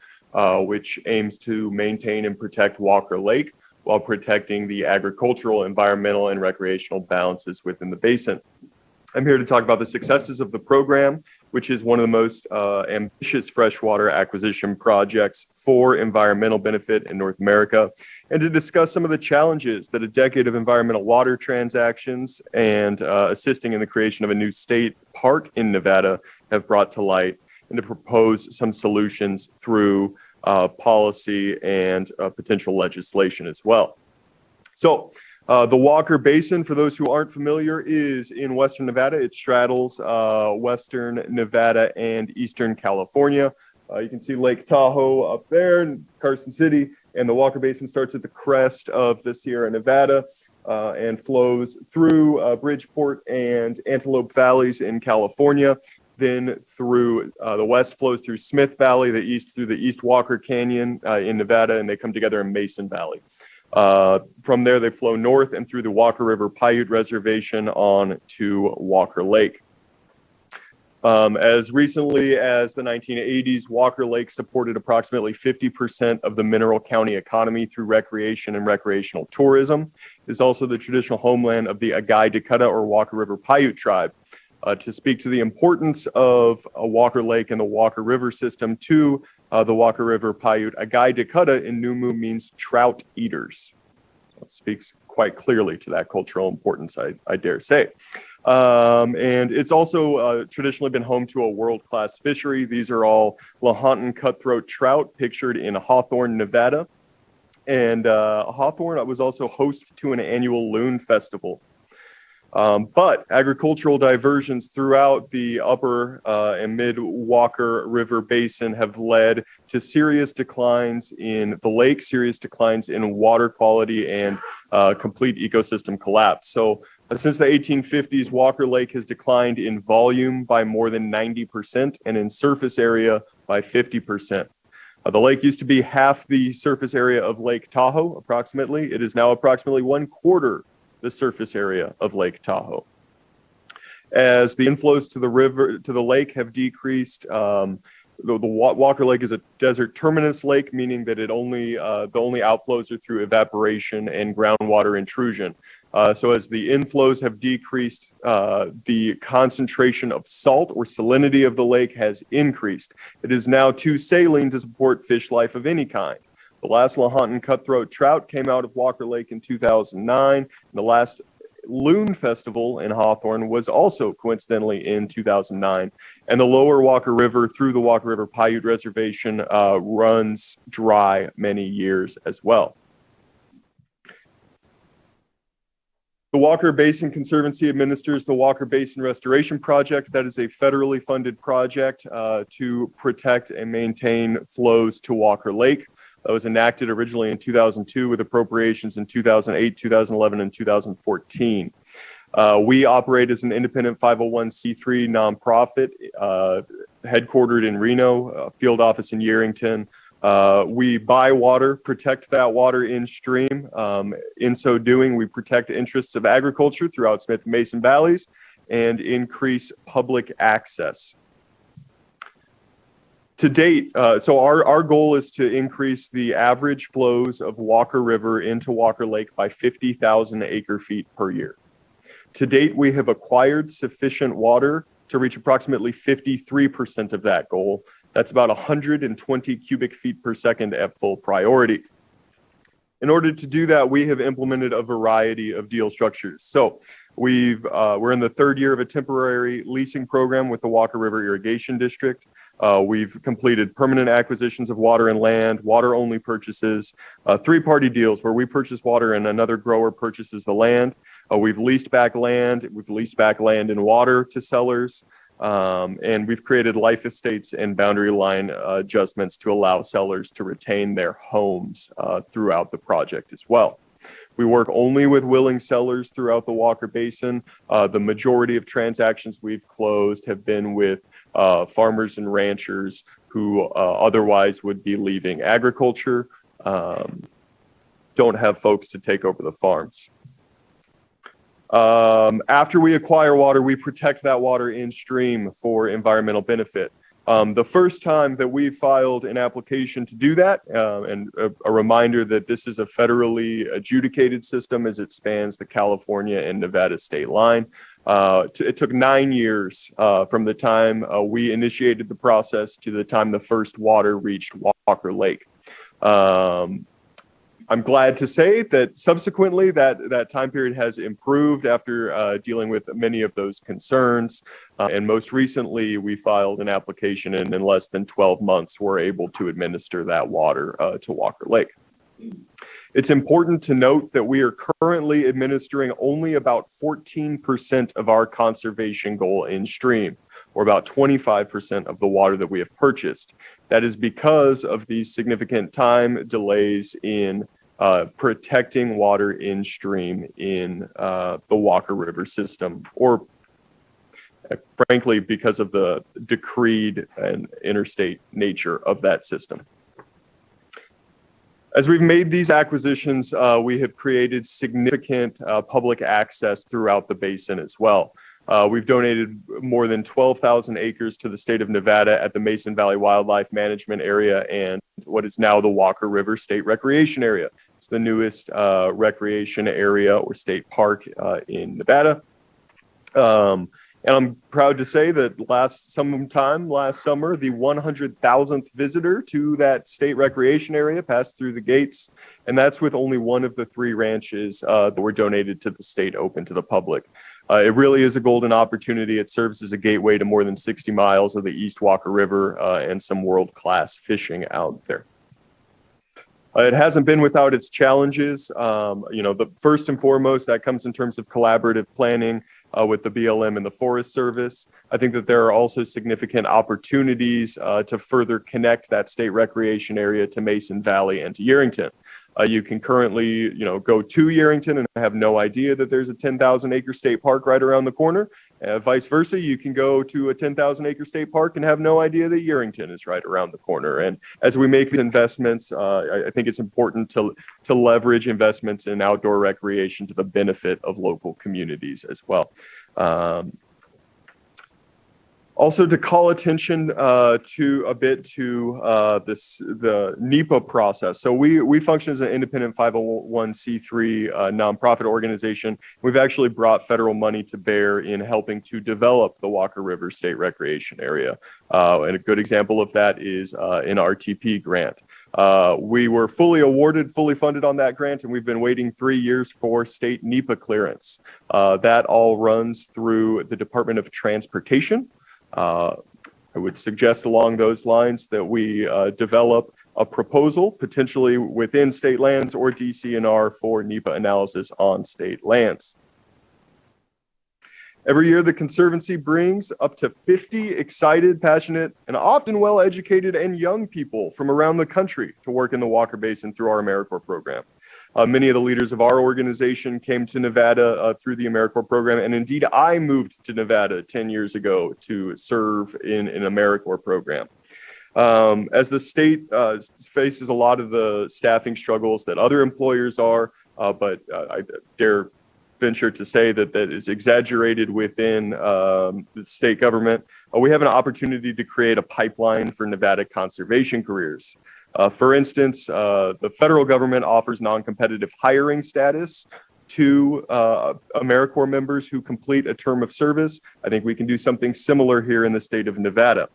which aims to maintain and protect Walker Lake while protecting the agricultural, environmental, and recreational balances within the basin. I'm here to talk about the successes of the program, which is one of the most ambitious freshwater acquisition projects for environmental benefit in North America, and to discuss some of the challenges that a decade of environmental water transactions and assisting in the creation of a new state park in Nevada have brought to light, and to propose some solutions through policy and potential legislation as well. So the Walker Basin, for those who aren't familiar, is in Western Nevada. It straddles Western Nevada and Eastern California. You can see Lake Tahoe up there in Carson City, and the Walker Basin starts at the crest of the Sierra Nevada and flows through Bridgeport and Antelope Valleys in California. Then through the west flows through Smith Valley, the east through the East Walker Canyon in Nevada, and they come together in Mason Valley. From there, they flow north and through the Walker River Paiute Reservation on to Walker Lake. As recently as the 1980s, Walker Lake supported approximately 50% of the Mineral County economy through recreation and recreational tourism. It is also the traditional homeland of the Agai Dakota or Walker River Paiute tribe. To speak to the importance of Walker Lake and the Walker River system to the Walker River Paiute, Agai Dakota in Numu means trout eaters. It speaks quite clearly to that cultural importance, I dare say. And it's also traditionally been home to a world-class fishery. These are all Lahontan cutthroat trout pictured in Hawthorne, Nevada. And Hawthorne was also host to an annual loon festival. But agricultural diversions throughout the upper and mid Walker River Basin have led to serious declines in the lake, serious declines in water quality, and complete ecosystem collapse. So since the 1850s, Walker Lake has declined in volume by more than 90% and in surface area by 50%. The lake used to be half the surface area of Lake Tahoe, approximately. It is now approximately 1/4 the surface area of Lake Tahoe. As the inflows to the lake have decreased, the Walker Lake is a desert terminus lake, meaning that the only outflows are through evaporation and groundwater intrusion. So as the inflows have decreased, the concentration of salt or salinity of the lake has increased. It is now too saline to support fish life of any kind. The last Lahontan cutthroat trout came out of Walker Lake in 2009. And the last loon festival in Hawthorne was also coincidentally in 2009. And the lower Walker River through the Walker River Paiute Reservation runs dry many years as well. The Walker Basin Conservancy administers the Walker Basin Restoration Project. That is a federally funded project to protect and maintain flows to Walker Lake. That was enacted originally in 2002 with appropriations in 2008, 2011, and 2014. We operate as an independent 501c3 nonprofit headquartered in Reno, field office in Yerington. We buy water, protect that water in stream. In so doing, we protect interests of agriculture throughout Smith and Mason valleys and increase public access. To date, so our goal is to increase the average flows of Walker River into Walker Lake by 50,000 acre feet per year. To date, we have acquired sufficient water to reach approximately 53% of that goal. That's about 120 cubic feet per second at full priority. In order to do that, we have implemented a variety of deal structures. So we're in the third year of a temporary leasing program with the Walker River Irrigation District. We've completed permanent acquisitions of water and land, water-only purchases, three-party deals where we purchase water and another grower purchases the land. We've leased back land and water to sellers. And we've created life estates and boundary line adjustments to allow sellers to retain their homes throughout the project as well. We work only with willing sellers throughout the Walker Basin. The majority of transactions we've closed have been with farmers and ranchers who otherwise would be leaving agriculture, don't have folks to take over the farms. After we acquire water, we protect that water in stream for environmental benefit. The first time that we filed an application to do that, and a reminder that this is a federally adjudicated system as it spans the California and Nevada state line. It took 9 years from the time we initiated the process to the time the first water reached Walker Lake. I'm glad to say that subsequently that time period has improved after dealing with many of those concerns. And most recently, we filed an application and in less than 12 months, we're able to administer that water to Walker Lake. It's important to note that we are currently administering only about 14% of our conservation goal in stream, or about 25% of the water that we have purchased. That is because of these significant time delays in protecting water in stream in the Walker River system, or frankly, because of the decreed and interstate nature of that system. As we've made these acquisitions, we have created significant public access throughout the basin as well. We've donated more than 12,000 acres to the state of Nevada at the Mason Valley Wildlife Management Area and what is now the Walker River State Recreation Area. It's the newest recreation area or state park in Nevada. And I'm proud to say that sometime last summer, the 100,000th visitor to that state recreation area passed through the gates. And that's with only one of the 3 ranches that were donated to the state open to the public. It really is a golden opportunity. It serves as a gateway to more than 60 miles of the East Walker River and some world-class fishing out there. It hasn't been without its challenges. The first and foremost, that comes in terms of collaborative planning with the BLM and the Forest Service. I think that there are also significant opportunities to further connect that state recreation area to Mason Valley and to Yerington. You can currently, go to Yerington and have no idea that there's a 10,000 acre state park right around the corner. Vice versa, you can go to a 10,000 acre state park and have no idea that Yerington is right around the corner. And as we make these investments, I think it's important to leverage investments in outdoor recreation to the benefit of local communities as well. Also, to call attention to the NEPA process. So we function as an independent 501c3 nonprofit organization. We've actually brought federal money to bear in helping to develop the Walker River State Recreation Area. And a good example of that is an RTP grant. We were fully funded on that grant, and we've been waiting 3 years for state NEPA clearance. That all runs through the Department of Transportation. I would suggest along those lines that we develop a proposal, potentially within state lands or DCNR, for NEPA analysis on state lands. Every year, the Conservancy brings up to 50 excited, passionate, and often well-educated and young people from around the country to work in the Walker Basin through our AmeriCorps program. Many of the leaders of our organization came to Nevada through the AmeriCorps program, and indeed, I moved to Nevada 10 years ago to serve in an AmeriCorps program. As the state faces a lot of the staffing struggles that other employers are, but I dare venture to say that is exaggerated within the state government, we have an opportunity to create a pipeline for Nevada conservation careers. For instance, the federal government offers non-competitive hiring status to AmeriCorps members who complete a term of service. I think we can do something similar here in the state of Nevada.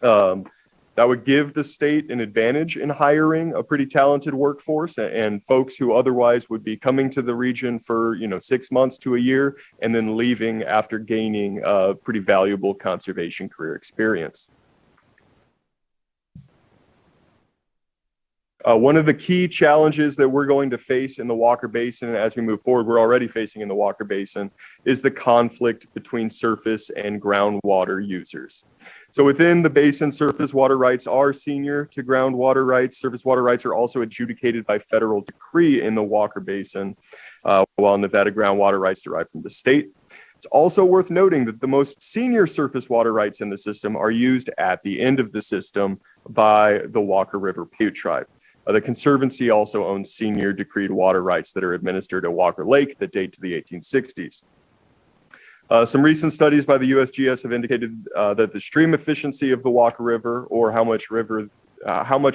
That would give the state an advantage in hiring a pretty talented workforce and folks who otherwise would be coming to the region for 6 months to a year and then leaving after gaining a pretty valuable conservation career experience. One of the key challenges that we're going to face in the Walker Basin as we move forward, we're already facing in the Walker Basin, is the conflict between surface and groundwater users. So within the basin, surface water rights are senior to groundwater rights. Surface water rights are also adjudicated by federal decree in the Walker Basin, while Nevada groundwater rights derive from the state. It's also worth noting that the most senior surface water rights in the system are used at the end of the system by the Walker River Paiute tribe. The Conservancy also owns senior decreed water rights that are administered at Walker Lake that date to the 1860s. Some recent studies by the USGS have indicated that the stream efficiency of the Walker River, or how much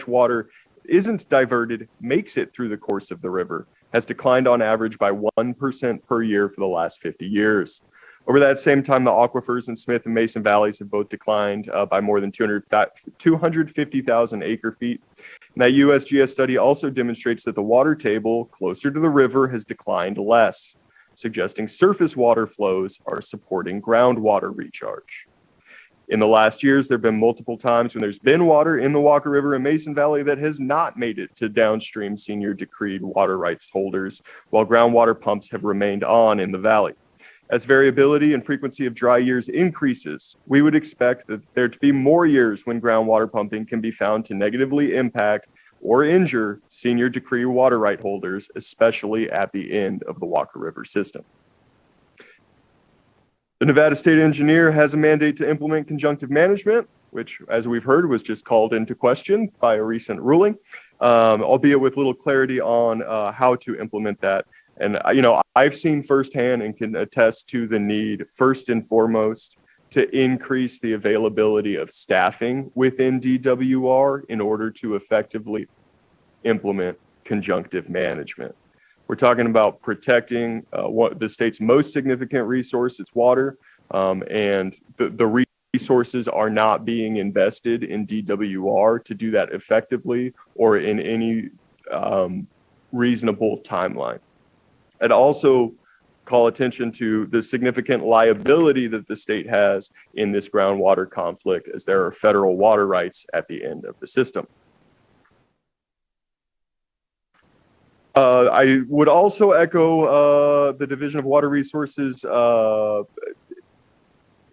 water isn't diverted, makes it through the course of the river, has declined on average by 1% per year for the last 50 years. Over that same time, the aquifers in Smith and Mason Valleys have both declined by more than 250,000 acre feet. And that USGS study also demonstrates that the water table closer to the river has declined less, suggesting surface water flows are supporting groundwater recharge. In the last years, there have been multiple times when there's been water in the Walker River and Mason Valley that has not made it to downstream senior decreed water rights holders, while groundwater pumps have remained on in the valley. As variability and frequency of dry years increases, we would expect that there to be more years when groundwater pumping can be found to negatively impact or injure senior decree water right holders, especially at the end of the Walker River system. The Nevada State Engineer has a mandate to implement conjunctive management, which, as we've heard, was just called into question by a recent ruling, albeit with little clarity on how to implement that. And, I've seen firsthand and can attest to the need, first and foremost, to increase the availability of staffing within DWR in order to effectively implement conjunctive management. We're talking about protecting the state's most significant resource, it's water, and the resources are not being invested in DWR to do that effectively or in any reasonable timeline. I'd also call attention to the significant liability that the state has in this groundwater conflict, as there are federal water rights at the end of the system. I would also echo the Division of Water Resources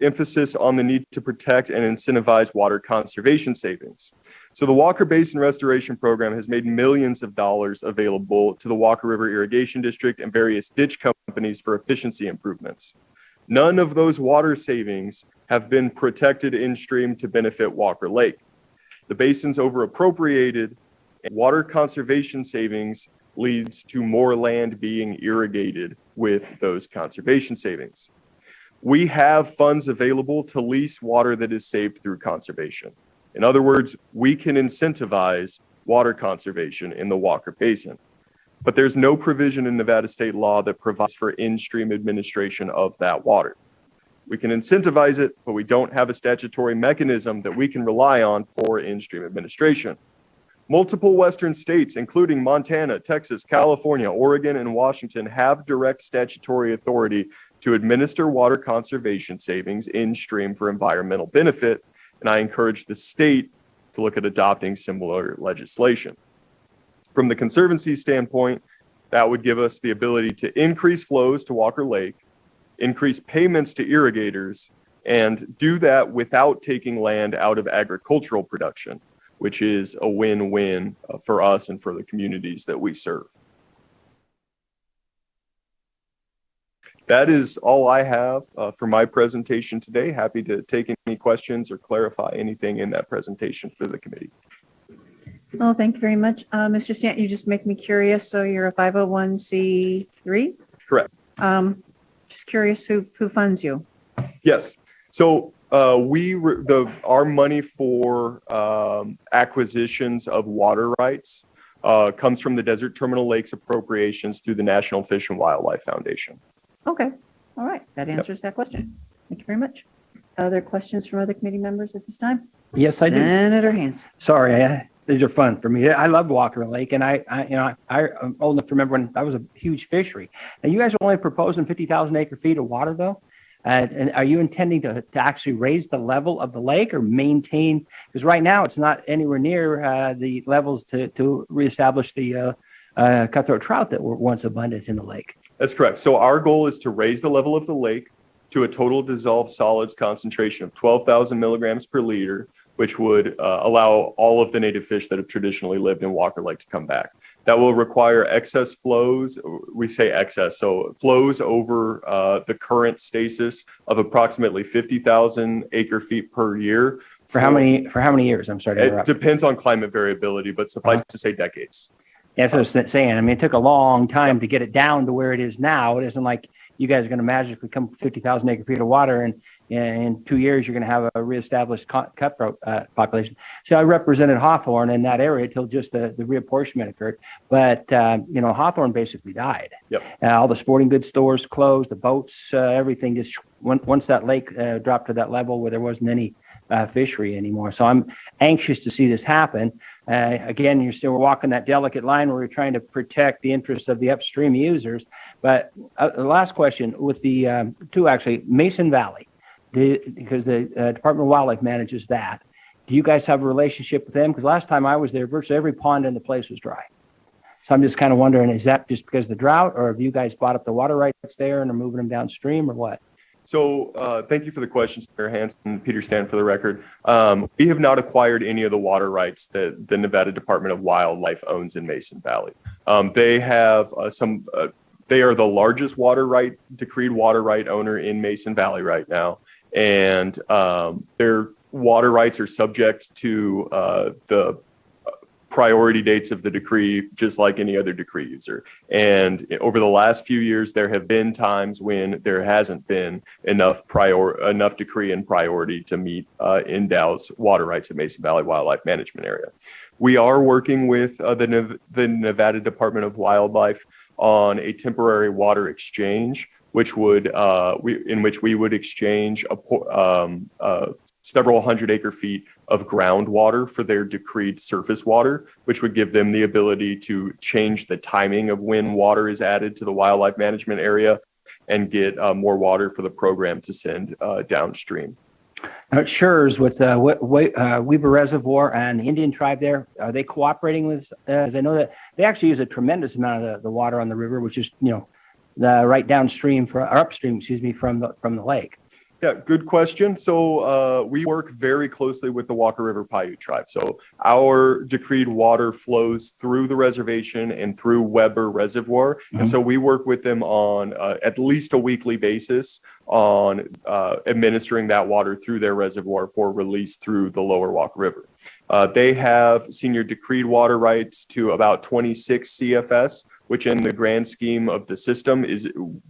emphasis on the need to protect and incentivize water conservation savings. So the Walker Basin Restoration Program has made millions of dollars available to the Walker River Irrigation District and various ditch companies for efficiency improvements. None of those water savings have been protected in stream to benefit Walker Lake. The basin's overappropriated, and water conservation savings leads to more land being irrigated with those conservation savings. We have funds available to lease water that is saved through conservation. In other words, we can incentivize water conservation in the Walker Basin. But there's no provision in Nevada state law that provides for in-stream administration of that water. We can incentivize it, but we don't have a statutory mechanism that we can rely on for in-stream administration. Multiple Western states, including Montana, Texas, California, Oregon, and Washington, have direct statutory authority to administer water conservation savings in stream for environmental benefit, and I encourage the state to look at adopting similar legislation. From the Conservancy standpoint, that would give us the ability to increase flows to Walker Lake, increase payments to irrigators, and do that without taking land out of agricultural production, which is a win-win for us and for the communities that we serve. That is all I have for my presentation today. Happy to take any questions or clarify anything in that presentation for the committee. Well, thank you very much. Mr. Stanton, you just make me curious. So you're a 501c3? Correct. Just curious who funds you? Yes. So our money for acquisitions of water rights comes from the Desert Terminal Lakes appropriations through the National Fish and Wildlife Foundation. Okay. All right. That answers that question. Thank you very much. Other questions from other committee members at this time? Yes, I do. Senator Hanson. Sorry, these are fun for me. I love Walker Lake, and I'm old enough to remember when that was a huge fishery. And you guys are only proposing 50,000 acre feet of water, though. And are you intending to actually raise the level of the lake or maintain? Because right now it's not anywhere near the levels to reestablish the cutthroat trout that were once abundant in the lake. That's correct. So our goal is to raise the level of the lake to a total dissolved solids concentration of 12,000 milligrams per liter, which would allow all of the native fish that have traditionally lived in Walker Lake to come back. That will require excess flows. We say excess, so flows over the current stasis of approximately 50,000 acre feet per year. For how many years? I'm sorry to interrupt. It depends on climate variability, but suffice to say decades. Yeah, that's what I was saying. I mean, it took a long time to get it down to where it is now. It isn't like you guys are going to magically come 50,000 acre feet of water and in 2 years you're going to have a reestablished cutthroat population. So I represented Hawthorne in that area till just the reapportionment occurred. But, Hawthorne basically died. Yep. All the sporting goods stores closed, the boats, everything just, once that lake dropped to that level where there wasn't any fishery anymore. So I'm anxious to see this happen. Again, you're still walking that delicate line where we're trying to protect the interests of the upstream users. But the last question with the Mason Valley, because the Department of Wildlife manages that. Do you guys have a relationship with them? Because last time I was there, virtually every pond in the place was dry. So I'm just kind of wondering, is that just because of the drought, or have you guys bought up the water rights there and are moving them downstream, or what? So thank you for the question, Senator Hanson, Peter Stan, for the record. We have not acquired any of the water rights that the Nevada Department of Wildlife owns in Mason Valley. They have they are the largest decreed water right owner in Mason Valley right now. And their water rights are subject to the priority dates of the decree, just like any other decree user. And over the last few years, there have been times when there hasn't been enough decree and priority to meet endow's water rights at Mason Valley Wildlife Management Area. We are working with the Nevada Department of Wildlife on a temporary water exchange, which would in which we would exchange several 100-acre feet of groundwater for their decreed surface water, which would give them the ability to change the timing of when water is added to the wildlife management area and get more water for the program to send downstream. Now, Schurz with Weber Reservoir and the Indian tribe there, are they cooperating with, as I know that they actually use a tremendous amount of the water on the river, which is, right downstream or upstream, from the lake. Yeah, good question. So we work very closely with the Walker River Paiute tribe. So our decreed water flows through the reservation and through Weber Reservoir. And so we work with them on at least a weekly basis on administering that water through their reservoir for release through the lower Walker River. They have senior decreed water rights to about 26 CFS, which in the grand scheme of the system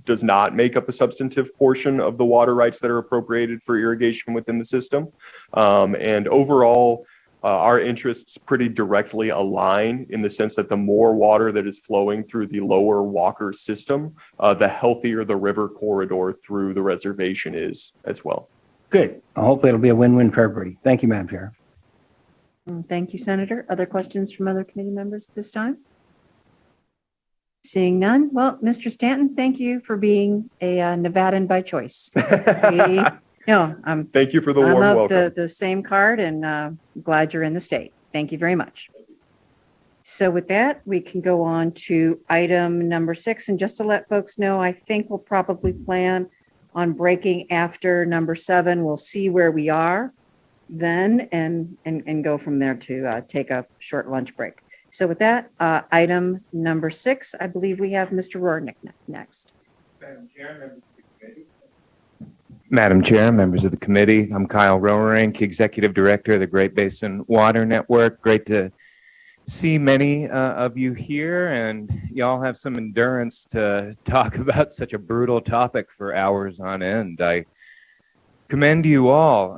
does not make up a substantive portion of the water rights that are appropriated for irrigation within the system. And overall, our interests pretty directly align in the sense that the more water that is flowing through the lower Walker system, the healthier the river corridor through the reservation is as well. Good. Hopefully it'll be a win-win for everybody. Thank you, Madam Chair. Thank you, Senator. Other questions from other committee members at this time? Seeing none. Well, Mr. Stanton, thank you for being a Nevadan by choice. Thank you for the warm welcome. The same card, and glad you're in the state. Thank you very much. So with that, we can go on to item number 6. And just to let folks know, I think we'll probably plan on breaking after number 7. We'll see where we are then and go from there to take a short lunch break. So with that, item number 6, I believe we have Mr. Rohrnick next. Madam Chair, members of the committee, I'm Kyle Rohrink, Executive Director of the Great Basin Water Network. Great to see many of you here, and y'all have some endurance to talk about such a brutal topic for hours on end. I commend you all.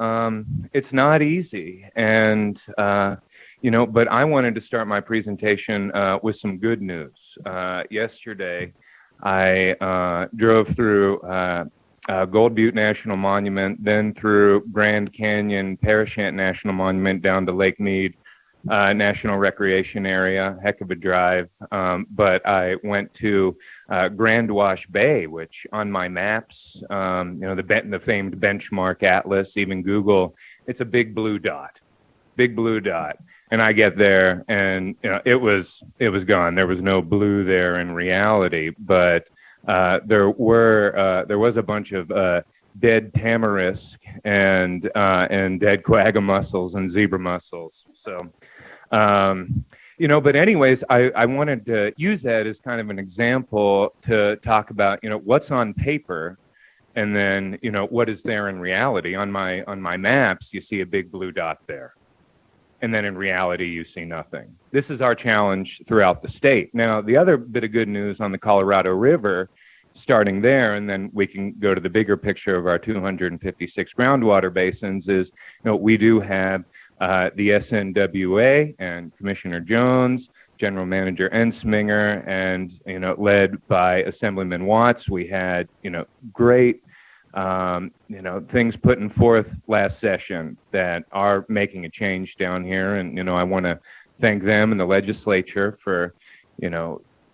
It's not easy, and but I wanted to start my presentation with some good news. Yesterday, I drove through Gold Butte National Monument, then through Grand Canyon Parashant National Monument down to Lake Mead National Recreation Area. Heck of a drive. But I went to Grand Wash Bay, which on my maps, the famed benchmark atlas, even Google, it's a big blue dot. Big blue dot. And I get there and it was gone. There was no blue there in reality, but there was a bunch of dead tamarisk and dead quagga mussels and zebra mussels. So but anyways, I wanted to use that as kind of an example to talk about what's on paper. And then, what is there in reality? On my maps, you see a big blue dot there. And then in reality, you see nothing. This is our challenge throughout the state. Now, the other bit of good news on the Colorado River, starting there, and then we can go to the bigger picture of our 256 groundwater basins, is we do have the SNWA and Commissioner Jones, General Manager Ensminger, and led by Assemblyman Watts. We had great things putting forth last session that are making a change down here. And, I want to thank them and the legislature for,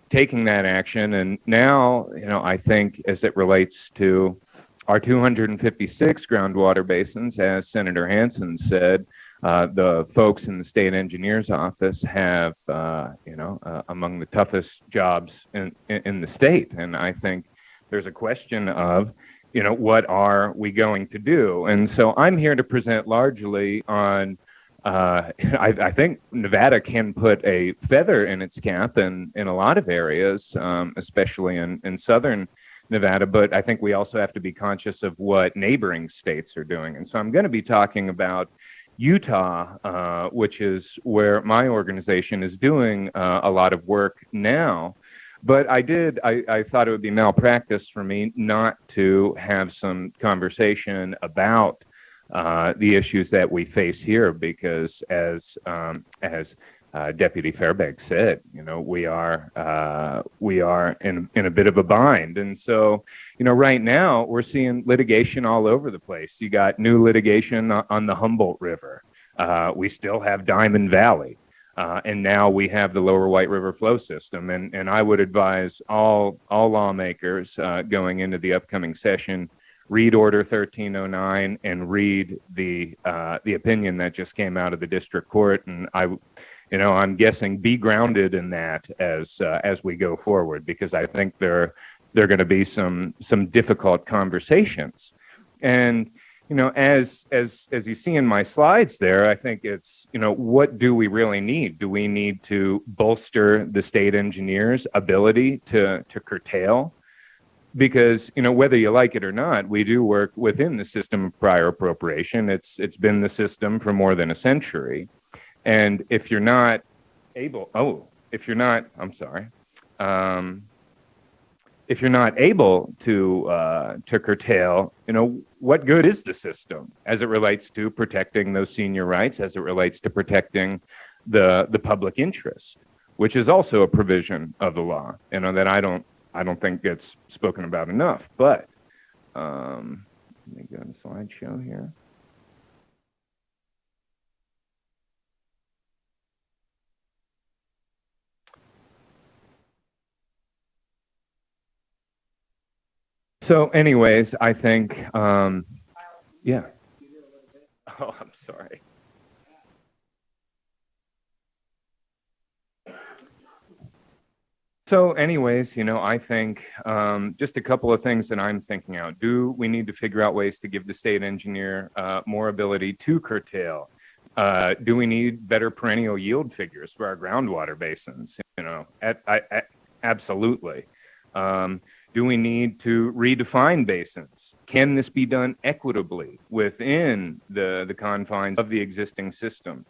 taking that action. And now, I think as it relates to our 256 groundwater basins, as Senator Hansen said, the folks in the state engineer's office have, among the toughest jobs in the state. And I think there's a question of, what are we going to do? And so I'm here to present largely on, I think Nevada can put a feather in its cap in a lot of areas, especially in southern Nevada, but I think we also have to be conscious of what neighboring states are doing. And so I'm going to be talking about Utah, which is where my organization is doing a lot of work now. But I thought it would be malpractice for me not to have some conversation about the issues that we face here, because as Deputy Fairbanks said, we are in a bit of a bind. And so, right now we're seeing litigation all over the place. You got new litigation on the Humboldt River. We still have Diamond Valley. And now we have the Lower White River flow system. And I would advise all lawmakers going into the upcoming session, read Order 1309 and read the opinion that just came out of the district court. And I'm guessing be grounded in that as we go forward, because I think there are going to be some difficult conversations. And as you see in my slides there, I think it's, what do we really need? Do we need to bolster the state engineer's ability to curtail? Because, whether you like it or not, we do work within the system of prior appropriation. It's been the system for more than a century. And if you're not able, if you're not able to curtail, what good is the system as it relates to protecting those senior rights, as it relates to protecting the public interest, which is also a provision of the law, that I don't think gets spoken about enough. But let me go to the slideshow here. So anyways, I think, yeah. Oh, I'm sorry. So anyways, I think just a couple of things that I'm thinking out. Do we need to figure out ways to give the state engineer more ability to curtail? Do we need better perennial yield figures for our groundwater basins? Absolutely. Do we need to redefine basins? Can this be done equitably within the confines of the existing system?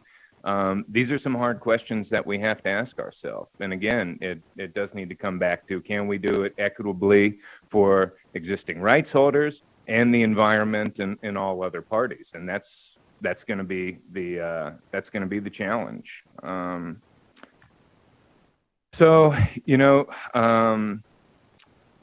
These are some hard questions that we have to ask ourselves. And again, it does need to come back to, can we do it equitably for existing rights holders and the environment and all other parties? And that's going to be the challenge.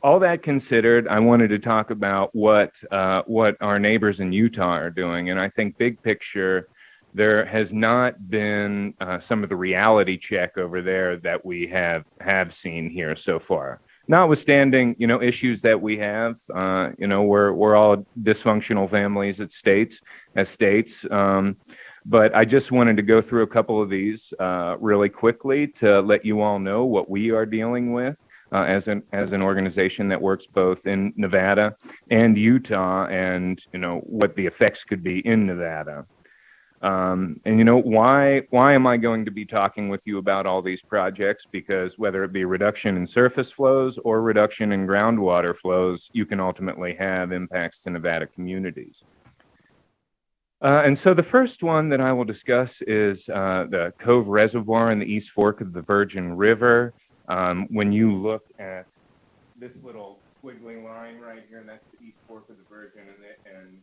All that considered, I wanted to talk about what our neighbors in Utah are doing. And I think big picture, there has not been some of the reality check over there that we have seen here so far. Notwithstanding, issues that we have, we're all dysfunctional families as states. But I just wanted to go through a couple of these really quickly to let you all know what we are dealing with as an organization that works both in Nevada and Utah, and what the effects could be in Nevada. Why am I going to be talking with you about all these projects? Because whether it be reduction in surface flows or reduction in groundwater flows, you can ultimately have impacts to Nevada communities. And so the first one that I will discuss is the Cove Reservoir in the East Fork of the Virgin River. When you look at this little squiggly line right here, and that's the East Fork of the Virgin, and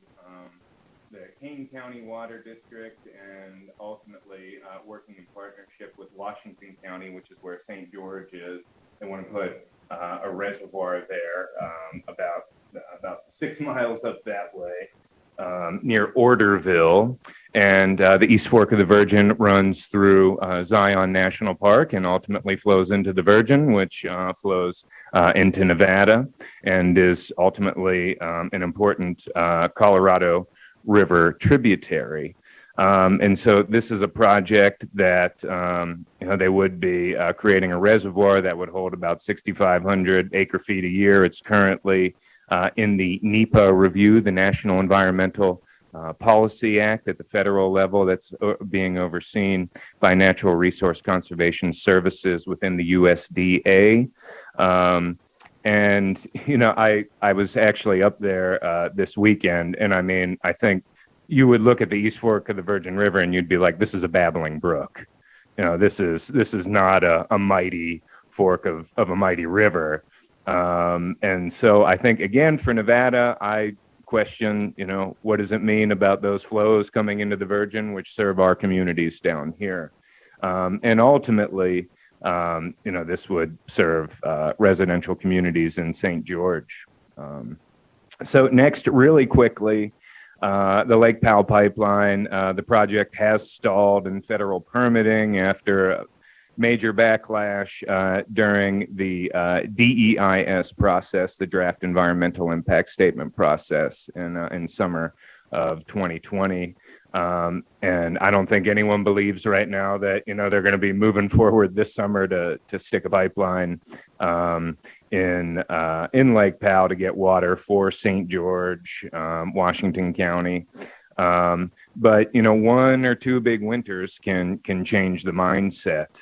the Kane County Water District, and ultimately working in partnership with Washington County, which is where St. George is. They want to put a reservoir there about 6 miles up that way, near Orderville. And the East Fork of the Virgin runs through Zion National Park and ultimately flows into the Virgin, which flows into Nevada, and is ultimately an important Colorado River tributary. And so this is a project that they would be creating a reservoir that would hold about 6,500 acre feet a year. It's currently in the NEPA review, the National Environmental Policy Act at the federal level, that's being overseen by Natural Resource Conservation Services within the USDA. And I was actually up there this weekend, and I mean, I think you would look at the East Fork of the Virgin River and you'd be like, this is a babbling brook. This is not a mighty fork of a mighty river. And so I think, again, for Nevada, I question, what does it mean about those flows coming into the Virgin, which serve our communities down here? And ultimately, this would serve residential communities in St. George. So next, really quickly, the Lake Powell pipeline, the project has stalled in federal permitting after major backlash during the DEIS process, the Draft Environmental Impact Statement process in summer of 2020. And I don't think anyone believes right now that, they're going to be moving forward this summer to stick a pipeline in Lake Powell to get water for St. George, Washington County. But one or two big winters can change the mindset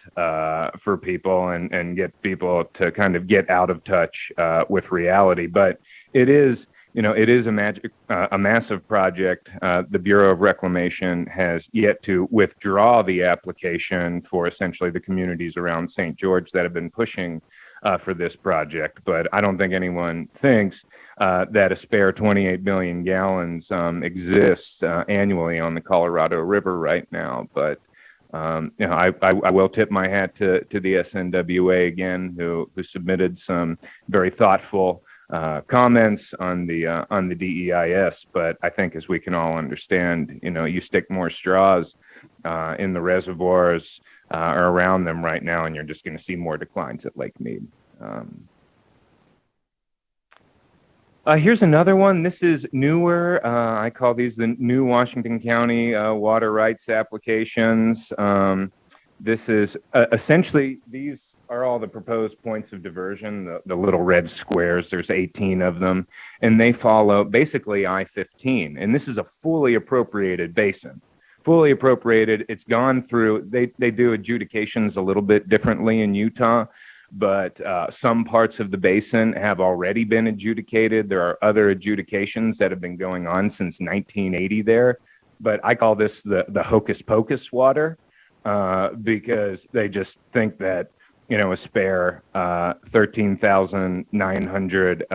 for people and get people to kind of get out of touch with reality. But it is a massive project. The Bureau of Reclamation has yet to withdraw the application for essentially the communities around St. George that have been pushing for this project. But I don't think anyone thinks that a spare 28 billion gallons exists annually on the Colorado River right now. But I will tip my hat to the SNWA again, who submitted some very thoughtful comments on the DEIS. But I think, as we can all understand, you stick more straws in the reservoirs or around them right now, and you're just going to see more declines at Lake Mead. Here's another one. This is newer. I call these the new Washington County water rights applications. This is essentially, these are all the proposed points of diversion, the little red squares. There's 18 of them, and they follow basically I-15. And this is a fully appropriated basin. Fully appropriated. It's gone through, they do adjudications a little bit differently in Utah, but some parts of the basin have already been adjudicated. There are other adjudications that have been going on since 1980 there. But I call this the hocus pocus water because they just think that, a spare 13,900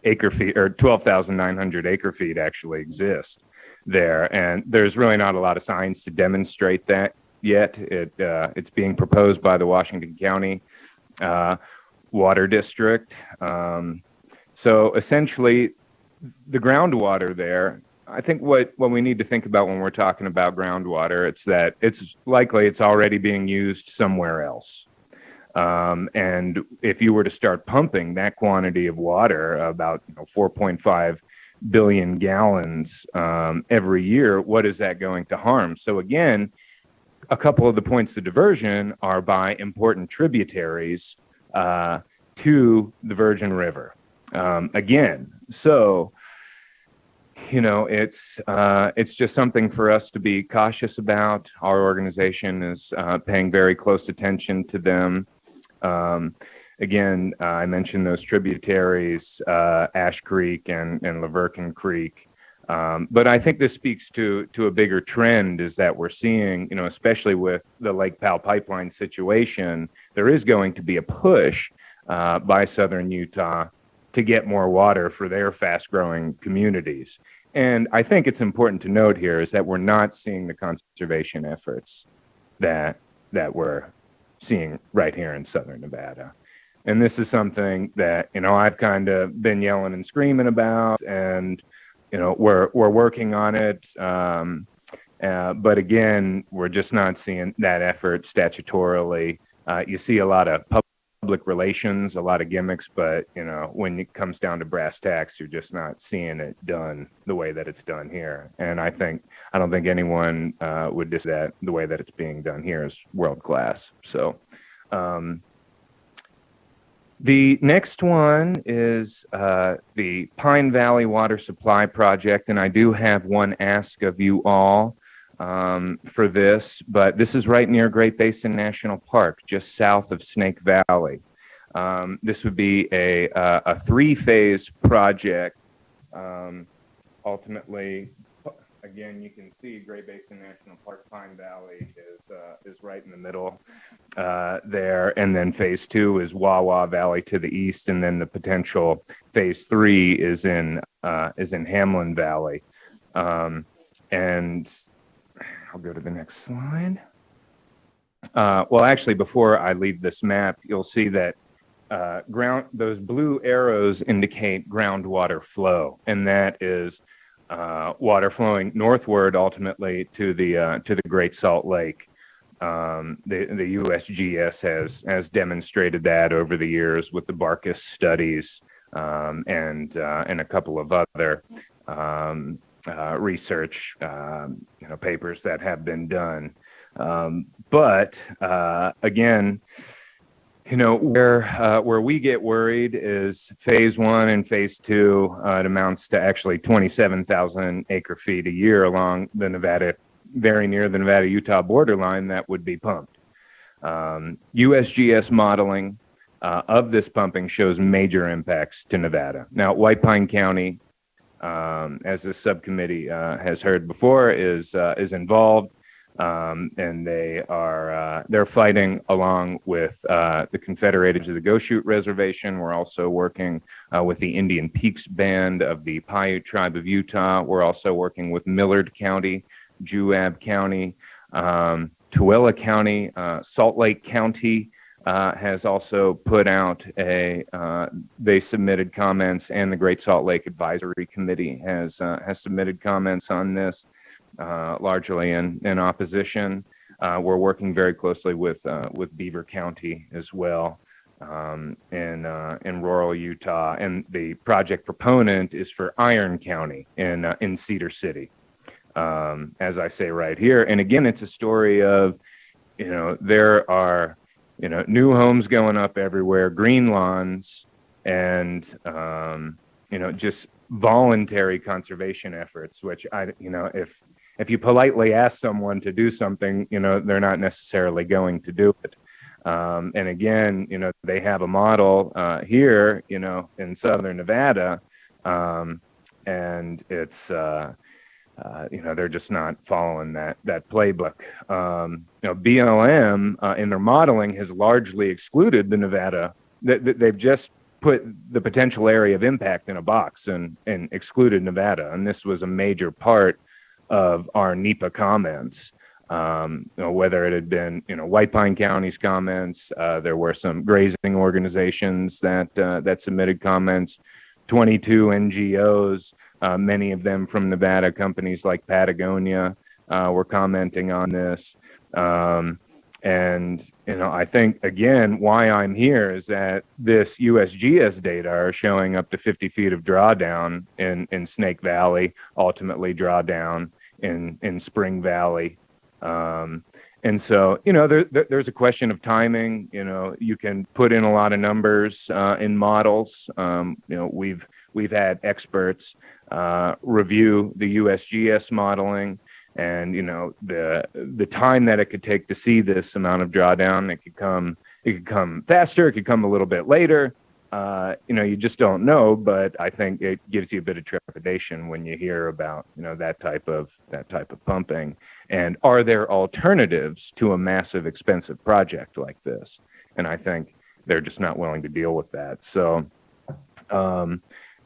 acre feet or 12,900 acre feet actually exist there. And there's really not a lot of science to demonstrate that yet. It's being proposed by the Washington County Water District. So essentially, the groundwater there, I think what we need to think about when we're talking about groundwater, it's that it's likely it's already being used somewhere else. And if you were to start pumping that quantity of water, about 4.5 billion gallons every year, what is that going to harm? So again, a couple of the points of diversion are by important tributaries to the Virgin River. Again, so it's just something for us to be cautious about. Our organization is paying very close attention to them. Again, I mentioned those tributaries, Ash Creek and Laverkin Creek. But I think this speaks to a bigger trend is that we're seeing, especially with the Lake Powell pipeline situation, there is going to be a push by Southern Utah to get more water for their fast-growing communities. And I think it's important to note here is that we're not seeing the conservation efforts that we're seeing right here in Southern Nevada. And this is something that, I've kind of been yelling and screaming about, and we're working on it, but again, we're just not seeing that effort statutorily. You see a lot of public relations, a lot of gimmicks, but when it comes down to brass tacks, you're just not seeing it done the way that it's done here. And I don't think anyone would diss that the way that it's being done here is world class. So. The next one is the Pine Valley Water Supply Project, and I do have one ask of you all for this, but this is right near Great Basin National Park, just south of Snake Valley. This would be a three-phase project. Ultimately, again, you can see Great Basin National Park Pine Valley is right in the middle there. And then phase 2 is Wawa Valley to the east. And then the potential phase 3 is in Hamlin Valley. And I'll go to the next slide. Well, actually, before I leave this map, you'll see that those blue arrows indicate groundwater flow, and that is water flowing northward ultimately to the Great Salt Lake. The USGS has demonstrated that over the years with the Barkus studies and a couple of other research papers that have been done. But again, where we get worried is phase 1 and phase 2. It amounts to actually 27,000 acre feet a year along the Nevada, very near the Nevada-Utah borderline that would be pumped. USGS modeling of this pumping shows major impacts to Nevada. Now, White Pine County, as the subcommittee has heard before, is involved. And they're fighting along with the Confederated of the Goshute Reservation. We're also working with the Indian Peaks Band of the Paiute Tribe of Utah. We're also working with Millard County, Juab County, Tooele County, Salt Lake County has also put out they submitted comments, and the Great Salt Lake Advisory Committee has submitted comments on this. Largely in opposition. We're working very closely with Beaver County as well in rural Utah, and the project proponent is for Iron County in Cedar City, as I say right here. And again, it's a story of there are new homes going up everywhere, green lawns, and just voluntary conservation efforts, which if you politely ask someone to do something, they're not necessarily going to do it. And again, they have a model here, in Southern Nevada, and it's, they're just not following that playbook. BLM in their modeling has largely excluded the Nevada. They've just put the potential area of impact in a box and excluded Nevada. And this was a major part of our NEPA comments, whether it had been, White Pine County's comments, there were some grazing organizations that submitted comments, 22 NGOs, many of them from Nevada, companies like Patagonia were commenting on this. And, I think, again, why I'm here is that this USGS data are showing up to 50 feet of drawdown in Snake Valley, ultimately drawdown in Spring Valley. And so, there's a question of timing. You can put in a lot of numbers in models. We've had experts review the USGS modeling. And the time that it could take to see this amount of drawdown, it could come faster, it could come a little bit later. You just don't know. But I think it gives you a bit of trepidation when you hear about that type of pumping. And are there alternatives to a massive, expensive project like this? And I think they're just not willing to deal with that. So.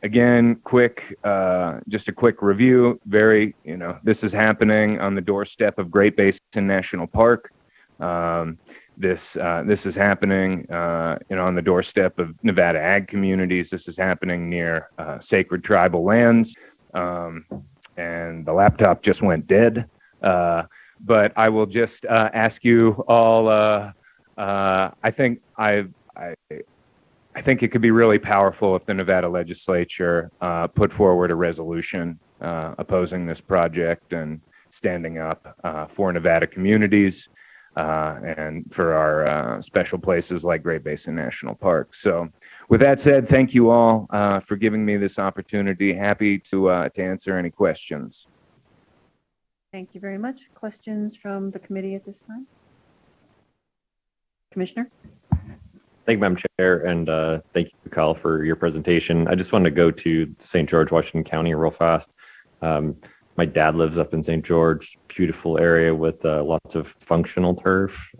Again, just a quick review. This is happening on the doorstep of Great Basin National Park. This is happening, on the doorstep of Nevada ag communities. This is happening near sacred tribal lands. And the laptop just went dead. But I will just ask you all. I think it could be really powerful if the Nevada Legislature put forward a resolution opposing this project and standing up for Nevada communities and for our special places like Great Basin National Park. So with that said, thank you all for giving me this opportunity. Happy to answer any questions. Thank you very much. Questions from the committee at this time? Commissioner? Thank you, Madam Chair, and thank you, Kyle, for your presentation. I just wanted to go to St. George, Washington County real fast. My My dad lives up in St. George, beautiful area with lots of functional turf,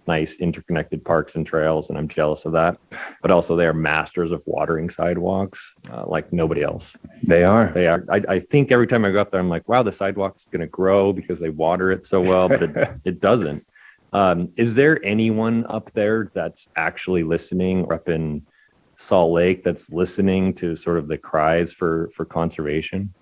nice interconnected parks and trails, and I'm jealous of that. But also, they are masters of watering sidewalks like nobody else. They are. They are. I think every time I go up there, I'm like, wow, the sidewalk's going to grow because they water it so well, but it doesn't. Is there anyone up there that's actually listening, or up in Salt Lake that's listening to sort of the cries for conservation?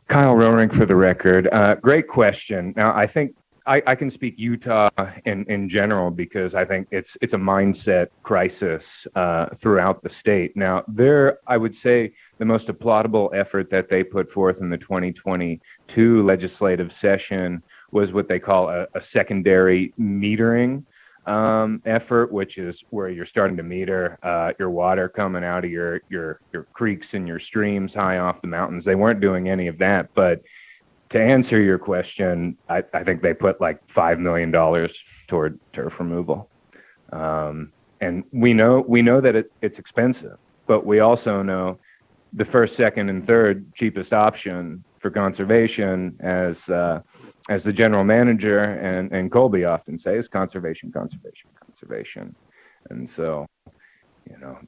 Kyle Roehring for the record. Great question. Now, I think I can speak Utah in general because I think it's a mindset crisis throughout the state. Now, I would say the most applaudable effort that they put forth in the 2022 legislative session was what they call a secondary metering effort, which is where you're starting to meter your water coming out of your creeks and your streams high off the mountains. They weren't doing any of that, but to answer your question, I think they put like $5 million toward turf removal, and we know that it's expensive, but we also know the first, second, and third cheapest option for conservation, as the general manager and Colby often say, is conservation, conservation, conservation. And so,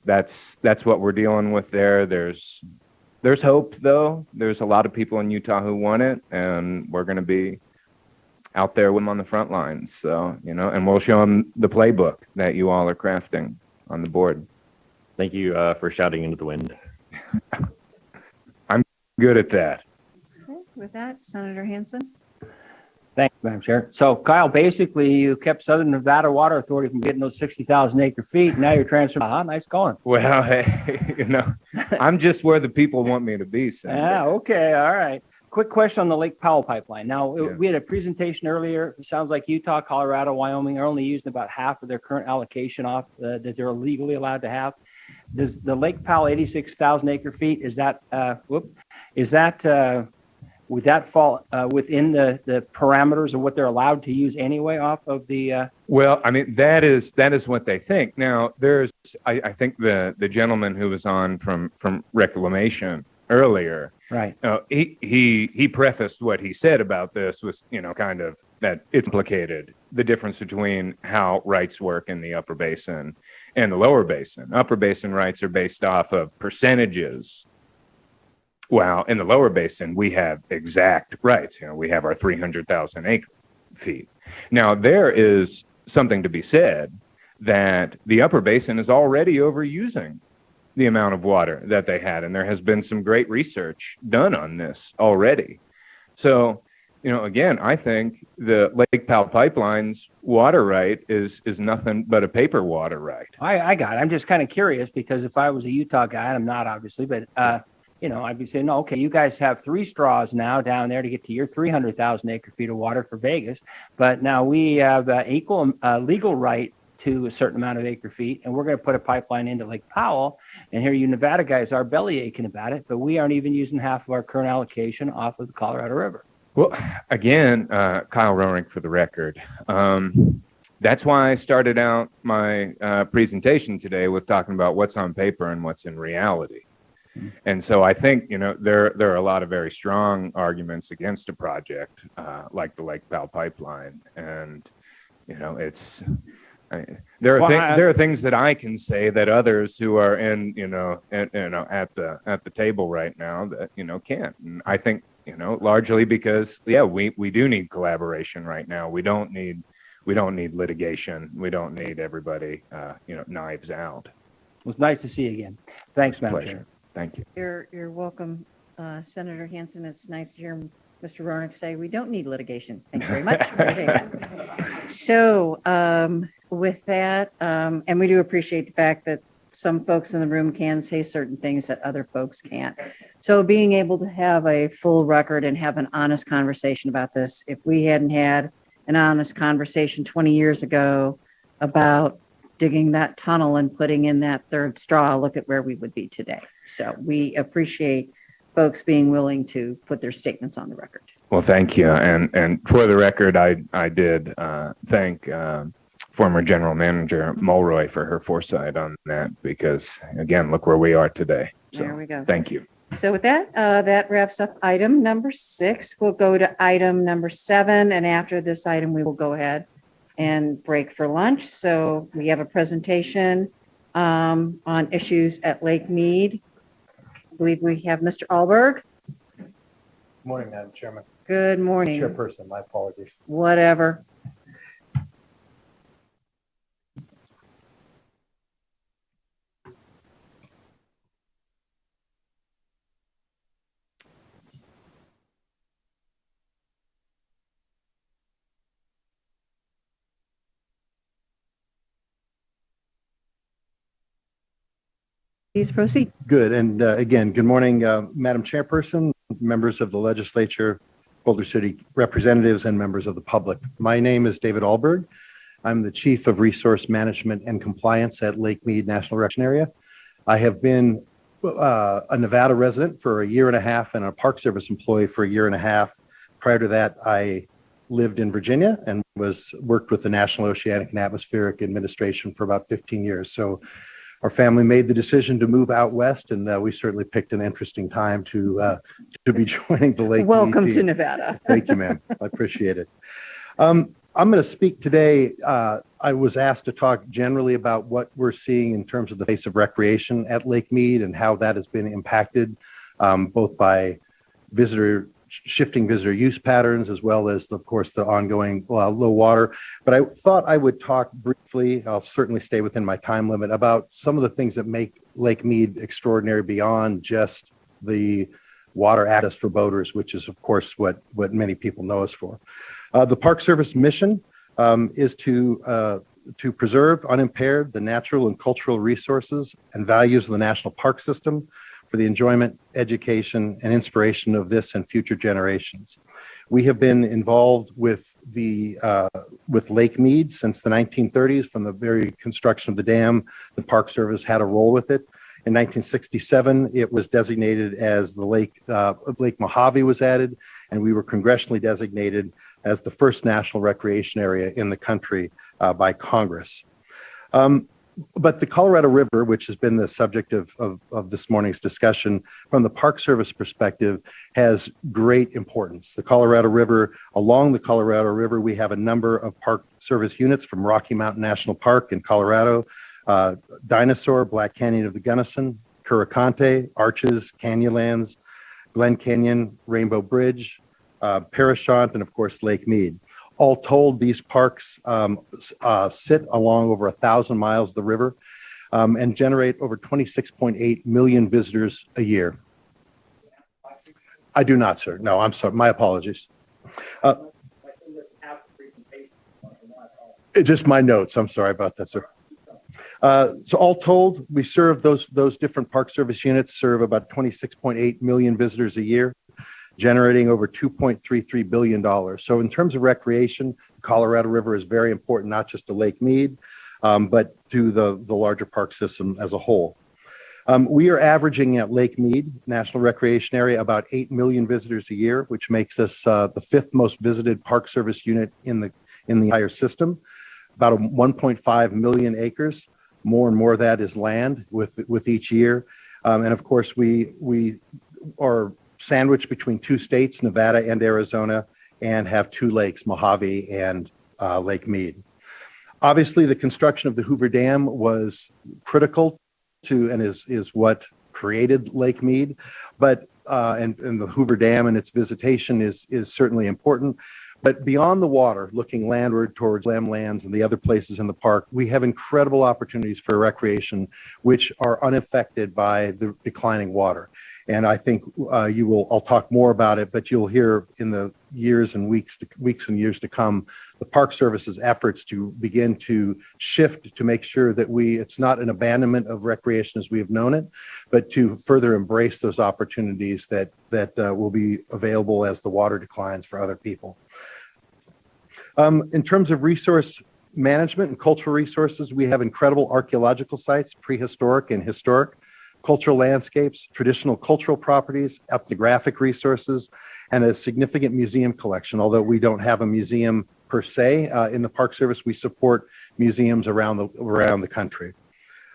that's what we're dealing with there. There's hope, though. There's a lot of people in Utah who want it, and we're going to be out there with them on the front lines. So, and we'll show them the playbook that you all are crafting on the board. Thank you for shouting into the wind. I'm good at that. Okay, with that, Senator Hansen. Thank you, Madam Chair. So Kyle, basically you kept Southern Nevada Water Authority from getting those 60,000 acre feet. Now you're transferring. Nice going. Well, hey, I'm just where the people want me to be. Senator. Okay. All right. Quick question on the Lake Powell pipeline. Now, we had a presentation earlier. It sounds like Utah, Colorado, Wyoming are only using about half of their current allocation off that they're legally allowed to have. Does the Lake Powell 86,000 acre feet, would that fall within the parameters of what they're allowed to use anyway off of the? Well, I mean, that is what they think. Now, I think the gentleman who was on from Reclamation earlier, right? He prefaced what he said about this was, kind of that it's implicated the difference between how rights work in the Upper Basin and the Lower Basin. Upper Basin rights are based off of percentages. Well, in the Lower Basin, we have exact rights. We have our 300,000 acre feet. Now, there is something to be said that the Upper Basin is already overusing the amount of water that they had, and there has been some great research done on this already. So, again, I think the Lake Powell Pipeline's water right is nothing but a paper water right. I got it. I'm just kind of curious because if I was a Utah guy, and I'm not obviously, but I'd be saying, no, okay, you guys have 3 straws now down there to get to your 300,000 acre feet of water for Vegas. But now we have equal legal right to a certain amount of acre feet, and we're going to put a pipeline into Lake Powell. And here you Nevada guys are belly aching about it, but we aren't even using half of our current allocation off of the Colorado River. Well, again, Kyle Roehring for the record. That's why I started out my presentation today with talking about what's on paper and what's in reality. And so I think, there are a lot of very strong arguments against a project like the Lake Powell pipeline. And, there are things that I can say that others who are at the table right now that, can't. And I think, largely because, we do need collaboration right now. We don't need litigation. We don't need everybody, knives out. It was nice to see you again. Thanks, Madam Chair. Thank you. You're welcome, Senator Hansen. It's nice to hear Mr. Roehring say we don't need litigation. Thank you very much. So with that, and we do appreciate the fact that some folks in the room can say certain things that other folks can't. So being able to have a full record and have an honest conversation about this, if we hadn't had an honest conversation 20 years ago about digging that tunnel and putting in that third straw, look at where we would be today. So we appreciate folks being willing to put their statements on the record. Well, thank you. And for the record, I did thank former General Manager Mulroy for her foresight on that, because again, look where we are today. So, there we go. Thank you. So with that, that wraps up item number 6. We'll go to item number 7, and after this item, we will go ahead and break for lunch. So we have a presentation on issues at Lake Mead. I believe we have Mr. Alberg. Good morning, Madam Chairman. Good morning. Chairperson, my apologies. Whatever. Please proceed. Good. And again, good morning, Madam Chairperson, members of the legislature, Boulder City representatives, and members of the public. My name is David Alberg. I'm the Chief of Resource Management and Compliance at Lake Mead National Recreation Area. I have been a Nevada resident for a year and a half and a Park Service employee for a year and a half. Prior to that, I lived in Virginia and worked with the National Oceanic and Atmospheric Administration for about 15 years. So our family made the decision to move out west, and we certainly picked an interesting time to be joining the Lake. Welcome Mead to team. Nevada. Thank you, ma'am. I appreciate it. I'm going to speak today. I was asked to talk generally about what we're seeing in terms of the face of recreation at Lake Mead and how that has been impacted both by shifting visitor use patterns, as well as, of course, the ongoing low water. But I thought I would talk briefly, I'll certainly stay within my time limit, about some of the things that make Lake Mead extraordinary beyond just the water access for boaters, which is, of course, what many people know us for. The Park Service mission is to preserve unimpaired the natural and cultural resources and values of the national park system for the enjoyment, education, and inspiration of this and future generations. We have been involved with Lake Mead since the 1930s. From the very construction of the dam, the Park Service had a role with it. In 1967, it was designated as the Lake Mojave was added, and we were congressionally designated as the first national recreation area in the country by Congress. But the Colorado River, which has been the subject of this morning's discussion, from the Park Service perspective, has great importance. The Colorado River, along the Colorado River, we have a number of Park Service units from Rocky Mountain National Park in Colorado, Dinosaur, Black Canyon of the Gunnison, Curacante, Arches, Canyonlands, Glen Canyon, Rainbow Bridge, Parashant, and of course, Lake Mead. All told, these parks sit along over 1,000 miles of the river and generate over 26.8 million visitors a year. I do not, sir. No, I'm sorry. My apologies. Just my notes. I'm sorry about that, sir. So all told, we serve those different Park Service units serve about 26.8 million visitors a year, generating over $2.33 billion. So in terms of recreation, the Colorado River is very important, not just to Lake Mead, but to the larger park system as a whole. We are averaging at Lake Mead National Recreation Area about 8 million visitors a year, which makes us the 5th most visited Park Service unit in the entire system. About 1.5 million acres. More and more of that is land with each year. And of course, we are sandwiched between 2 states, Nevada and Arizona, and have 2 lakes, Mojave and Lake Mead. Obviously, the construction of the Hoover Dam was critical to and is what created Lake Mead, but and the Hoover Dam and its visitation is certainly important. But beyond the water, looking landward towards Lamlands and the other places in the park, we have incredible opportunities for recreation, which are unaffected by the declining water. And I think I'll talk more about it, but you'll hear in the years and weeks and years to come, the Park Service's efforts to begin to shift to make sure that it's not an abandonment of recreation as we have known it, but to further embrace those opportunities that will be available as the water declines for other people. In terms of resource management and cultural resources, we have incredible archaeological sites, prehistoric and historic, cultural landscapes, traditional cultural properties, ethnographic resources, and a significant museum collection. Although we don't have a museum per se in the Park Service, we support museums around the country.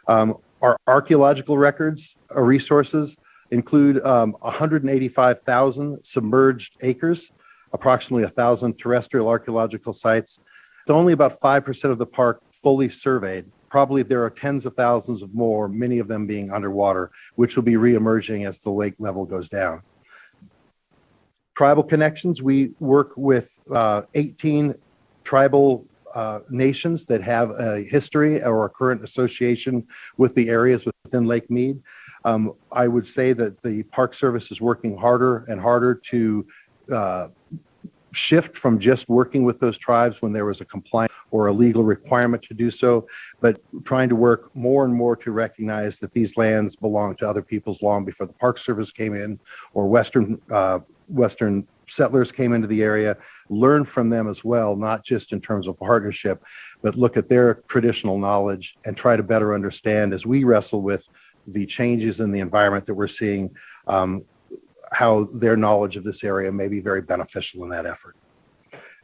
Our archaeological records, resources include 185,000 submerged acres, approximately 1,000 terrestrial archaeological sites. It's only about 5% of the park fully surveyed. Probably there are tens of thousands of more, many of them being underwater, which will be reemerging as the lake level goes down. Tribal connections, we work with 18 tribal nations that have a history or a current association with the areas within Lake Mead. I would say that the Park Service is working harder and harder to shift from just working with those tribes when there was a compliant or a legal requirement to do so, but trying to work more and more to recognize that these lands belong to other peoples long before the Park Service came in, or Western settlers came into the area. Learn from them as well, not just in terms of partnership, but look at their traditional knowledge and try to better understand as we wrestle with the changes in the environment that we're seeing, how their knowledge of this area may be very beneficial in that effort.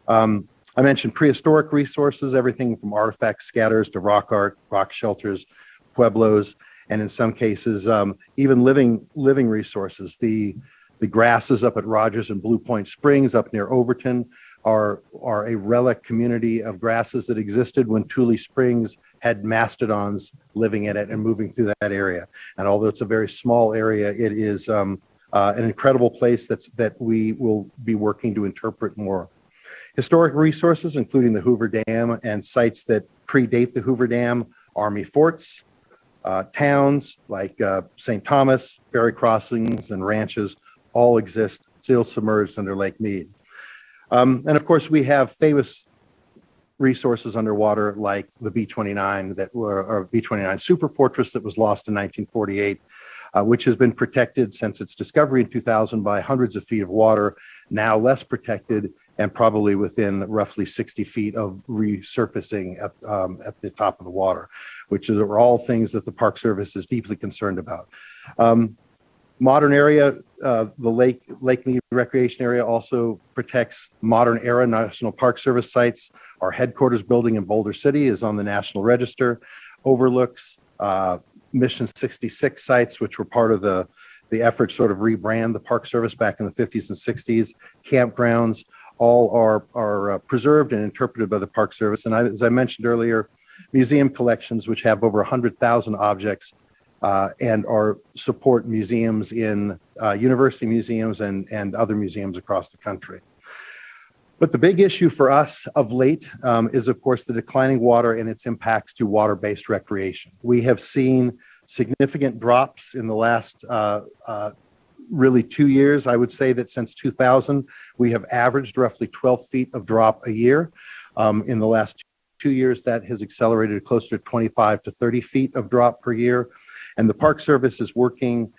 I mentioned prehistoric resources, everything from artifact scatters to rock art, rock shelters, pueblos, and in some cases, even living resources. The grasses up at Rogers and Blue Point Springs up near Overton are a relic community of grasses that existed when Tule Springs had mastodons living in it and moving through that area. And although it's a very small area, it is an incredible place that we will be working to interpret more. Historic resources, including the Hoover Dam and sites that predate the Hoover Dam, Army forts, towns like St. Thomas, ferry crossings, and ranches all exist, still submerged under Lake Mead. And of course, we have famous resources underwater like the B-29 B-29 super fortress that was lost in 1948, which has been protected since its discovery in 2000 by hundreds of feet of water, now less protected and probably within roughly 60 feet of resurfacing at the top of the water, which are all things that the Park Service is deeply concerned about. Modern area, the Lake Mead Recreation Area also protects modern era National Park Service sites. Our headquarters building in Boulder City is on the National Register, overlooks Mission 66 sites, which were part of the effort to sort of rebrand the Park Service back in the 50s and 60s, campgrounds, all are preserved and interpreted by the Park Service. And as I mentioned earlier, museum collections, which have over 100,000 objects and support museums in university museums and other museums across the country. But the big issue for us of late is, of course, the declining water and its impacts to water-based recreation. We have seen significant drops in the last really 2 years. I would say that since 2000, we have averaged roughly 12 feet of drop a year. In the last 2 years, that has accelerated closer to 25 to 30 feet of drop per year. And the Park Service is working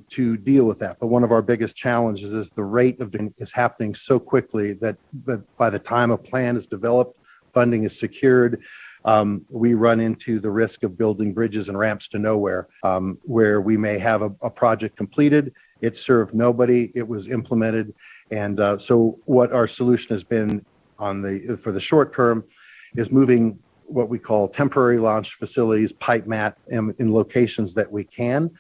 to deal with that. But one of our biggest challenges is the rate of is happening so quickly that by the time a plan is developed, funding is secured, we run into the risk of building bridges and ramps to nowhere, where we may have a project completed, it served nobody, it was implemented. And so what our solution has been for the short term is moving what we call temporary launch facilities, pipe mat in locations that we can,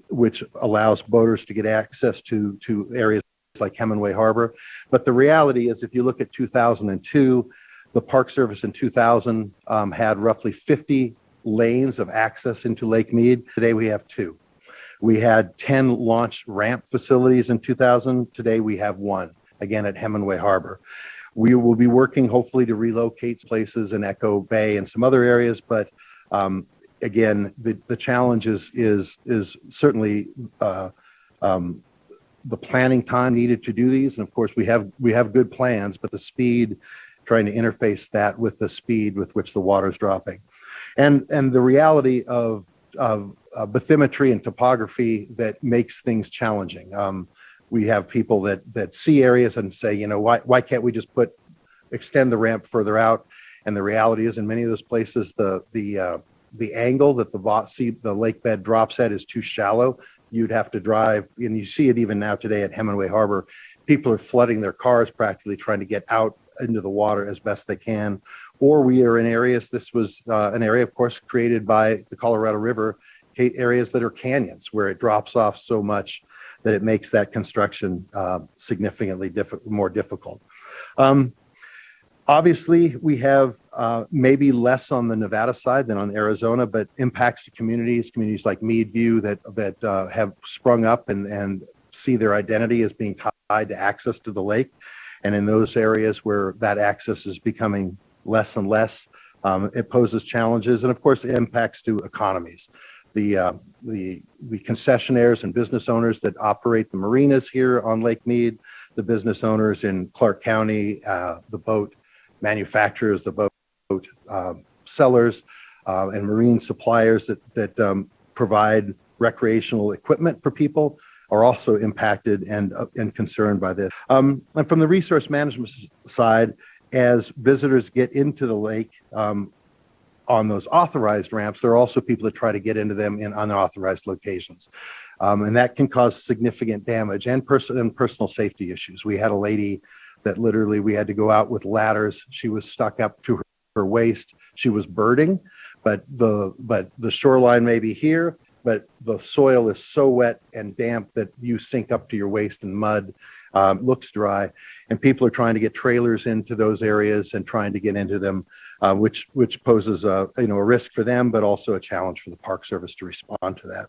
which allows boaters to get access to areas like Hemingway Harbor. But the reality is, if you look at 2002, the Park Service in 2000 had roughly 50 lanes of access into Lake Mead. Today we have 2. We had 10 launch ramp facilities in 2000. Today we have 1, again at Hemingway Harbor. We will be working hopefully to relocate places in Echo Bay and some other areas, but again, the challenge is certainly the planning time needed to do these. And of course, we have good plans, but the speed, trying to interface that with the speed with which the water is dropping, and the reality of bathymetry and topography that makes things challenging. We have people that see areas and say, you know, why can't we just extend the ramp further out? And the reality is, in many of those places, the angle that the lake bed drops at is too shallow. You'd have to drive, and you see it even now today at Hemingway Harbor. People are flooding their cars practically trying to get out into the water as best they can. Or we are in areas, this was an area, of course, created by the Colorado River areas that are canyons where it drops off so much that it makes that construction significantly more difficult. Obviously, we have maybe less on the Nevada side than on Arizona, but impacts to communities like Mead View that have sprung up and see their identity as being tied to access to the lake. And in those areas where that access is becoming less and less, it poses challenges. And of course, it impacts to economies. The concessionaires and business owners that operate the marinas here on Lake Mead, the business owners in Clark County, the boat manufacturers, the boat sellers, and marine suppliers that provide recreational equipment for people are also impacted and concerned by this. And from the resource management side, as visitors get into the lake on those authorized ramps, there are also people that try to get into them in unauthorized locations. And that can cause significant damage and personal safety issues. We had a lady that literally we had to go out with ladders. She was stuck up to her waist. She was birding, but the shoreline may be here, but the soil is so wet and damp that you sink up to your waist in mud. Looks dry, and people are trying to get trailers into those areas and trying to get into them, which poses a risk for them, but also a challenge for the Park Service to respond to that.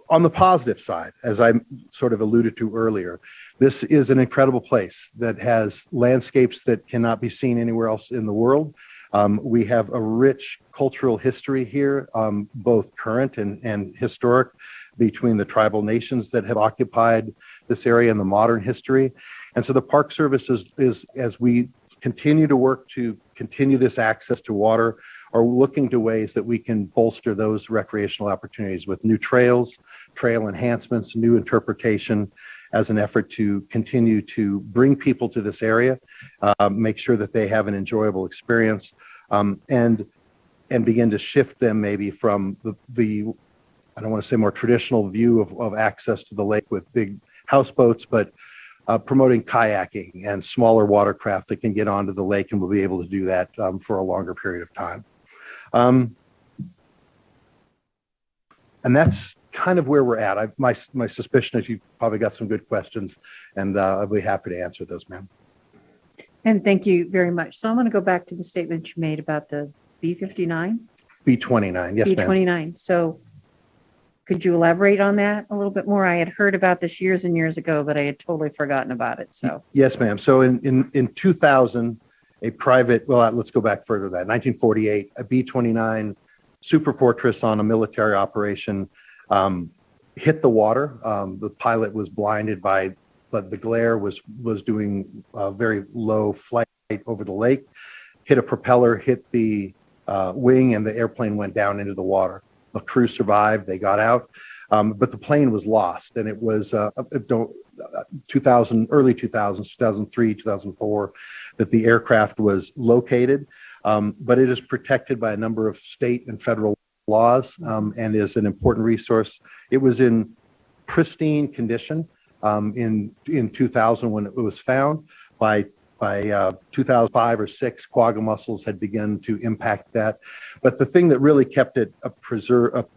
On the positive side, as I sort of alluded to earlier, this is an incredible place that has landscapes that cannot be seen anywhere else in the world. We have a rich cultural history here, both current and historic, between the tribal nations that have occupied this area and the modern history. And so the Park Service is as we continue to work to continue this access to water, are looking to ways that we can bolster those recreational opportunities with new trails, trail enhancements, new interpretation, as an effort to continue to bring people to this area, make sure that they have an enjoyable experience, and begin to shift them maybe from the I don't want to say more traditional view of access to the lake with big houseboats, but promoting kayaking and smaller watercraft that can get onto the lake, and will be able to do that for a longer period of time. And that's kind of where we're at. My suspicion is you've probably got some good questions, and I'll be happy to answer those, ma'am. And thank you very much. So I'm going to go back to the statement you made about the B59. B29, yes, ma'am. B29. So could you elaborate on that a little bit more? I had heard about this years and years ago, but I had totally forgotten about it. So yes, ma'am. So in 2000, a private, well, let's go back further than that. 1948, a B-29 super fortress on a military operation hit the water. The pilot was blinded by, but the glare was doing very low flight over the lake, hit a propeller, hit the wing, and the airplane went down into the water. The crew survived, they got out, but the plane was lost, and it was early 2000s, 2003, 2004, that the aircraft was located, but it is protected by a number of state and federal laws, and is an important resource. It was in pristine condition in 2000 when it was found. By 2005 or 6, quagga mussels had begun to impact that. But the thing that really kept it a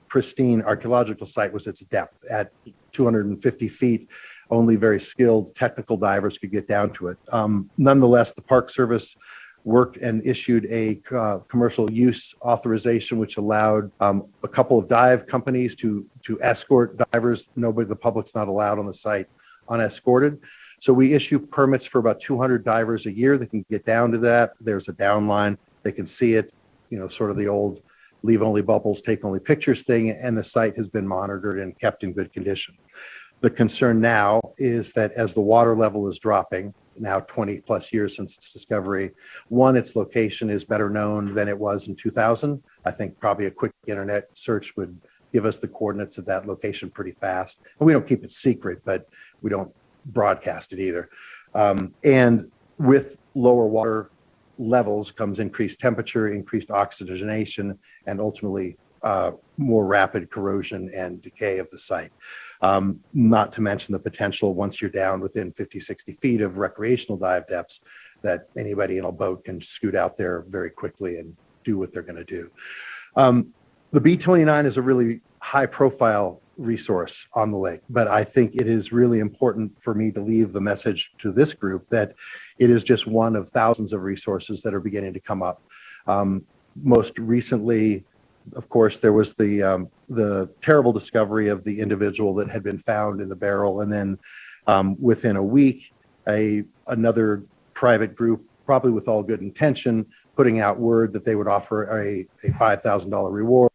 pristine archaeological site was its depth. At 250 feet, only very skilled technical divers could get down to it. Nonetheless, the Park Service worked and issued a commercial use authorization, which allowed a couple of dive companies to escort divers. Nobody, the public's not allowed on the site unescorted. So we issue permits for about 200 divers a year that can get down to that. There's a downline. They can see it, sort of the old leave only bubbles, take only pictures thing, and the site has been monitored and kept in good condition. The concern now is that as the water level is dropping, now 20 plus years since its discovery, one, its location is better known than it was in 2000. I think probably a quick internet search would give us the coordinates of that location pretty fast. And we don't keep it secret, but we don't broadcast it either. And with lower water levels comes increased temperature, increased oxygenation, and ultimately more rapid corrosion and decay of the site. Not to mention the potential, once you're down within 50, 60 feet of recreational dive depths, that anybody in a boat can scoot out there very quickly and do what they're going to do. The B29 is a really high profile resource on the lake, but I think it is really important for me to leave the message to this group that it is just one of thousands of resources that are beginning to come up. Most recently, of course, there was the terrible discovery of the individual that had been found in the barrel, and then within a week, another private group, probably with all good intention, putting out word that they would offer a $5,000 reward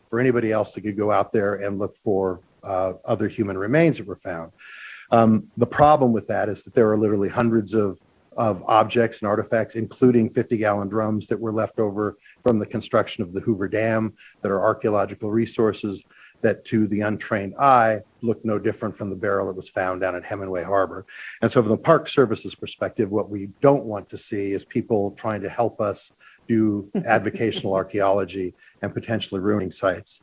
for anybody else that could go out there and look for other human remains that were found. The problem with that is that there are literally hundreds of objects and artifacts, including 50-gallon drums that were left over from the construction of the Hoover Dam, that are archaeological resources that to the untrained eye look no different from the barrel that was found down at Hemingway Harbor. And so from the Park Service's perspective, what we don't want to see is people trying to help us do avocational archaeology and potentially ruining sites.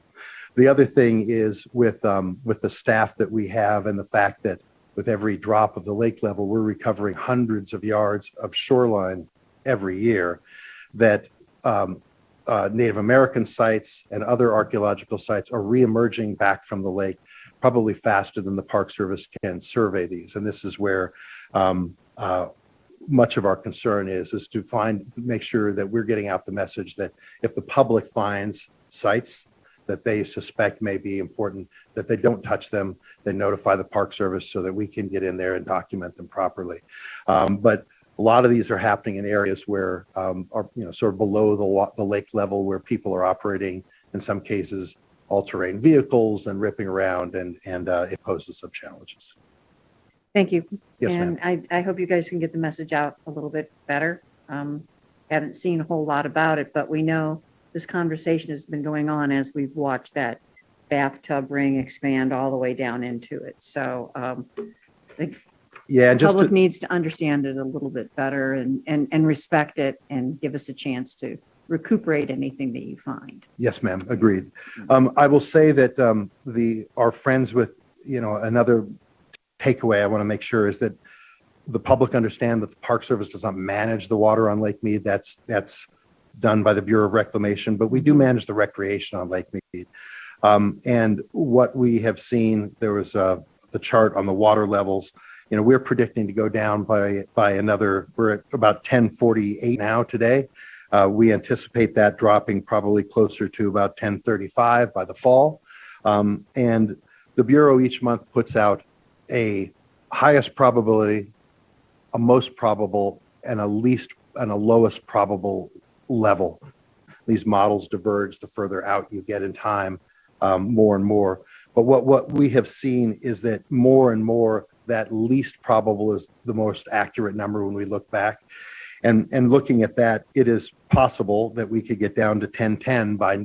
The other thing is with the staff that we have and the fact that with every drop of the lake level, we're recovering hundreds of yards of shoreline every year, that Native American sites and other archaeological sites are reemerging back from the lake probably faster than the Park Service can survey these. And this is where much of our concern is to make sure that we're getting out the message that if the public finds sites that they suspect may be important, that they don't touch them, they notify the Park Service so that we can get in there and document them properly. But a lot of these are happening in areas where are sort of below the lake level, where people are operating, in some cases, all-terrain vehicles and ripping around, and it poses some challenges. Thank you. Yes, and I hope you guys can get the message out a little bit better. Haven't seen a whole lot about it, but we know this conversation has been going on as we've watched that bathtub ring expand all the way down into it. So the public needs to understand it a little bit better and respect it and give us a chance to recuperate anything that you find. Yes, ma'am. Agreed. I will say that our friends with, another takeaway I want to make sure is that the public understand that the Park Service does not manage the water on Lake Mead. That's done by the Bureau of Reclamation, but we do manage the recreation on Lake Mead. And what we have seen, there was the chart on the water levels. We're predicting to go down by another, we're at about 1048 now today. We anticipate that dropping probably closer to about 1035 by the fall. And the Bureau each month puts out a highest probability, a most probable, and a lowest probable level. These models diverge the further out you get in time, more and more. But what we have seen is that more and more that least probable is the most accurate number when we look back. And looking at that, it is possible that we could get down to 1010 by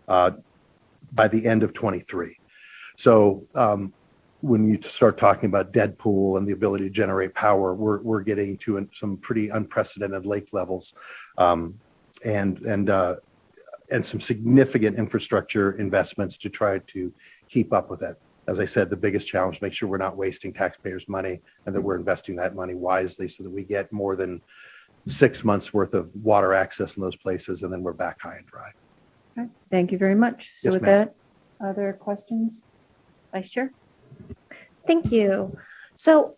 the end of 23. So when you start talking about Deadpool and the ability to generate power, we're getting to some pretty unprecedented lake levels, and some significant infrastructure investments to try to keep up with that. As I said, the biggest challenge, make sure we're not wasting taxpayers' money and that we're investing that money wisely so that we get more than 6 months worth of water access in those places, and then we're back high and dry. Okay. Thank you very much. So Yes, with ma'am. that, other questions? Vice Chair? Thank you. So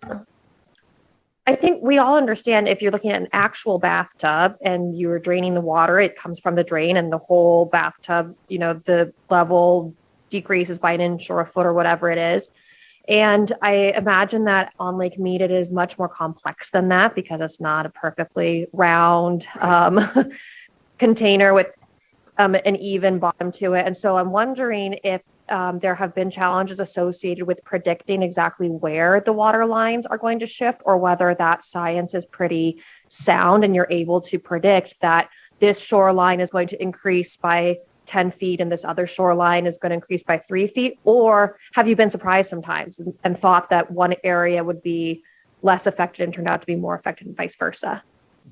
I think we all understand if you're looking at an actual bathtub and you're draining the water, it comes from the drain and the whole bathtub, the level decreases by an inch or a foot or whatever it is. And I imagine that on Lake Mead, it is much more complex than that because it's not a perfectly round container with an even bottom to it. And so I'm wondering if there have been challenges associated with predicting exactly where the water lines are going to shift, or whether that science is pretty sound and you're able to predict that this shoreline is going to increase by 10 feet and this other shoreline is going to increase by 3 feet? Or have you been surprised sometimes and thought that one area would be less affected and turned out to be more affected and vice versa?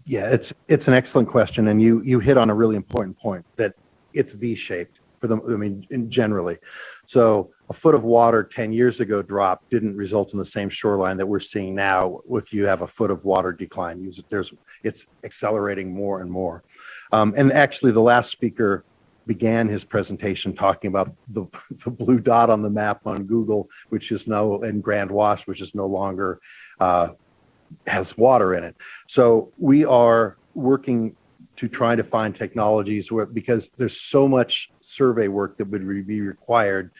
Yeah, it's an excellent question, and you hit on a really important point that it's V-shaped generally. So a foot of water 10 years ago drop didn't result in the same shoreline that we're seeing now. If you have a foot of water decline, it's accelerating more and more. And actually, the last speaker began his presentation talking about the blue dot on the map on Google, which is now in Grand Wash, which is no longer has water in it. So we are working to try to find technologies where, because there's so much survey work that would be required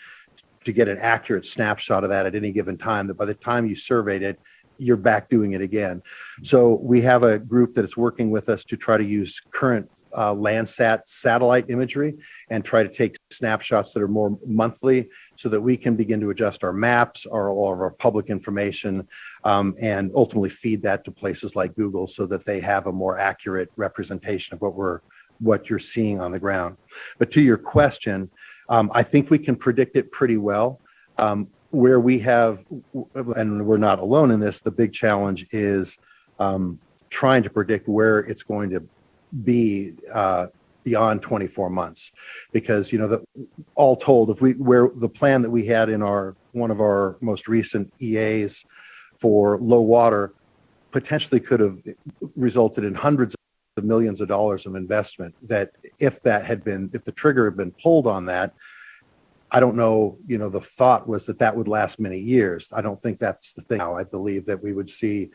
to get an accurate snapshot of that at any given time, that by the time you surveyed it, you're back doing it again. So we have a group that is working with us to try to use current Landsat satellite imagery and try to take snapshots that are more monthly so that we can begin to adjust our maps, all of our public information, and ultimately feed that to places like Google so that they have a more accurate representation of what you're seeing on the ground. But to your question, I think we can predict it pretty well. Where we have, and we're not alone in this, the big challenge is trying to predict where it's going to be beyond 24 months. Because, all told, where the plan that we had in one of our most recent EAs for low water potentially could have resulted in hundreds of millions of dollars of investment, that if the trigger had been pulled on that, I don't know, the thought was that would last many years. I don't think that's the thing now. I believe that we would see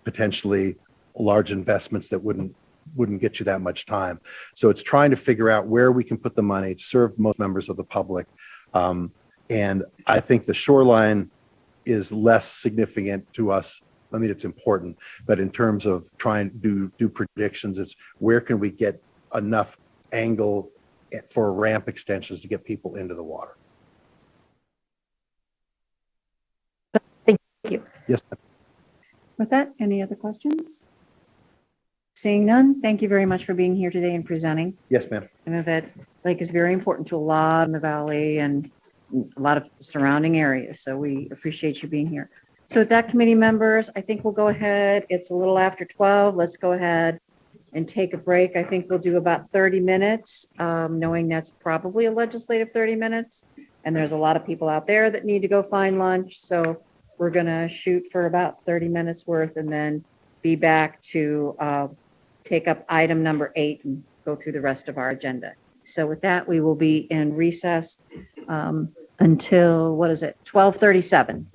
potentially large investments that wouldn't get you that much time. So it's trying to figure out where we can put the money to serve most members of the public. And I think the shoreline is less significant to us. I mean, it's important, but in terms of trying to do predictions, it's where can we get enough angle for ramp extensions to get people into the water. Thank you. Yes. With that, any other questions? Seeing none, thank you very much for being here today and presenting. Yes, ma'am. I know that lake is very important to a lot in the valley and a lot of surrounding areas, so we appreciate you being here. So with that, committee members, I think we'll go ahead. It's a little after 12. Let's go ahead and take a break. I think we'll do about 30 minutes, knowing that's probably a legislative 30 minutes. And there's a lot of people out there that need to go find lunch. So we're going to shoot for about 30 minutes worth and then be back to take up item number 8 and go through the rest of our agenda. So with that, we will be in recess until, 12:37.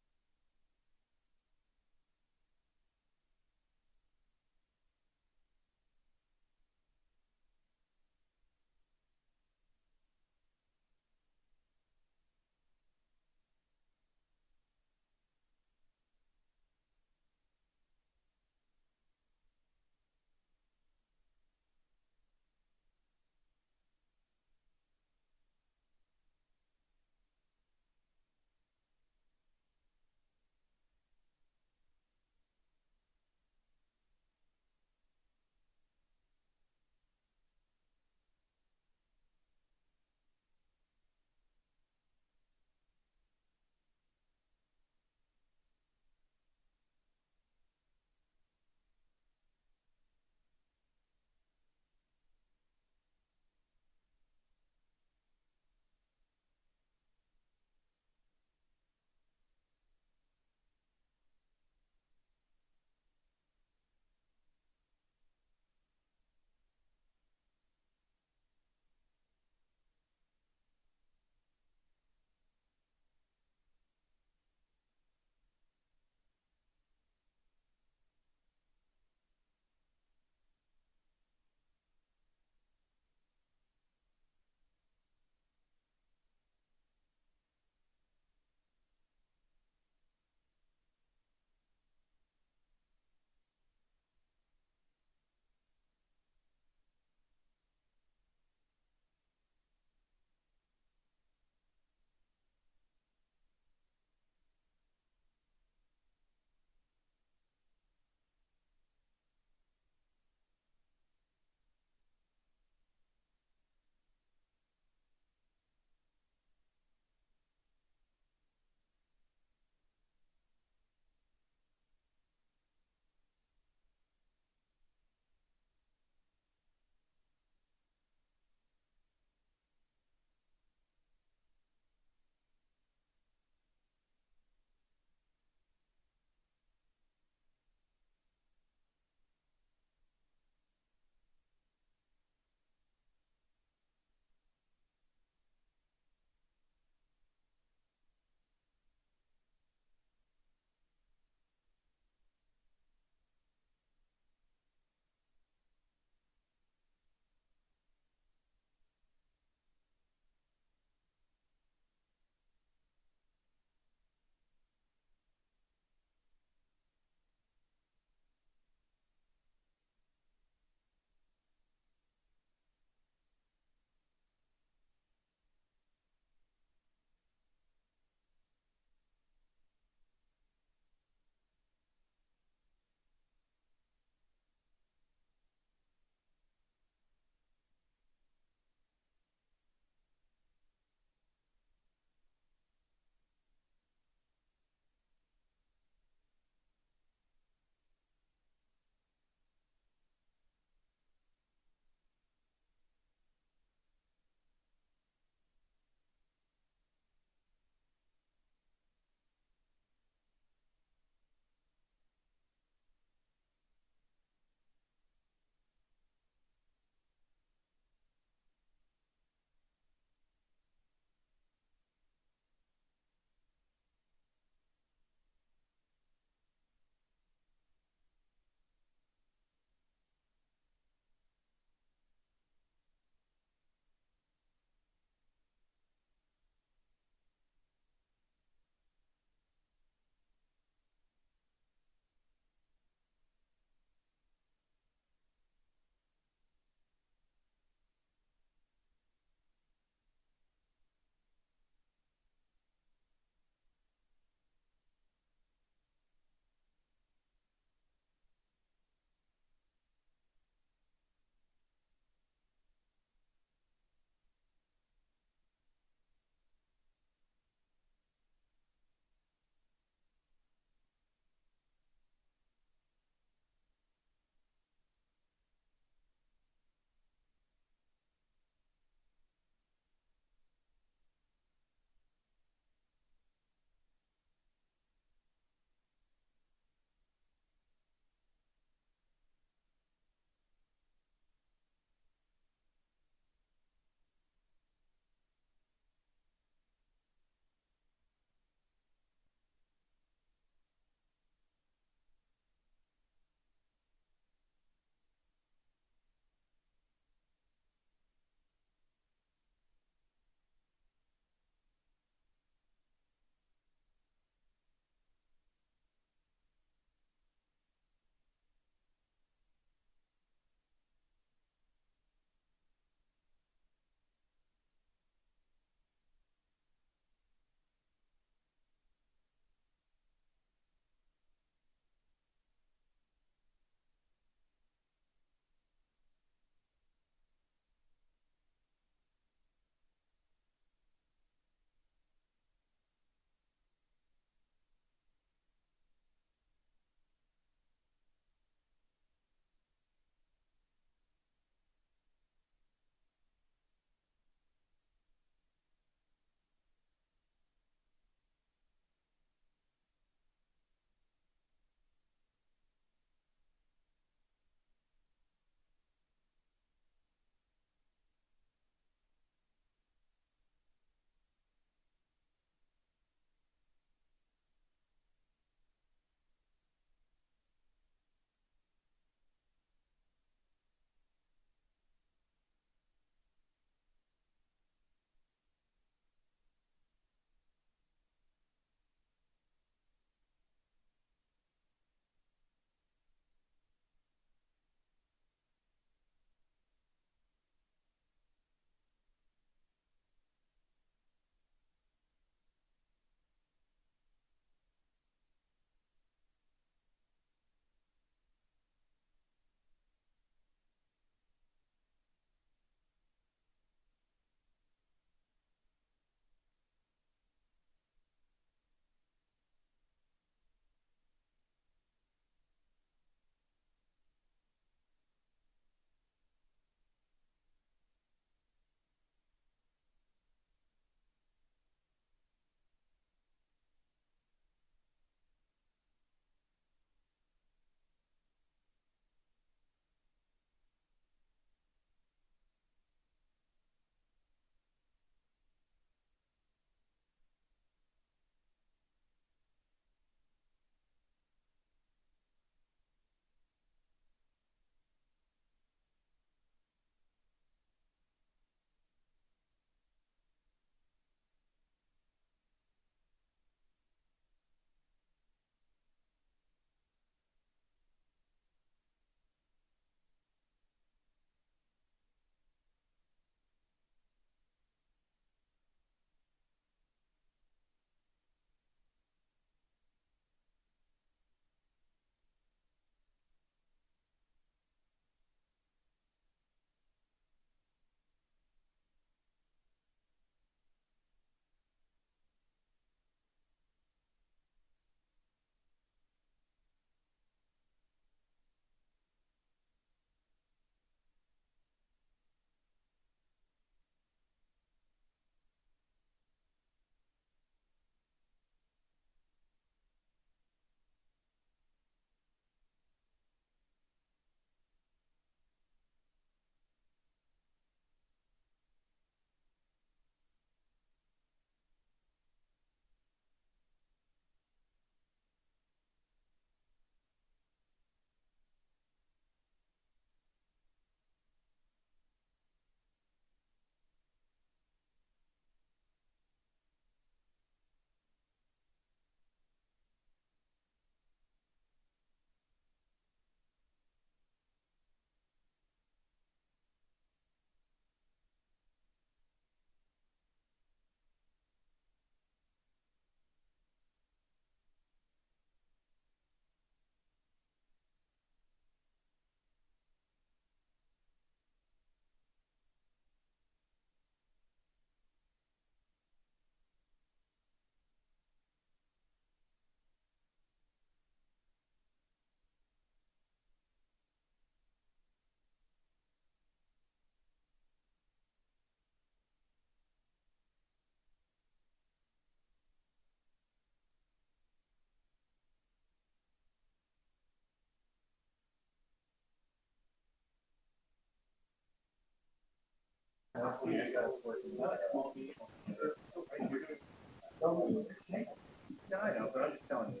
I know, but I'm just telling you.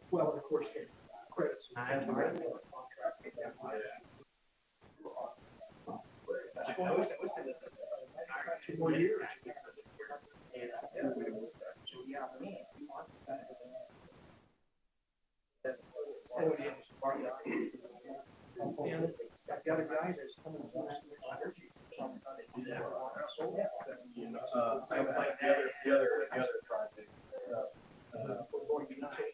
Well, of course, credits. 2 more years. I've got a guy that's coming to us with energy. The other project. We're going to be taking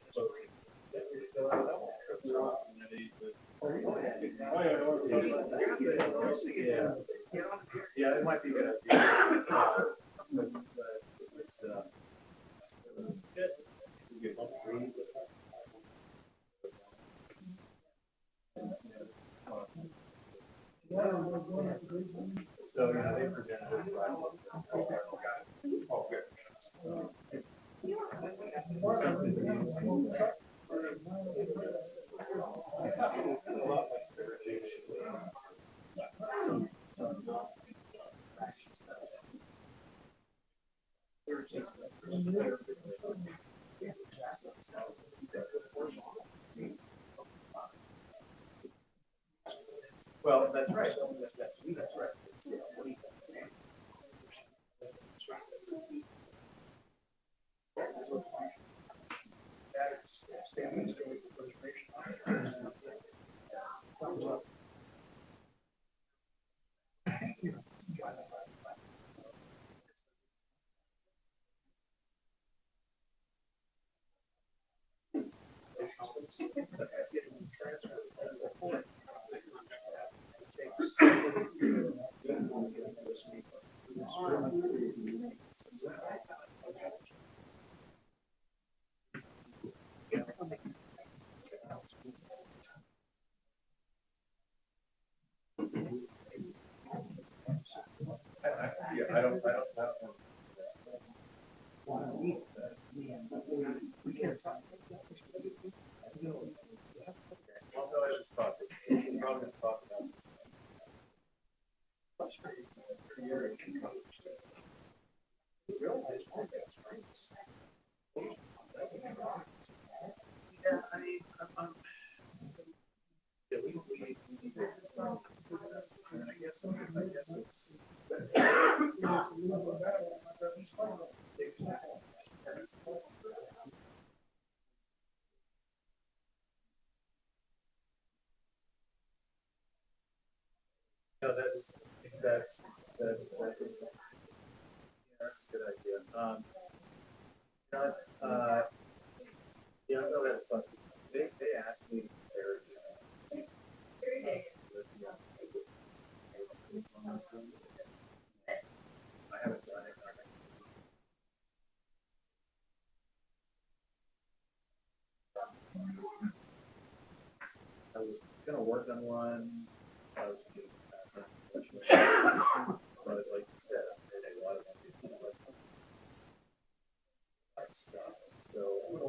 this. Yeah, it might be a good idea. So, yeah, they presented it right. Oh, good. Well, that's right. That's right. I don't No, that's a good idea. Yeah, no, that's fun. They asked me I haven't done it. I was gonna work on one. I was but like you said, a lot of stuff. So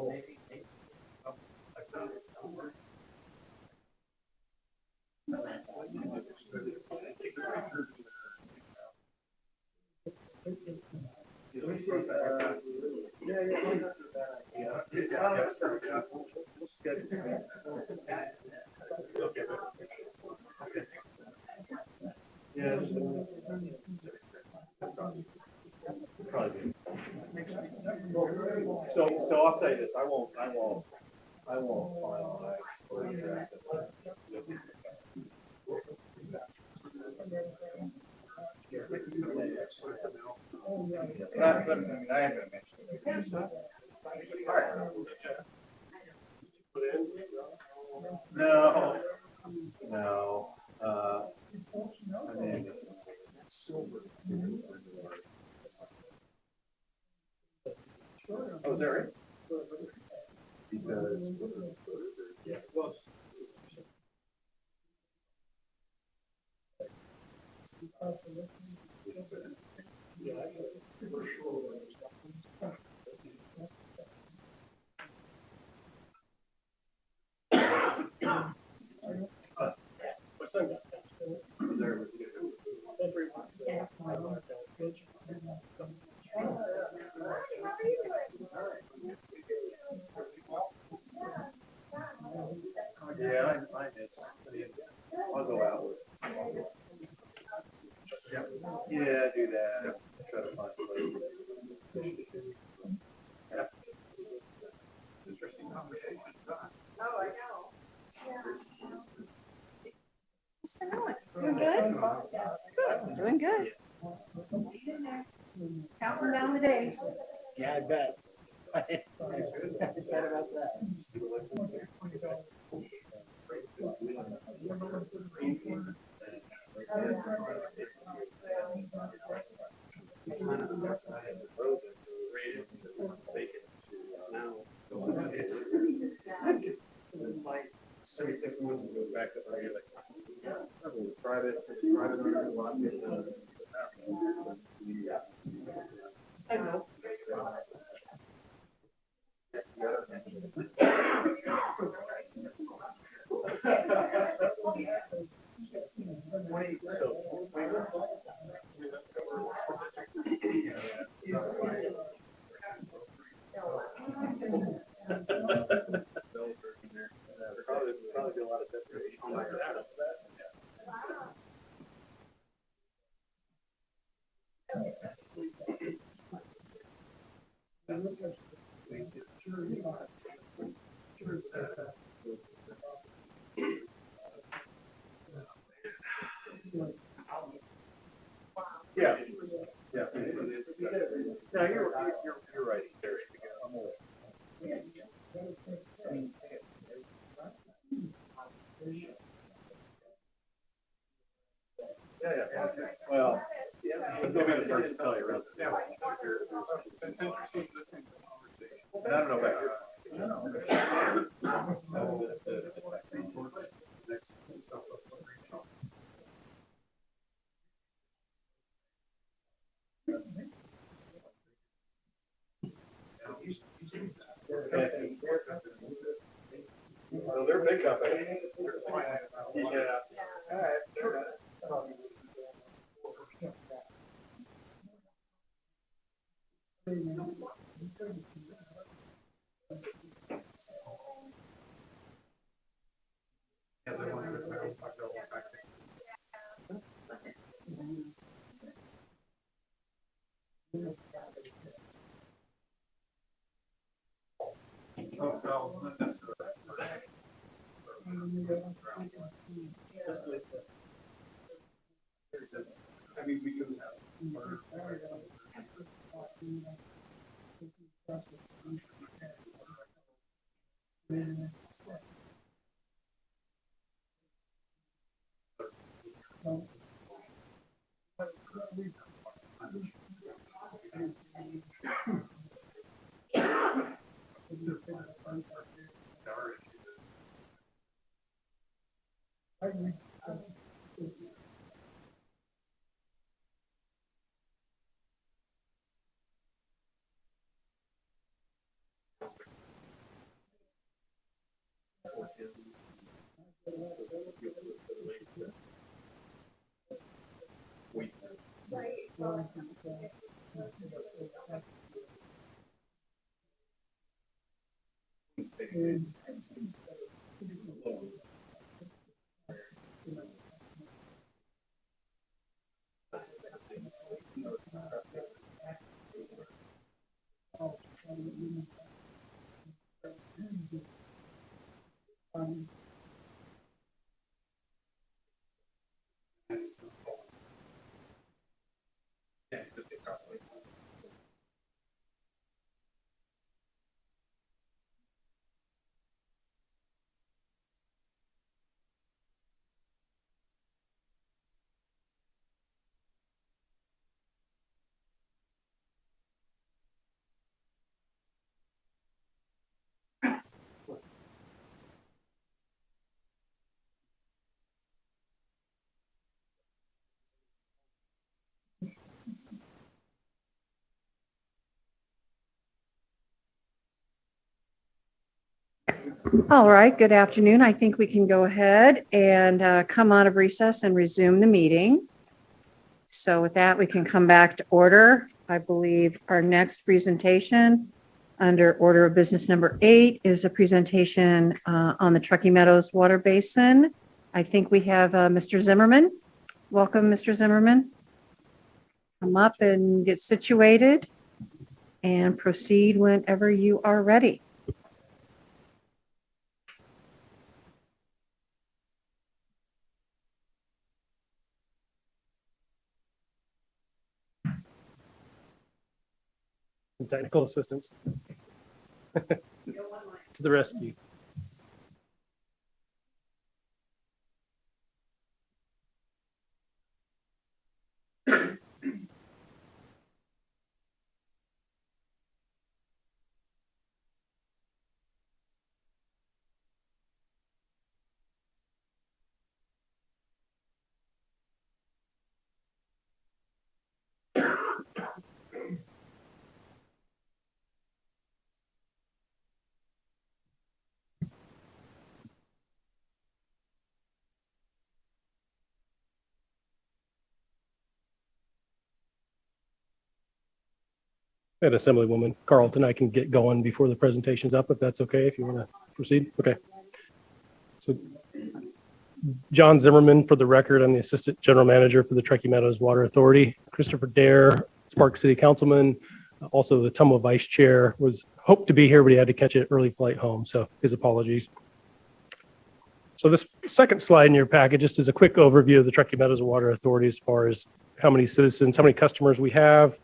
maybe So I'll tell you this, I won't finalize or interact with that. I mean, I am going to mention it. All right. No. I mean, silver. Oh, is that right? Because yeah, well, Yeah, I miss. I'll go out. Yeah, do that. Try to find places. Yeah. Interesting conversation. Oh, I know. Doing good? Good. Doing good. Counting down the days. Yeah, I bet. What about that? Like 76 months ago, back up there, like private. I know. Probably be a lot of deprivation. Yeah. Yeah. No, you're right. Yeah. Well, they'll be the first to tell you, really. It's interesting listening to the conversation. I don't know about well, they're big company. Yeah. All right. Sure. I mean, we do have. All right, good afternoon. I think we can go ahead and come out of recess and resume the meeting. So with that, we can come back to order. I believe our next presentation under order of business number 8 is a presentation on the Truckee Meadows Water Basin. I think we have Mr. Zimmerman. Welcome, Mr. Zimmerman. Come up and get situated and proceed whenever you are ready. Technical assistance to the rescue. And Assemblywoman Carlton, I can get going before the presentation's up, if that's okay, if you want to proceed. Okay. So John Zimmerman, for the record, I'm the Assistant General Manager for the Truckee Meadows Water Authority. Christopher Dare, Spark City Councilman, also the Tumwa Vice Chair, was hoped to be here, but he had to catch an early flight home, so his apologies. So this second slide in your packet just is a quick overview of the Truckee Meadows Water Authority as far as how many citizens, how many customers we have,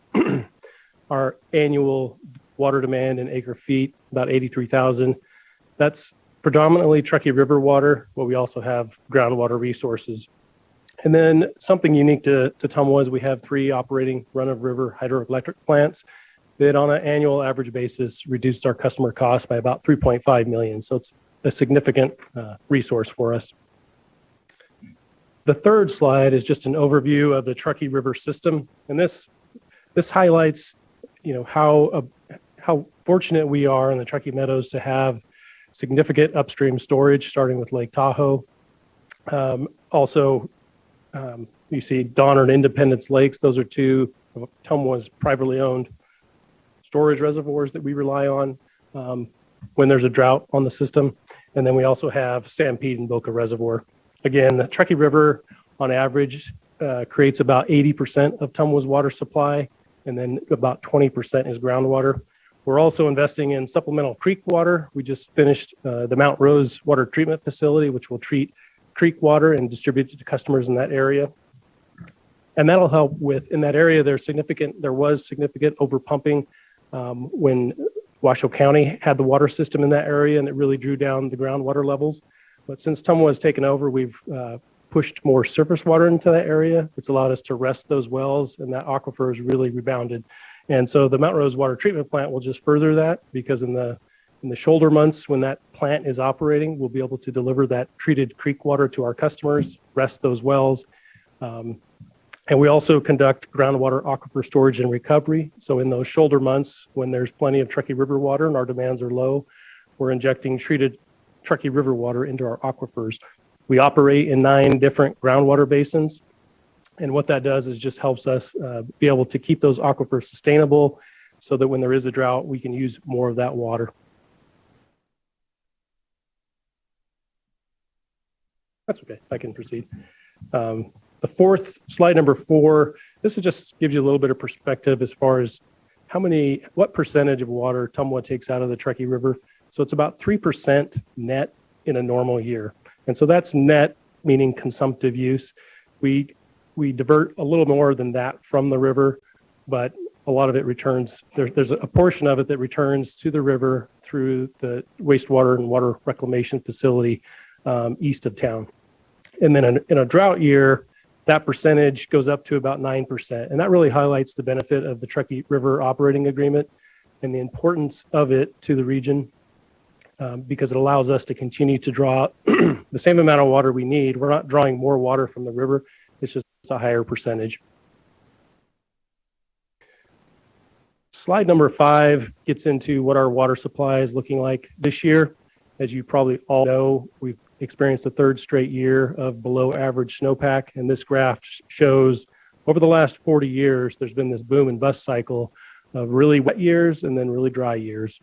our annual water demand in acre feet, about 83,000. That's predominantly Truckee River water, but we also have groundwater resources. And then something unique to Tumwa is we have 3 operating run-of-river hydroelectric plants that on an annual average basis reduced our customer costs by about 3.5 million. So it's a significant resource for us. The third slide is just an overview of the Truckee River system. And this highlights, you know, how fortunate we are in the Truckee Meadows to have significant upstream storage, starting with Lake Tahoe. You see Donner and Independence Lakes. Those are 2 of Tumwa's privately owned storage reservoirs that we rely on when there's a drought on the system. And then we also have Stampede and Boca Reservoir. Again, the Truckee River on average creates about 80% of Tumwa's water supply, and then about 20% is groundwater. We're also investing in supplemental creek water. We just finished the Mount Rose water treatment facility, which will treat creek water and distribute it to customers in that area. And that'll help with, in that area, there was significant overpumping when Washoe County had the water system in that area, and it really drew down the groundwater levels. But since Tumwa has taken over, we've pushed more surface water into that area. It's allowed us to rest those wells, and that aquifer has really rebounded. And so the Mount Rose water treatment plant will just further that, because in the shoulder months when that plant is operating, we'll be able to deliver that treated creek water to our customers, rest those wells. And we also conduct groundwater aquifer storage and recovery. So in those shoulder months, when there's plenty of Truckee River water and our demands are low, we're injecting treated Truckee River water into our aquifers. We operate in 9 different groundwater basins. And what that does is just helps us be able to keep those aquifers sustainable so that when there is a drought, we can use more of that water. That's okay, I can proceed. The fourth, slide number 4, this is just gives you a little bit of perspective as far as what percentage of water Tumwa takes out of the Truckee River. So it's about 3% net in a normal year. And so that's net, meaning consumptive use. We divert a little more than that from the river, but a lot of it returns. There's a portion of it that returns to the river through the wastewater and water reclamation facility east of town. And then in a drought year, that percentage goes up to about 9%. And that really highlights the benefit of the Truckee River Operating Agreement and the importance of it to the region, because it allows us to continue to draw the same amount of water we need. We're not drawing more water from the river. It's just a higher percentage. Slide number 5 gets into what our water supply is looking like this year. As you probably all know, we've experienced a third straight year of below average snowpack. And this graph shows over the last 40 years, there's been this boom and bust cycle of really wet years and then really dry years.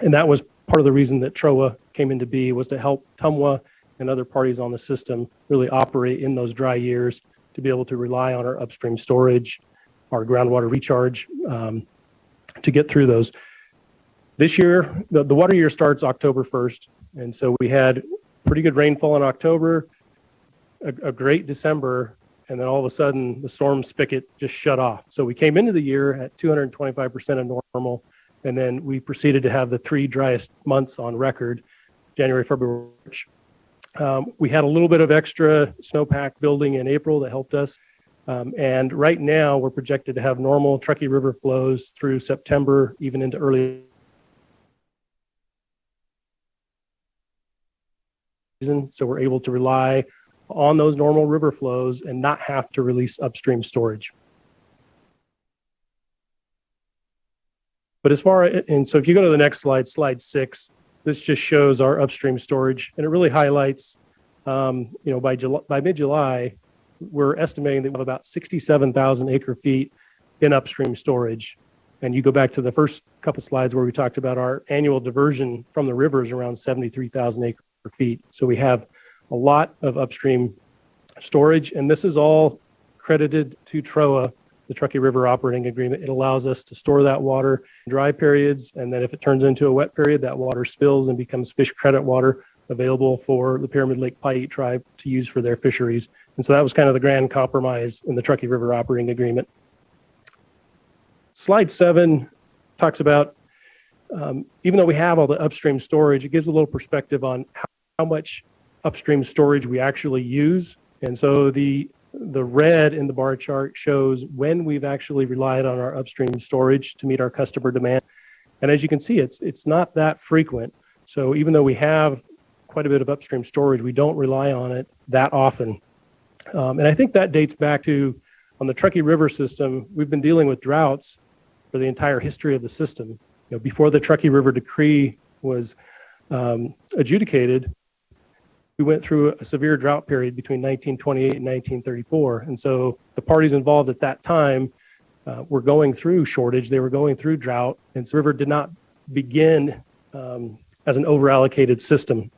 And that was part of the reason that TROA came into be, was to help TUMWA and other parties on the system really operate in those dry years to be able to rely on our upstream storage, our groundwater recharge to get through those. This year, the water year starts October 1st. And so we had pretty good rainfall in October, a great December, and then all of a sudden the storm spigot just shut off. So we came into the year at 225% of normal, and then we proceeded to have the 3 driest months on record, January, February, March. We had a little bit of extra snowpack building in April that helped us. And right now we're projected to have normal Truckee River flows through September, even into early season. So we're able to rely on those normal river flows and not have to release upstream storage. But so if you go to the next slide, slide 6, this just shows our upstream storage, and it really highlights, by mid-July, we're estimating that we have about 67,000 acre feet in upstream storage. And you go back to the first couple slides where we talked about our annual diversion from the rivers around 73,000 acre feet. So we have a lot of upstream storage, and this is all credited to TROA, the Truckee River Operating Agreement. It allows us to store that water in dry periods, and then if it turns into a wet period, that water spills and becomes fish credit water available for the Pyramid Lake Paiute tribe to use for their fisheries. And so that was kind of the grand compromise in the Truckee River Operating Agreement. Slide 7 talks about, even though we have all the upstream storage, it gives a little perspective on how much upstream storage we actually use. And so the red in the bar chart shows when we've actually relied on our upstream storage to meet our customer demand. And as you can see, it's not that frequent. So even though we have quite a bit of upstream storage, we don't rely on it that often. And I think that dates back to, on the Truckee River system, we've been dealing with droughts for the entire history of the system. Before the Truckee River Decree was adjudicated, we went through a severe drought period between 1928 and 1934. And so the parties involved at that time were going through shortage, they were going through drought, and the river did not begin as an overallocated system.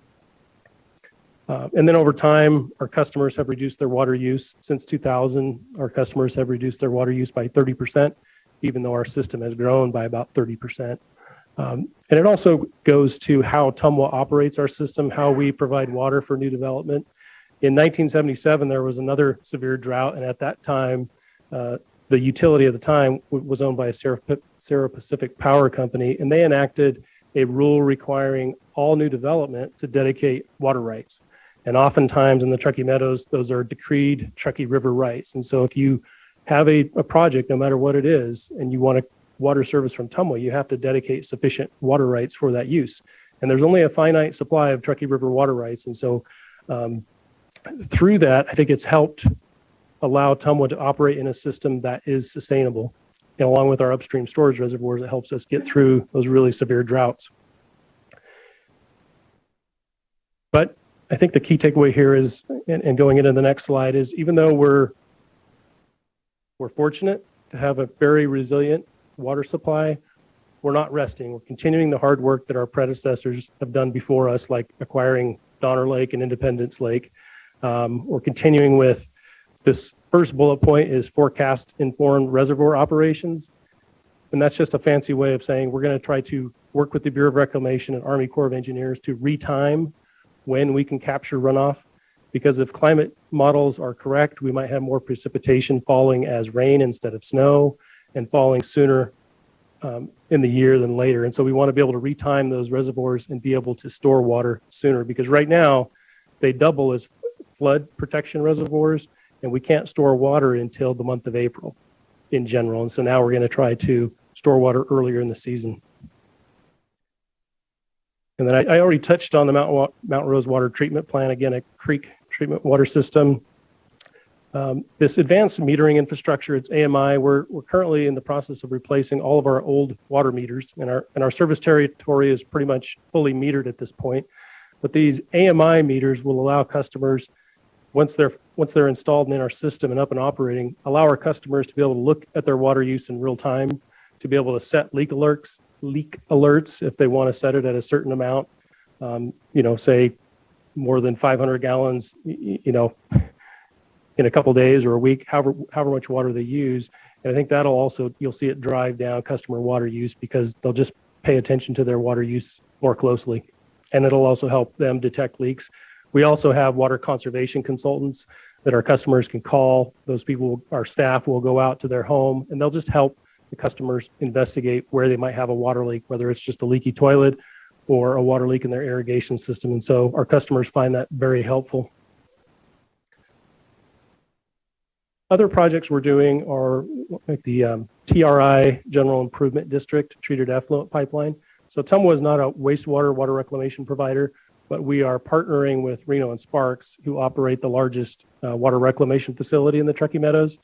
And then over time, our customers have reduced their water use. Since 2000, our customers have reduced their water use by 30%, even though our system has grown by about 30%. And it also goes to how TUMWA operates our system, how we provide water for new development. In 1977, there was another severe drought, and at that time, the utility at the time was owned by a Sierra Pacific Power Company, and they enacted a rule requiring all new development to dedicate water rights. And oftentimes in the Truckee Meadows, those are decreed Truckee River rights. And so if you have a project, no matter what it is, and you want a water service from TUMWA, you have to dedicate sufficient water rights for that use. And there's only a finite supply of Truckee River water rights. And so through that, I think it's helped allow TUMWA to operate in a system that is sustainable. And along with our upstream storage reservoirs, it helps us get through those really severe droughts. But I think the key takeaway here is, and going into the next slide, is even though we're fortunate to have a very resilient water supply, we're not resting. We're continuing the hard work that our predecessors have done before us, like acquiring Donner Lake and Independence Lake. We're continuing with this first bullet point is forecast informed reservoir operations. And that's just a fancy way of saying we're going to try to work with the Bureau of Reclamation and Army Corps of Engineers to retime when we can capture runoff. Because if climate models are correct, we might have more precipitation falling as rain instead of snow and falling sooner in the year than later. And so we want to be able to retime those reservoirs and be able to store water sooner, because right now they double as flood protection reservoirs, and we can't store water until the month of April in general. And so now we're going to try to store water earlier in the season. And then I already touched on the Mount Rose Water Treatment Plant, again, a creek treatment water system. This advanced metering infrastructure, it's AMI, we're currently in the process of replacing all of our old water meters, and our service territory is pretty much fully metered at this point. But these AMI meters will allow customers, once they're installed in our system and up and operating, allow our customers to be able to look at their water use in real time, to be able to set leak alerts if they want to set it at a certain amount, say more than 500 gallons, in a couple days or a week, however much water they use. And I think that'll also, you'll see it drive down customer water use because they'll just pay attention to their water use more closely. And it'll also help them detect leaks. We also have water conservation consultants that our customers can call. Those people, our staff will go out to their home and they'll just help the customers investigate where they might have a water leak, whether it's just a leaky toilet or a water leak in their irrigation system. And so our customers find that very helpful. Other projects we're doing are like the TRI General Improvement District Treated Effluent Pipeline. So Tumwa is not a wastewater water reclamation provider, but we are partnering with Reno and Sparks, who operate the largest water reclamation facility in the Truckee Meadows.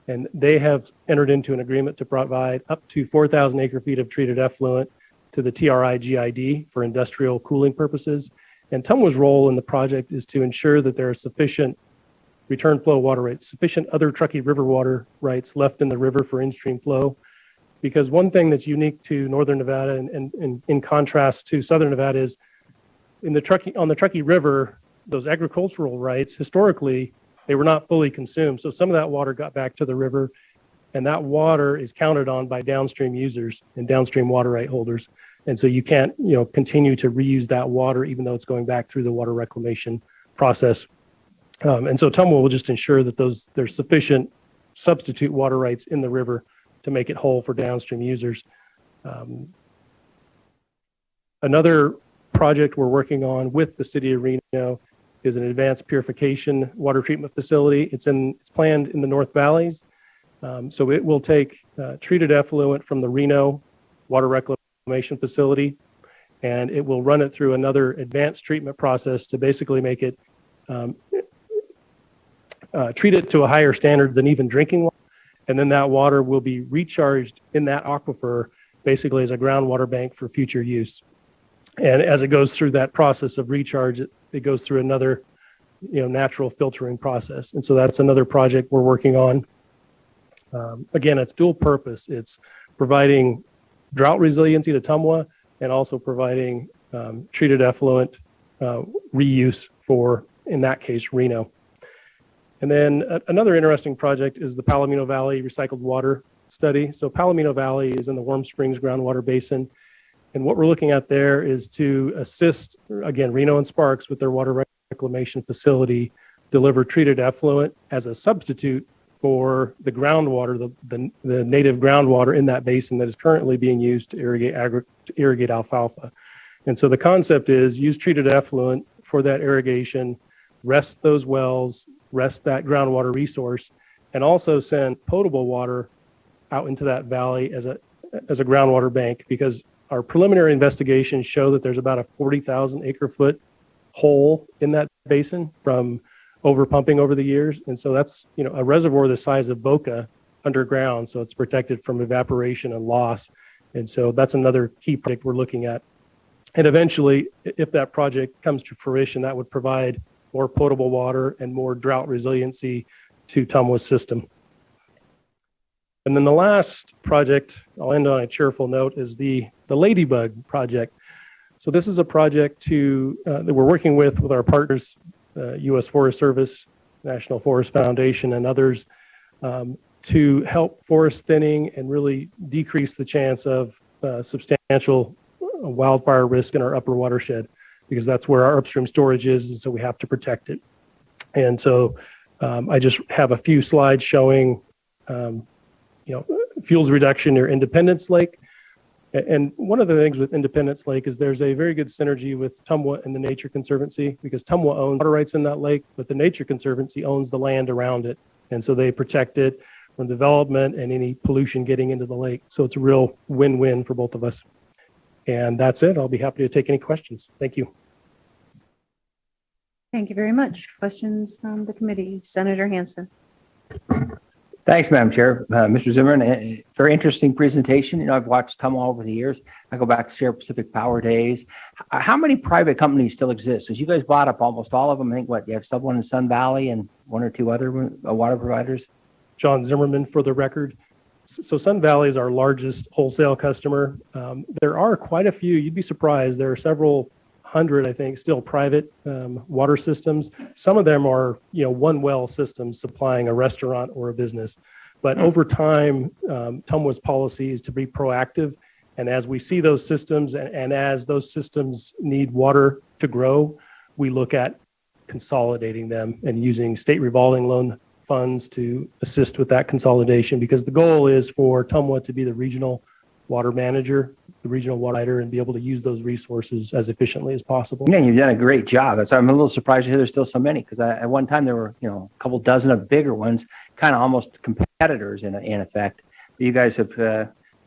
And they have entered into an agreement to provide up to 4,000 acre feet of treated effluent to the TRI GID for industrial cooling purposes. And Tumwa's role in the project is to ensure that there are sufficient return flow water rights, sufficient other Truckee River water rights left in the river for in-stream flow. Because one thing that's unique to Northern Nevada and in contrast to Southern Nevada is on the Truckee River, those agricultural rights, historically, they were not fully consumed. So some of that water got back to the river, and that water is counted on by downstream users and downstream water right holders. And so you can't, continue to reuse that water, even though it's going back through the water reclamation process. And so Tumwa will just ensure that there's sufficient substitute water rights in the river to make it whole for downstream users. Another project we're working on with the city of Reno is an advanced purification water treatment facility. It's planned in the North Valleys. So it will take treated effluent from the Reno water reclamation facility, and it will run it through another advanced treatment process to basically make it treat it to a higher standard than even drinking water. And then that water will be recharged in that aquifer, basically as a groundwater bank for future use. And as it goes through that process of recharge, it goes through another, natural filtering process. And so that's another project we're working on. Again, it's dual purpose. It's providing drought resiliency to Tumwa and also providing treated effluent reuse for, in that case, Reno. And then another interesting project is the Palomino Valley Recycled Water Study. So Palomino Valley is in the Warm Springs Groundwater Basin. And what we're looking at there is to assist, again, Reno and Sparks with their water reclamation facility, deliver treated effluent as a substitute for the groundwater, the native groundwater in that basin that is currently being used to irrigate alfalfa. And so the concept is use treated effluent for that irrigation, rest those wells, rest that groundwater resource, and also send potable water out into that valley as a groundwater bank, because our preliminary investigations show that there's about a 40,000 acre foot hole in that basin from overpumping over the years. And so that's, a reservoir the size of Boca underground. So it's protected from evaporation and loss. And so that's another key project we're looking at. And eventually, if that project comes to fruition, that would provide more potable water and more drought resiliency to Tumwa's system. And then the last project, I'll end on a cheerful note, is the Ladybug project. So this is a project that we're working with our partners, U.S. Forest Service, National Forest Foundation, and others, to help forest thinning and really decrease the chance of substantial wildfire risk in our upper watershed, because that's where our upstream storage is, and so we have to protect it. And so I just have a few slides showing, fuels reduction near Independence Lake. And one of the things with Independence Lake is there's a very good synergy with Tumwa and the Nature Conservancy, because Tumwa owns water rights in that lake, but the Nature Conservancy owns the land around it. And so they protect it from development and any pollution getting into the lake. So it's a real win-win for both of us. And that's it. I'll be happy to take any questions. Thank you. Thank you very much. Questions from the committee? Senator Hansen. Thanks, Madam Chair. Mr. Zimmerman, very interesting presentation. You know, I've watched Tumwa over the years. I go back to Sierra Pacific Power days. How many private companies still exist? Because you guys bought up almost all of them. I think what, you have one in Sun Valley and one or two other water providers? John Zimmerman for the record. So Sun Valley is our largest wholesale customer. There are quite a few. You'd be surprised. There are several hundred, I think, still private water systems. Some of them are, one well systems supplying a restaurant or a business. But over time, Tumwa's policy is to be proactive. And as we see those systems and as those systems need water to grow, we look at consolidating them and using state revolving loan funds to assist with that consolidation, because the goal is for Tumwa to be the regional water manager, the regional water provider, and be able to use those resources as efficiently as possible. Yeah, you've done a great job. I'm a little surprised to hear there's still so many, because at one time there were, a couple dozen of bigger ones, kind of almost competitors in effect. But you guys have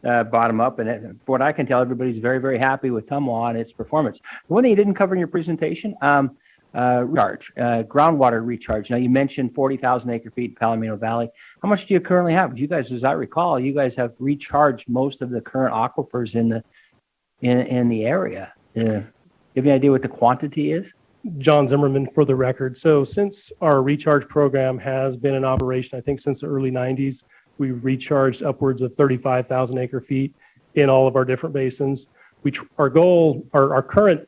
bought them up, and from what I can tell, everybody's very, very happy with Tumwa and its performance. The one thing you didn't cover in your presentation, groundwater recharge. Now, you mentioned 40,000 acre feet in Palomino Valley. How much do you currently have? You guys, as I recall, you guys have recharged most of the current aquifers in the area. Do you have any idea what the quantity is? John Zimmerman for the record. So since our recharge program has been in operation, I think since the early 90s, we've recharged upwards of 35,000 acre feet in all of our different basins. Our goal, our current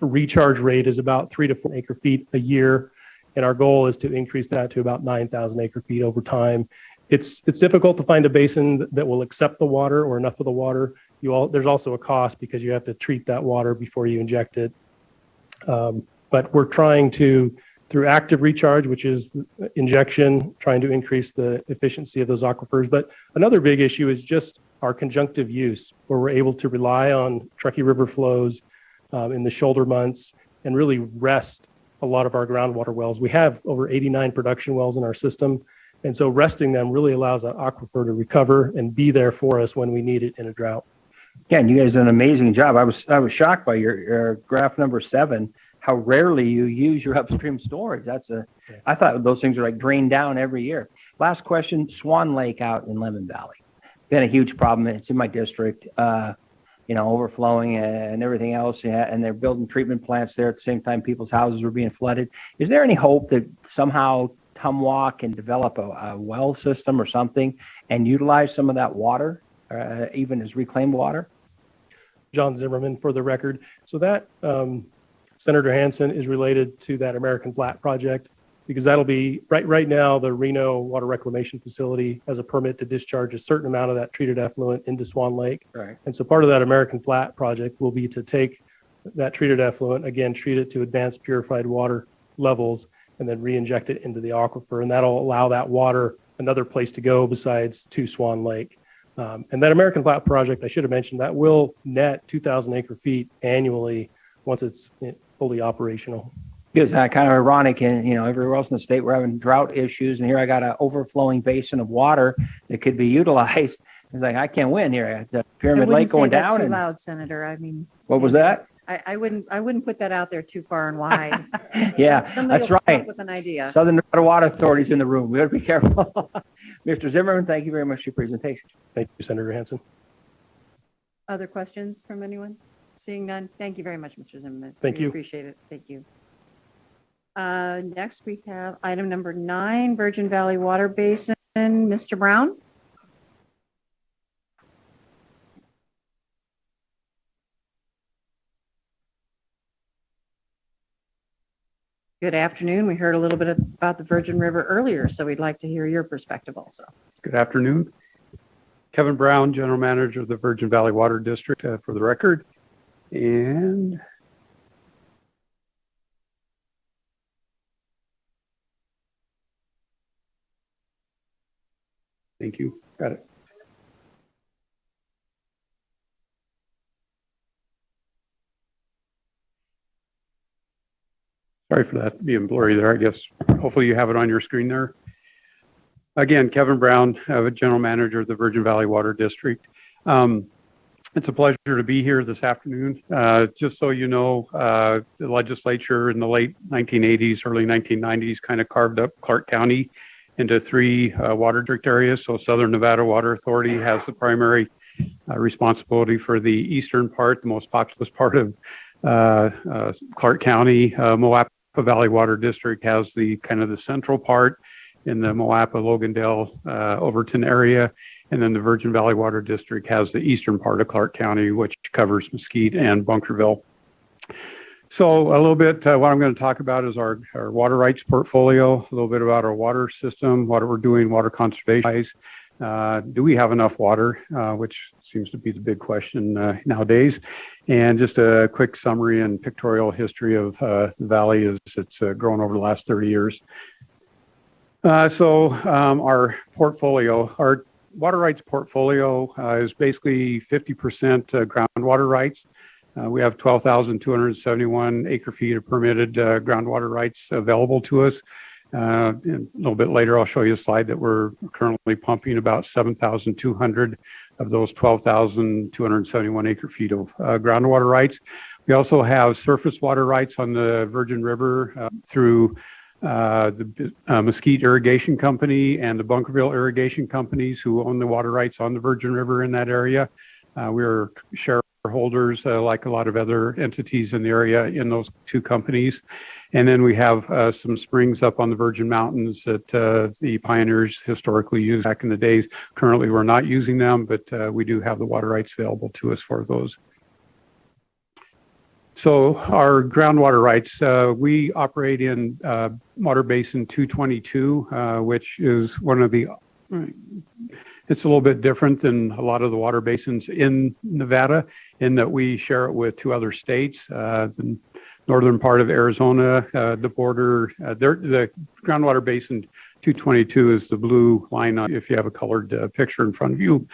recharge rate is about 3 to 4 acre feet a year, and our goal is to increase that to about 9,000 acre feet over time. It's difficult to find a basin that will accept the water or enough of the water. There's also a cost because you have to treat that water before you inject it. But we're trying to, through active recharge, which is injection, trying to increase the efficiency of those aquifers. But another big issue is just our conjunctive use, where we're able to rely on Truckee River flows in the shoulder months and really rest a lot of our groundwater wells. We have over 89 production wells in our system. And so resting them really allows that aquifer to recover and be there for us when we need it in a drought. Again, you guys did an amazing job. I was shocked by your graph number 7, how rarely you use your upstream storage. I thought those things are like drained down every year. Last question, Swan Lake out in Lemon Valley. Been a huge problem. It's in my district. Overflowing and everything else. And they're building treatment plants there at the same time people's houses were being flooded. Is there any hope that somehow Tumwa can develop a well system or something and utilize some of that water, even as reclaimed water? John Zimmerman for the record. So that, Senator Hansen, is related to that American Flat project, because that'll be right now the Reno Water Reclamation Facility has a permit to discharge a certain amount of that treated effluent into Swan Lake. Right. And so part of that American Flat project will be to take that treated effluent, again, treat it to advanced purified water levels, and then re-inject it into the aquifer. And that'll allow that water another place to go besides to Swan Lake. And that American Flat project, I should have mentioned, that will net 2,000 acre feet annually once it's fully operational. It's kind of ironic, and everywhere else in the state we're having drought issues, and here I got an overflowing basin of water that could be utilized. It's like I can't win here. The Pyramid Lake going down. Too loud, Senator. I mean, what was that? I wouldn't put that out there too far and wide. Yeah, Somebody that's will come right. up with an idea. Southern Nevada Water Authority's in the room. We got to be careful. Mr. Zimmerman, thank you very much for your presentation. Thank you, Senator Hansen. Other questions from anyone? Seeing none. Thank you very much, Mr. Zimmerman. Thank you. Appreciate it. Thank you. Next, we have item number 9, Virgin Valley Water Basin. Mr. Brown. Good afternoon. We heard a little bit about the Virgin River earlier, so we'd like to hear your perspective also. Good afternoon. Kevin Brown, General Manager of the Virgin Valley Water District, for the record. And thank you. Got it. Sorry for that being blurry there. I guess hopefully you have it on your screen there. Again, Kevin Brown, General Manager of the Virgin Valley Water District. It's a pleasure to be here this afternoon. Just so you know, the legislature in the late 1980s, early 1990s kind of carved up Clark County into three water district areas. So Southern Nevada Water Authority has the primary responsibility for the eastern part, the most populous part of Clark County. Wapa Valley Water District has the kind of the central part in the Wapa, Logandale, Overton area. And then the Virgin Valley Water District has the eastern part of Clark County, which covers Mesquite and Bunkerville. So a little bit, what I'm going to talk about is our water rights portfolio, a little bit about our water system, what we're doing, water conservation. Do we have enough water, which seems to be the big question nowadays. And just a quick summary and pictorial history of the valley as it's grown over the last 30 years. Our portfolio, our water rights portfolio is basically 50% groundwater rights. We have 12,271 acre feet of permitted groundwater rights available to us. And a little bit later, I'll show you a slide that we're currently pumping about 7,200 of those 12,271 acre feet of groundwater rights. We also have surface water rights on the Virgin River through the Mesquite Irrigation Company and the Bunkerville Irrigation Companies who own the water rights on the Virgin River in that area. We're shareholders like a lot of other entities in the area in those two companies. And then we have some springs up on the Virgin Mountains that the pioneers historically used back in the days. Currently, we're not using them, but we do have the water rights available to us for those. So our groundwater rights, we operate in Water Basin 222, which is one of the, it's a little bit different than a lot of the water basins in Nevada in that we share it with two other states. The northern part of Arizona, the border, the groundwater basin 222 is the blue line if you have a colored picture in front of you.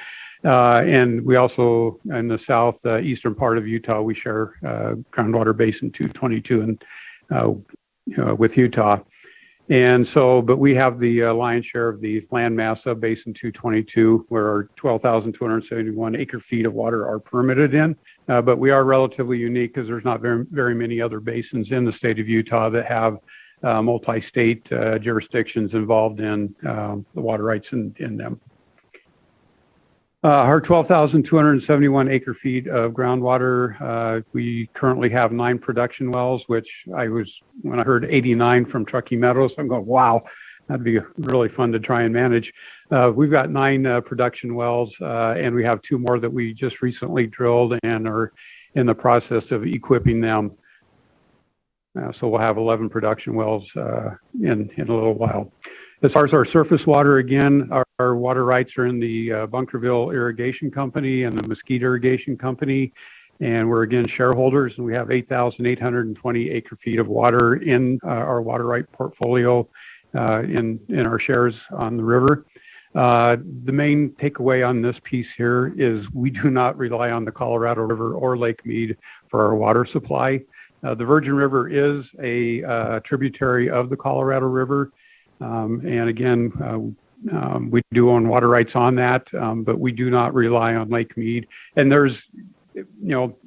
And we also, in the southeastern part of Utah, we share groundwater basin 222 and with Utah. And so, but we have the lion's share of the landmass of Basin 222, where our 12,271 acre feet of water are permitted in. But we are relatively unique because there's not very many other basins in the state of Utah that have multi-state jurisdictions involved in the water rights in them. Our 12,271 acre feet of groundwater, we currently have 9 production wells, which when I heard 89 from Truckee Meadows, I'm going, wow, that'd be really fun to try and manage. We've got 9 production wells, and we have 2 more that we just recently drilled and are in the process of equipping them. So we'll have 11 production wells in a little while. As far as our surface water, again, our water rights are in the Bunkerville Irrigation Company and the Mesquite Irrigation Company. And we're, again, shareholders, and we have 8,820 acre feet of water in our water right portfolio in our shares on the river. The main takeaway on this piece here is we do not rely on the Colorado River or Lake Mead for our water supply. The Virgin River is a tributary of the Colorado River. And again, we do own water rights on that, but we do not rely on Lake Mead. And there's,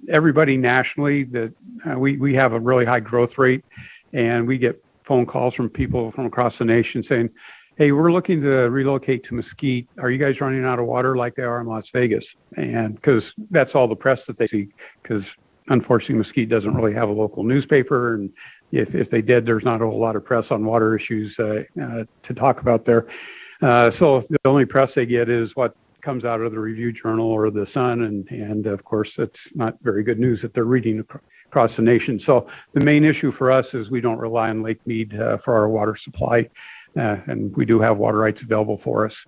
everybody nationally that we have a really high growth rate, and we get phone calls from people from across the nation saying, hey, we're looking to relocate to Mesquite. Are you guys running out of water like they are in Las Vegas? And because that's all the press that they see, because unfortunately, Mesquite doesn't really have a local newspaper. And if they did, there's not a whole lot of press on water issues to talk about there. So the only press they get is what comes out of the Review Journal or the Sun. And of course, it's not very good news that they're reading across the nation. So the main issue for us is we don't rely on Lake Mead for our water supply. And we do have water rights available for us.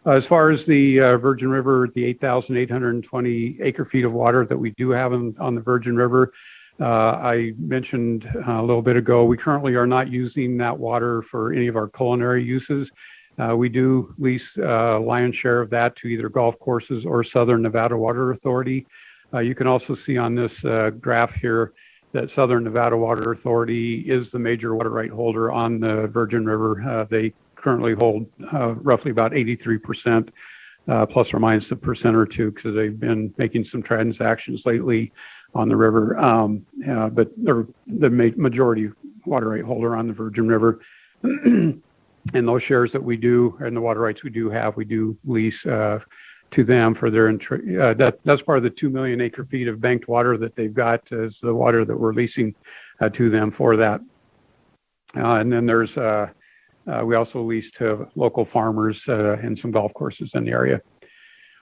As far as the Virgin River, the 8,820 acre feet of water that we do have on the Virgin River, I mentioned a little bit ago, we currently are not using that water for any of our culinary uses. We do lease a lion's share of that to either golf courses or Southern Nevada Water Authority. You can also see on this graph here that Southern Nevada Water Authority is the major water right holder on the Virgin River. They currently hold roughly about 83%, plus or minus a percent or two, because they've been making some transactions lately on the river. But they're the majority water right holder on the Virgin River. And those shares that we do, and the water rights we do have, we do lease to them for their, that's part of the 2 million acre feet of banked water that they've got, is the water that we're leasing to them for that. And then there's, we also lease to local farmers and some golf courses in the area.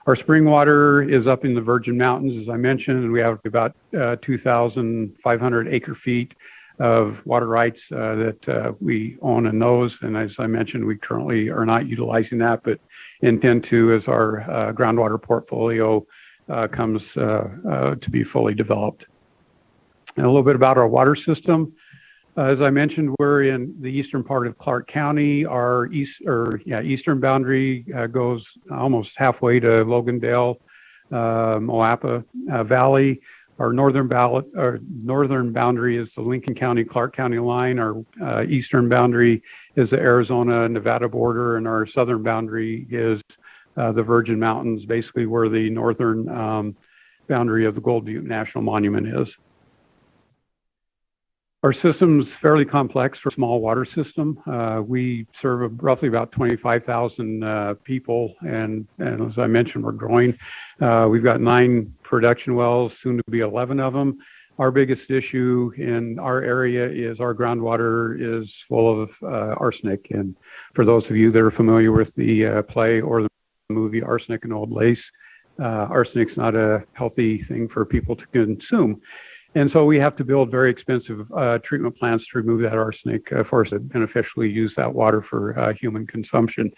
Our spring water is up in the Virgin Mountains, as I mentioned, and we have about 2,500 acre feet of water rights that we own in those. And as I mentioned, we currently are not utilizing that, but intend to as our groundwater portfolio comes to be fully developed. And a little bit about our water system. As I mentioned, we're in the eastern part of Clark County. Our eastern boundary goes almost halfway to Logandale, Wapa Valley. Our northern boundary is the Lincoln County, Clark County line. Our eastern boundary is the Arizona-Nevada border, and our southern boundary is the Virgin Mountains, basically where the northern boundary of the Gold Butte National Monument is. Our system's fairly complex for a small water system. We serve roughly about 25,000 people, and as I mentioned, we're growing. We've got 9 production wells, soon to be 11 of them. Our biggest issue in our area is our groundwater is full of arsenic. And for those of you that are familiar with the play or the movie Arsenic and Old Lace, arsenic's not a healthy thing for people to consume. And so we have to build very expensive treatment plants to remove that arsenic for us to beneficially use that water for human consumption.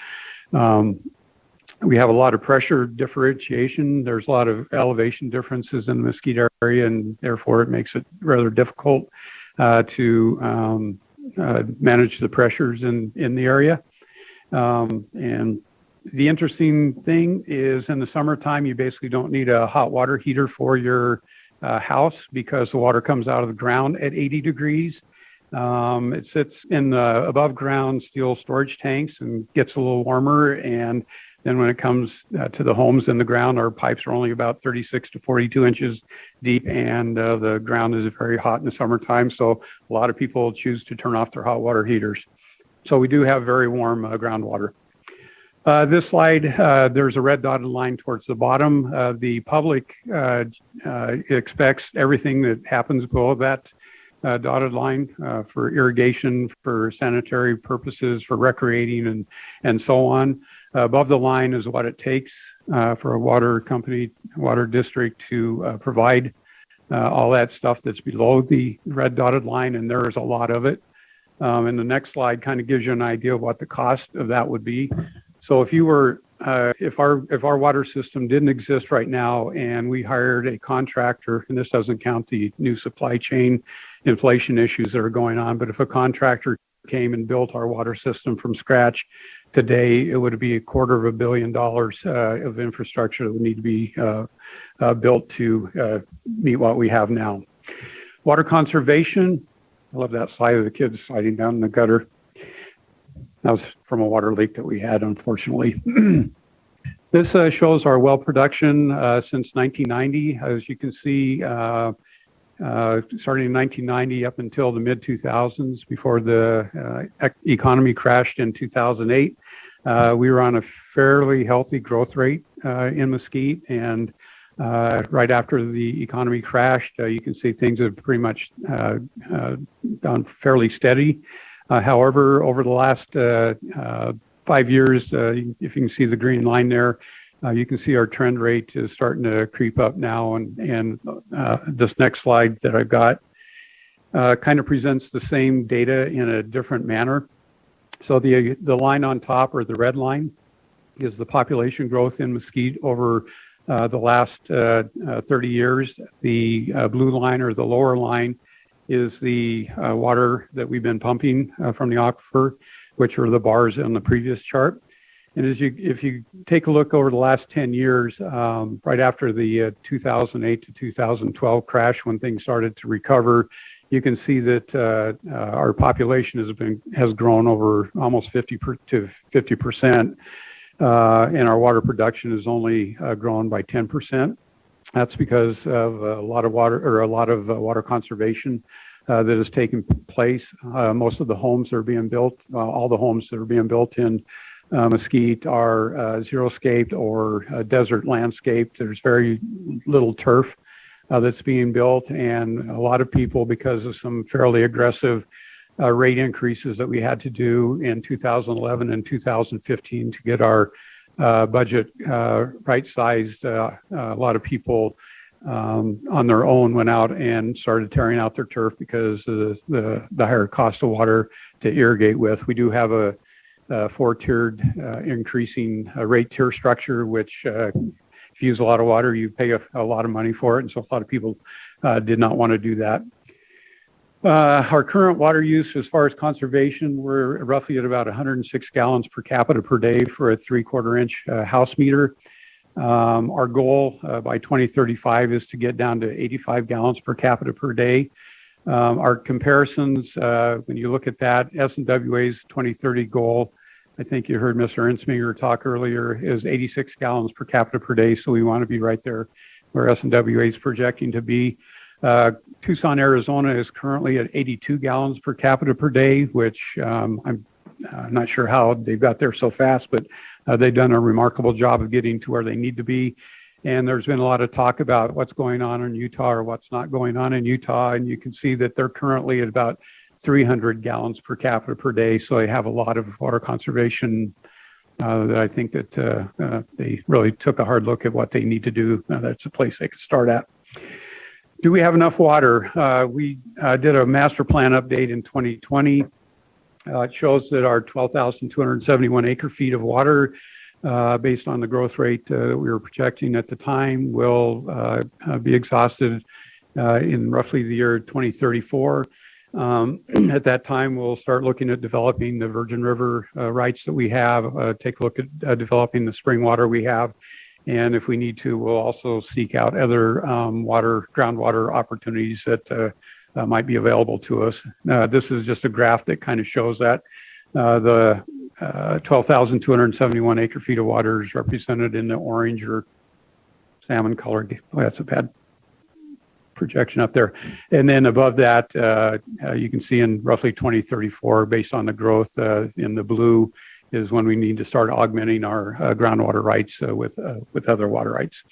We have a lot of pressure differentiation. There's a lot of elevation differences in the Mesquite area, and therefore it makes it rather difficult to manage the pressures in the area. And the interesting thing is in the summertime, you basically don't need a hot water heater for your house because the water comes out of the ground at 80 degrees. It sits in the above ground steel storage tanks and gets a little warmer. And then when it comes to the homes in the ground, our pipes are only about 36 to 42 inches deep, and the ground is very hot in the summertime. So a lot of people choose to turn off their hot water heaters. So we do have very warm groundwater. This slide, there's a red dotted line towards the bottom. The public expects everything that happens below that dotted line for irrigation, for sanitary purposes, for recreating, and so on. Above the line is what it takes for a water company, water district to provide all that stuff that's below the red dotted line, and there is a lot of it. And the next slide kind of gives you an idea of what the cost of that would be. So if you were, if our water system didn't exist right now and we hired a contractor, and this doesn't count the new supply chain inflation issues that are going on, but if a contractor came and built our water system from scratch today, it would be $250 million of infrastructure that would need to be built to meet what we have now. Water conservation, I love that slide of the kids sliding down in the gutter. That was from a water leak that we had, unfortunately. This shows our well production since 1990. As you can see, starting in 1990 up until the mid-2000s, before the economy crashed in 2008, we were on a fairly healthy growth rate in Mesquite. And right after the economy crashed, you can see things have pretty much gone fairly steady. However, over the last 5 years, if you can see the green line there, you can see our trend rate is starting to creep up now. And this next slide that I've got kind of presents the same data in a different manner. So the line on top, or the red line, is the population growth in Mesquite over the last 30 years. The blue line, or the lower line, is the water that we've been pumping from the aquifer, which are the bars on the previous chart. And if you take a look over the last 10 years, right after the 2008 to 2012 crash, when things started to recover, you can see that our population has grown over almost 50%, and our water production has only grown by 10%. That's because of a lot of water conservation that is taking place. Most of the homes that are being built, all the homes that are being built in Mesquite are xeriscaped or desert landscaped. There's very little turf that's being built, and a lot of people, because of some fairly aggressive rate increases that we had to do in 2011 and 2015 to get our budget right-sized, a lot of people on their own went out and started tearing out their turf because of the higher cost of water to irrigate with. We do have a four-tiered increasing rate tier structure, which if you use a lot of water, you pay a lot of money for it. And so a lot of people did not want to do that. Our current water use as far as conservation, we're roughly at about 106 gallons per capita per day for a 3/4 inch house meter. Our goal by 2035 is to get down to 85 gallons per capita per day. Our comparisons, when you look at that, S&WA's 2030 goal, I think you heard Mr. Ensminger talk earlier, is 86 gallons per capita per day. So we want to be right there where S&WA is projecting to be. Tucson, Arizona is currently at 82 gallons per capita per day, which I'm not sure how they got there so fast, but they've done a remarkable job of getting to where they need to be. And there's been a lot of talk about what's going on in Utah or what's not going on in Utah. And you can see that they're currently at about 300 gallons per capita per day. So they have a lot of water conservation that I think that they really took a hard look at what they need to do. That's a place they could start at. Do we have enough water? We did a master plan update in 2020. It shows that our 12,271 acre feet of water, based on the growth rate that we were projecting at the time, will be exhausted in roughly the year 2034. At that time, we'll start looking at developing the Virgin River rights that we have, take a look at developing the spring water we have. And if we need to, we'll also seek out other groundwater opportunities that might be available to us. This is just a graph that kind of shows that the 12,271 acre feet of water is represented in the orange or salmon color. Oh, that's a bad projection up there. And then above that, you can see in roughly 2034, based on the growth in the blue, is when we need to start augmenting our groundwater rights with other water rights.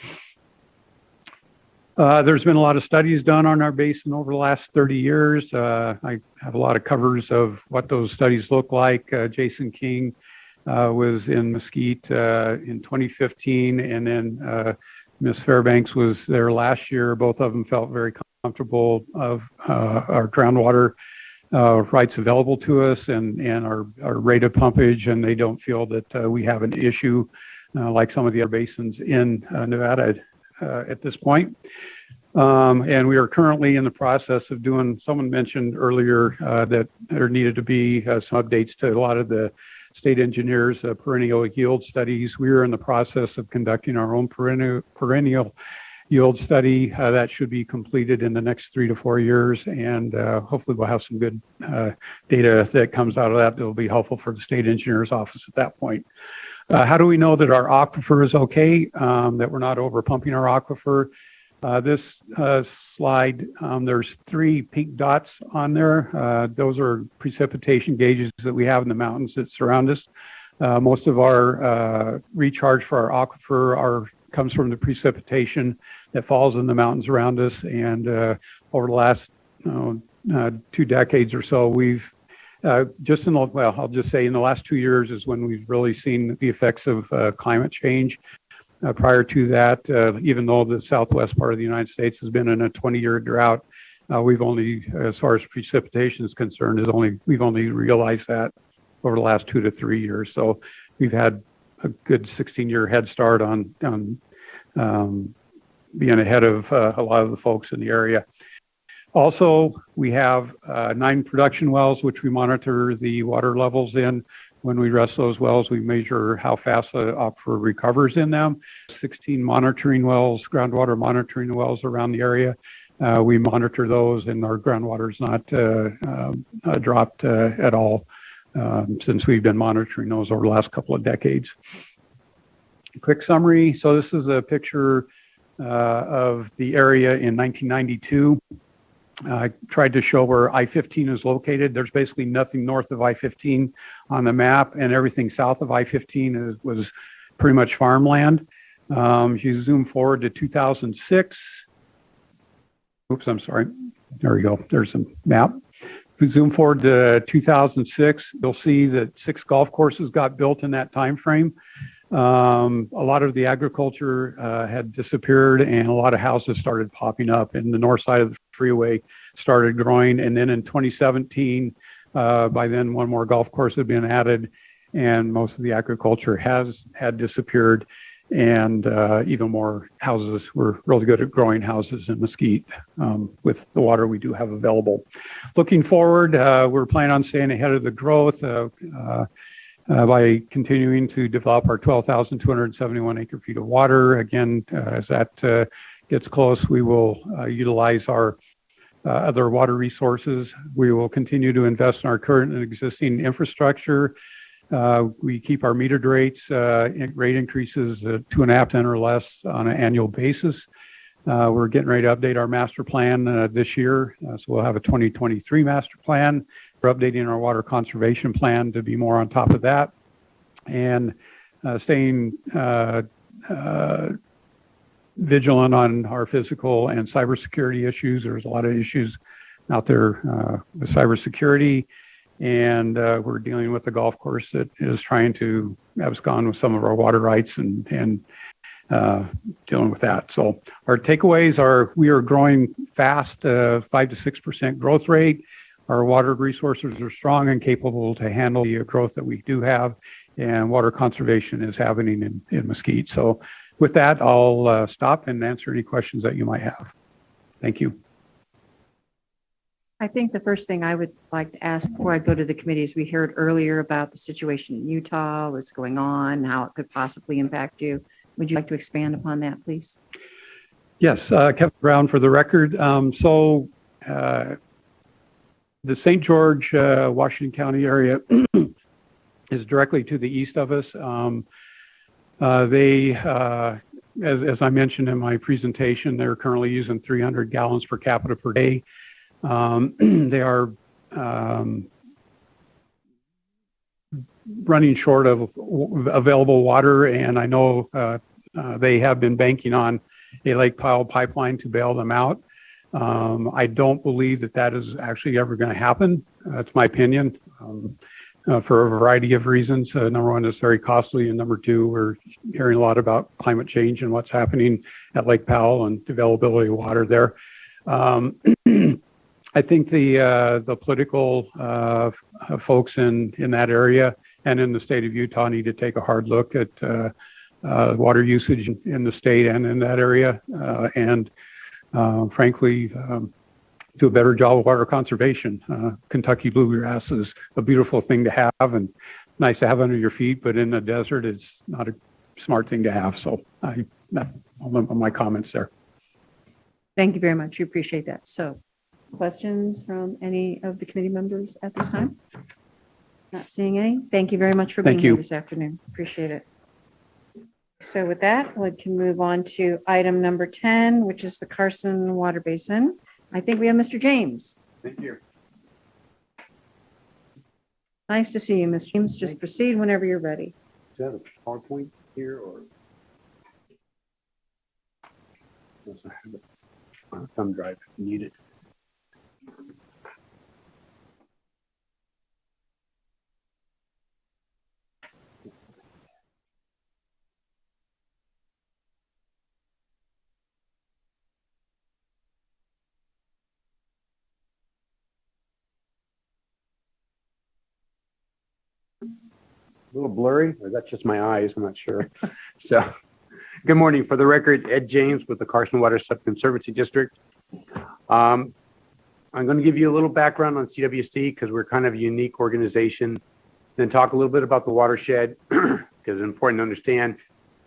There's been a lot of studies done on our basin over the last 30 years. I have a lot of covers of what those studies look like. Jason King was in Mesquite in 2015, and then Ms. Fairbanks was there last year. Both of them felt very comfortable of our groundwater rights available to us and our rate of pumpage, and they don't feel that we have an issue like some of the other basins in Nevada at this point. And we are currently in the process of doing, someone mentioned earlier that there needed to be some updates to a lot of the state engineers' perennial yield studies. We are in the process of conducting our own perennial yield study. That should be completed in the next 3 to 4 years, and hopefully we'll have some good data that comes out of that that will be helpful for the state engineer's office at that point. How do we know that our aquifer is okay, that we're not over pumping our aquifer? This slide, there's 3 pink dots on there. Those are precipitation gauges that we have in the mountains that surround us. Most of our recharge for our aquifer comes from the precipitation that falls in the mountains around us. And over the last 2 decades or so, we've just in the, well, I'll just say in the last 2 years is when we've really seen the effects of climate change. Prior to that, even though the southwest part of the United States has been in a 20-year drought, we've only, as far as precipitation is concerned, we've only realized that over the last 2 to 3 years. So we've had a good 16-year head start on being ahead of a lot of the folks in the area. Also, we have 9 production wells, which we monitor the water levels in. When we rest those wells, we measure how fast the aquifer recovers in them. 16 monitoring wells, groundwater monitoring wells around the area. We monitor those, and our groundwater is not dropped at all since we've been monitoring those over the last couple of decades. Quick summary. So this is a picture of the area in 1992. I tried to show where I-15 is located. There's basically nothing north of I-15 on the map, and everything south of I-15 was pretty much farmland. If you zoom forward to 2006, oops, I'm sorry. There we go. There's a map. If we zoom forward to 2006, you'll see that 6 golf courses got built in that time frame. A lot of the agriculture had disappeared, and a lot of houses started popping up, and the north side of the freeway started growing. And then in 2017, by then one more golf course had been added, and most of the agriculture had disappeared, and even more houses. We're really good at growing houses in Mesquite with the water we do have available. Looking forward, we're planning on staying ahead of the growth by continuing to develop our 12,271 acre feet of water. Again, as that gets close, we will utilize our other water resources. We will continue to invest in our current and existing infrastructure. We keep our metered rates, rate increases 2.5% or less on an annual basis. We're getting ready to update our master plan this year. So we'll have a 2023 master plan. We're updating our water conservation plan to be more on top of that, and staying vigilant on our physical and cybersecurity issues. There's a lot of issues out there with cybersecurity, and we're dealing with a golf course that is trying to abscond with some of our water rights and dealing with that. So our takeaways are we are growing fast, 5 to 6% growth rate. Our water resources are strong and capable to handle the growth that we do have, and water conservation is happening in Mesquite. So with that, I'll stop and answer any questions that you might have. Thank you. I think the first thing I would like to ask before I go to the committees, we heard earlier about the situation in Utah, what's going on, how it could possibly impact you. Would you like to expand upon that, please? Yes, Kevin Brown for the record. The St. George, Washington County area is directly to the east of us. As I mentioned in my presentation, they're currently using 300 gallons per capita per day. They are running short of available water, and I know they have been banking on a Lake Powell pipeline to bail them out. I don't believe that is actually ever going to happen. That's my opinion, for a variety of reasons. Number one, it's very costly, and number two, we're hearing a lot about climate change and what's happening at Lake Powell and availability of water there. I think the political folks in that area and in the state of Utah need to take a hard look at water usage in the state and in that area, and frankly, do a better job of water conservation. Kentucky bluegrass is a beautiful thing to have and nice to have under your feet, but in the desert, it's not a smart thing to have. So I'll limit my comments there. Thank you very much. We appreciate that. So questions from any of the committee members at this time? Not seeing any. Thank you very much for being here this afternoon. Appreciate it. So with that, we can move on to item number 10, which is the Carson Water Basin. I think we have Mr. James. Thank you. Nice to see you, Mr. James. Just proceed whenever you're ready. Is that a PowerPoint here or? Yes, I have it. Thumb drive if you need it. A little blurry, or that's just my eyes, I'm not sure. So, good morning. For the record, Ed James with the Carson Water Subconservancy District. I'm going to give you a little background on CWSD because we're kind of a unique organization, then talk a little bit about the watershed because it's important to understand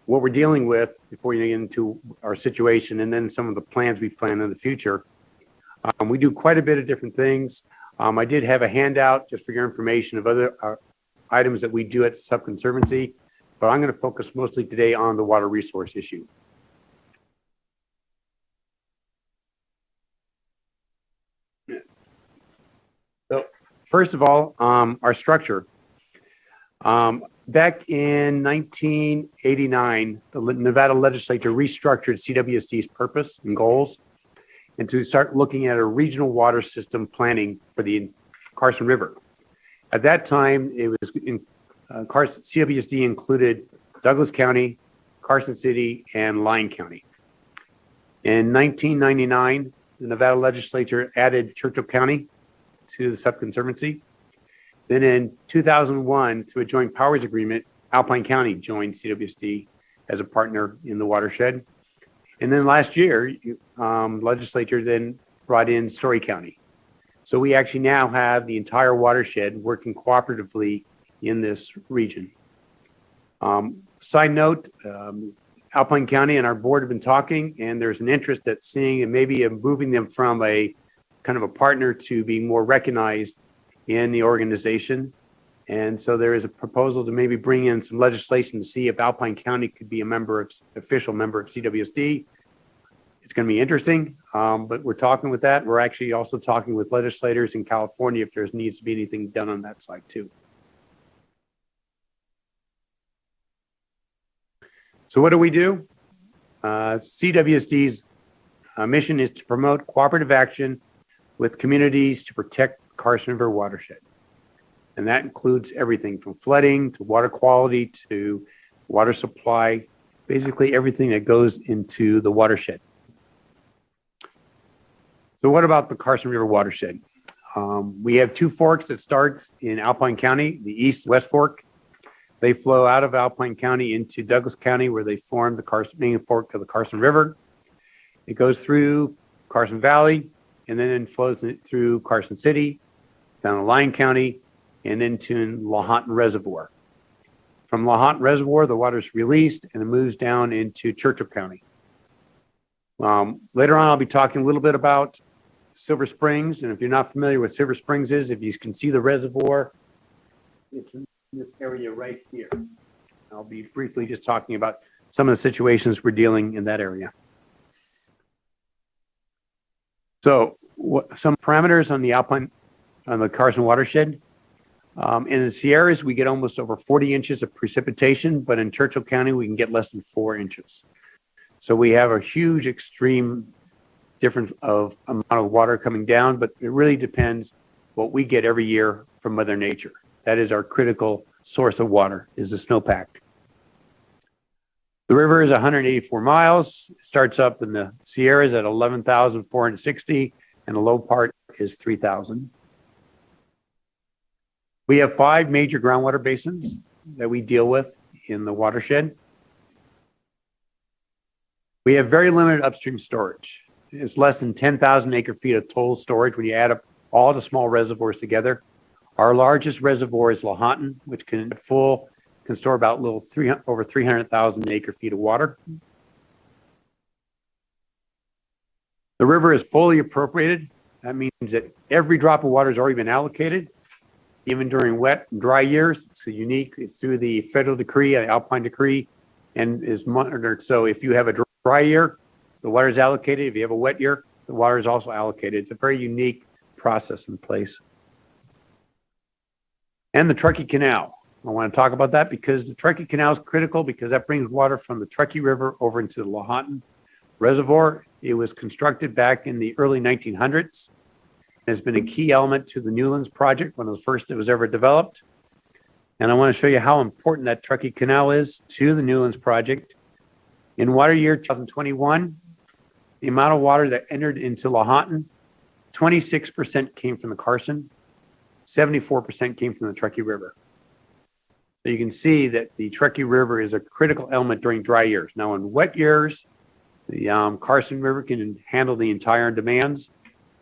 what we're dealing with before you get into our situation, and then some of the plans we plan in the future. We do quite a bit of different things. I did have a handout just for your information of other items that we do at Subconservancy, but I'm going to focus mostly today on the water resource issue. first of all, our structure. Back in 1989, the Nevada Legislature restructured CWSD's purpose and goals, and to start looking at a regional water system planning for the Carson River. At that time, it was in CWSD included Douglas County, Carson City, and Lyon County. In 1999, the Nevada Legislature added Churchill County to the Subconservancy. Then in 2001, through a joint powers agreement, Alpine County joined CWSD as a partner in the watershed. And then last year, legislature then brought in Story County. So we actually now have the entire watershed working cooperatively in this region. Side note, Alpine County and our board have been talking, and there's an interest at seeing and maybe moving them from a kind of a partner to being more recognized in the organization. And so there is a proposal to maybe bring in some legislation to see if Alpine County could be official member of CWSD. It's going to be interesting, but we're talking with that. We're actually also talking with legislators in California if there needs to be anything done on that side too. So what do we do? CWSD's mission is to promote cooperative action with communities to protect the Carson River watershed. And that includes everything from flooding to water quality to water supply, basically everything that goes into the watershed. So what about the Carson River watershed? We have two forks that start in Alpine County, the east-west fork. They flow out of Alpine County into Douglas County, where they form the main fork of the Carson River. It goes through Carson Valley, and then it flows through Carson City, down to Lyon County, and into Lahontan Reservoir. From Lahontan Reservoir, the water is released and it moves down into Churchill County. Later on, I'll be talking a little bit about Silver Springs, and if you're not familiar with Silver Springs is, if you can see the reservoir, it's in this area right here. I'll be briefly just talking about some of the situations we're dealing in that area. So some parameters on the Carson watershed. In the Sierras, we get almost over 40 inches of precipitation, but in Churchill County, we can get less than 4 inches. So we have a huge extreme difference of amount of water coming down, but it really depends what we get every year from Mother Nature. That is our critical source of water, is the snowpack. The river is 184 miles. It starts up in the Sierras at 11,460, and the low part is 3,000. We have 5 major groundwater basins that we deal with in the watershed. We have very limited upstream storage. It's less than 10,000 acre feet of total storage when you add up all the small reservoirs together. Our largest reservoir is Lahontan, which can store about over 300,000 acre feet of water. The river is fully appropriated. That means that every drop of water has already been allocated, even during wet and dry years. It's unique. It's through the federal decree, an Alpine decree, and is monitored. So if you have a dry year, the water is allocated. If you have a wet year, the water is also allocated. It's a very unique process in place. And the Truckee Canal. I want to talk about that because the Truckee Canal is critical because that brings water from the Truckee River over into the Lahontan Reservoir. It was constructed back in the early 1900s. It has been a key element to the Newlands project, one of the first that was ever developed. And I want to show you how important that Truckee Canal is to the Newlands project. In water year 2021, the amount of water that entered into Lahontan, 26% came from the Carson, 74% came from the Truckee River. So you can see that the Truckee River is a critical element during dry years. Now in wet years, the Carson River can handle the entire demands,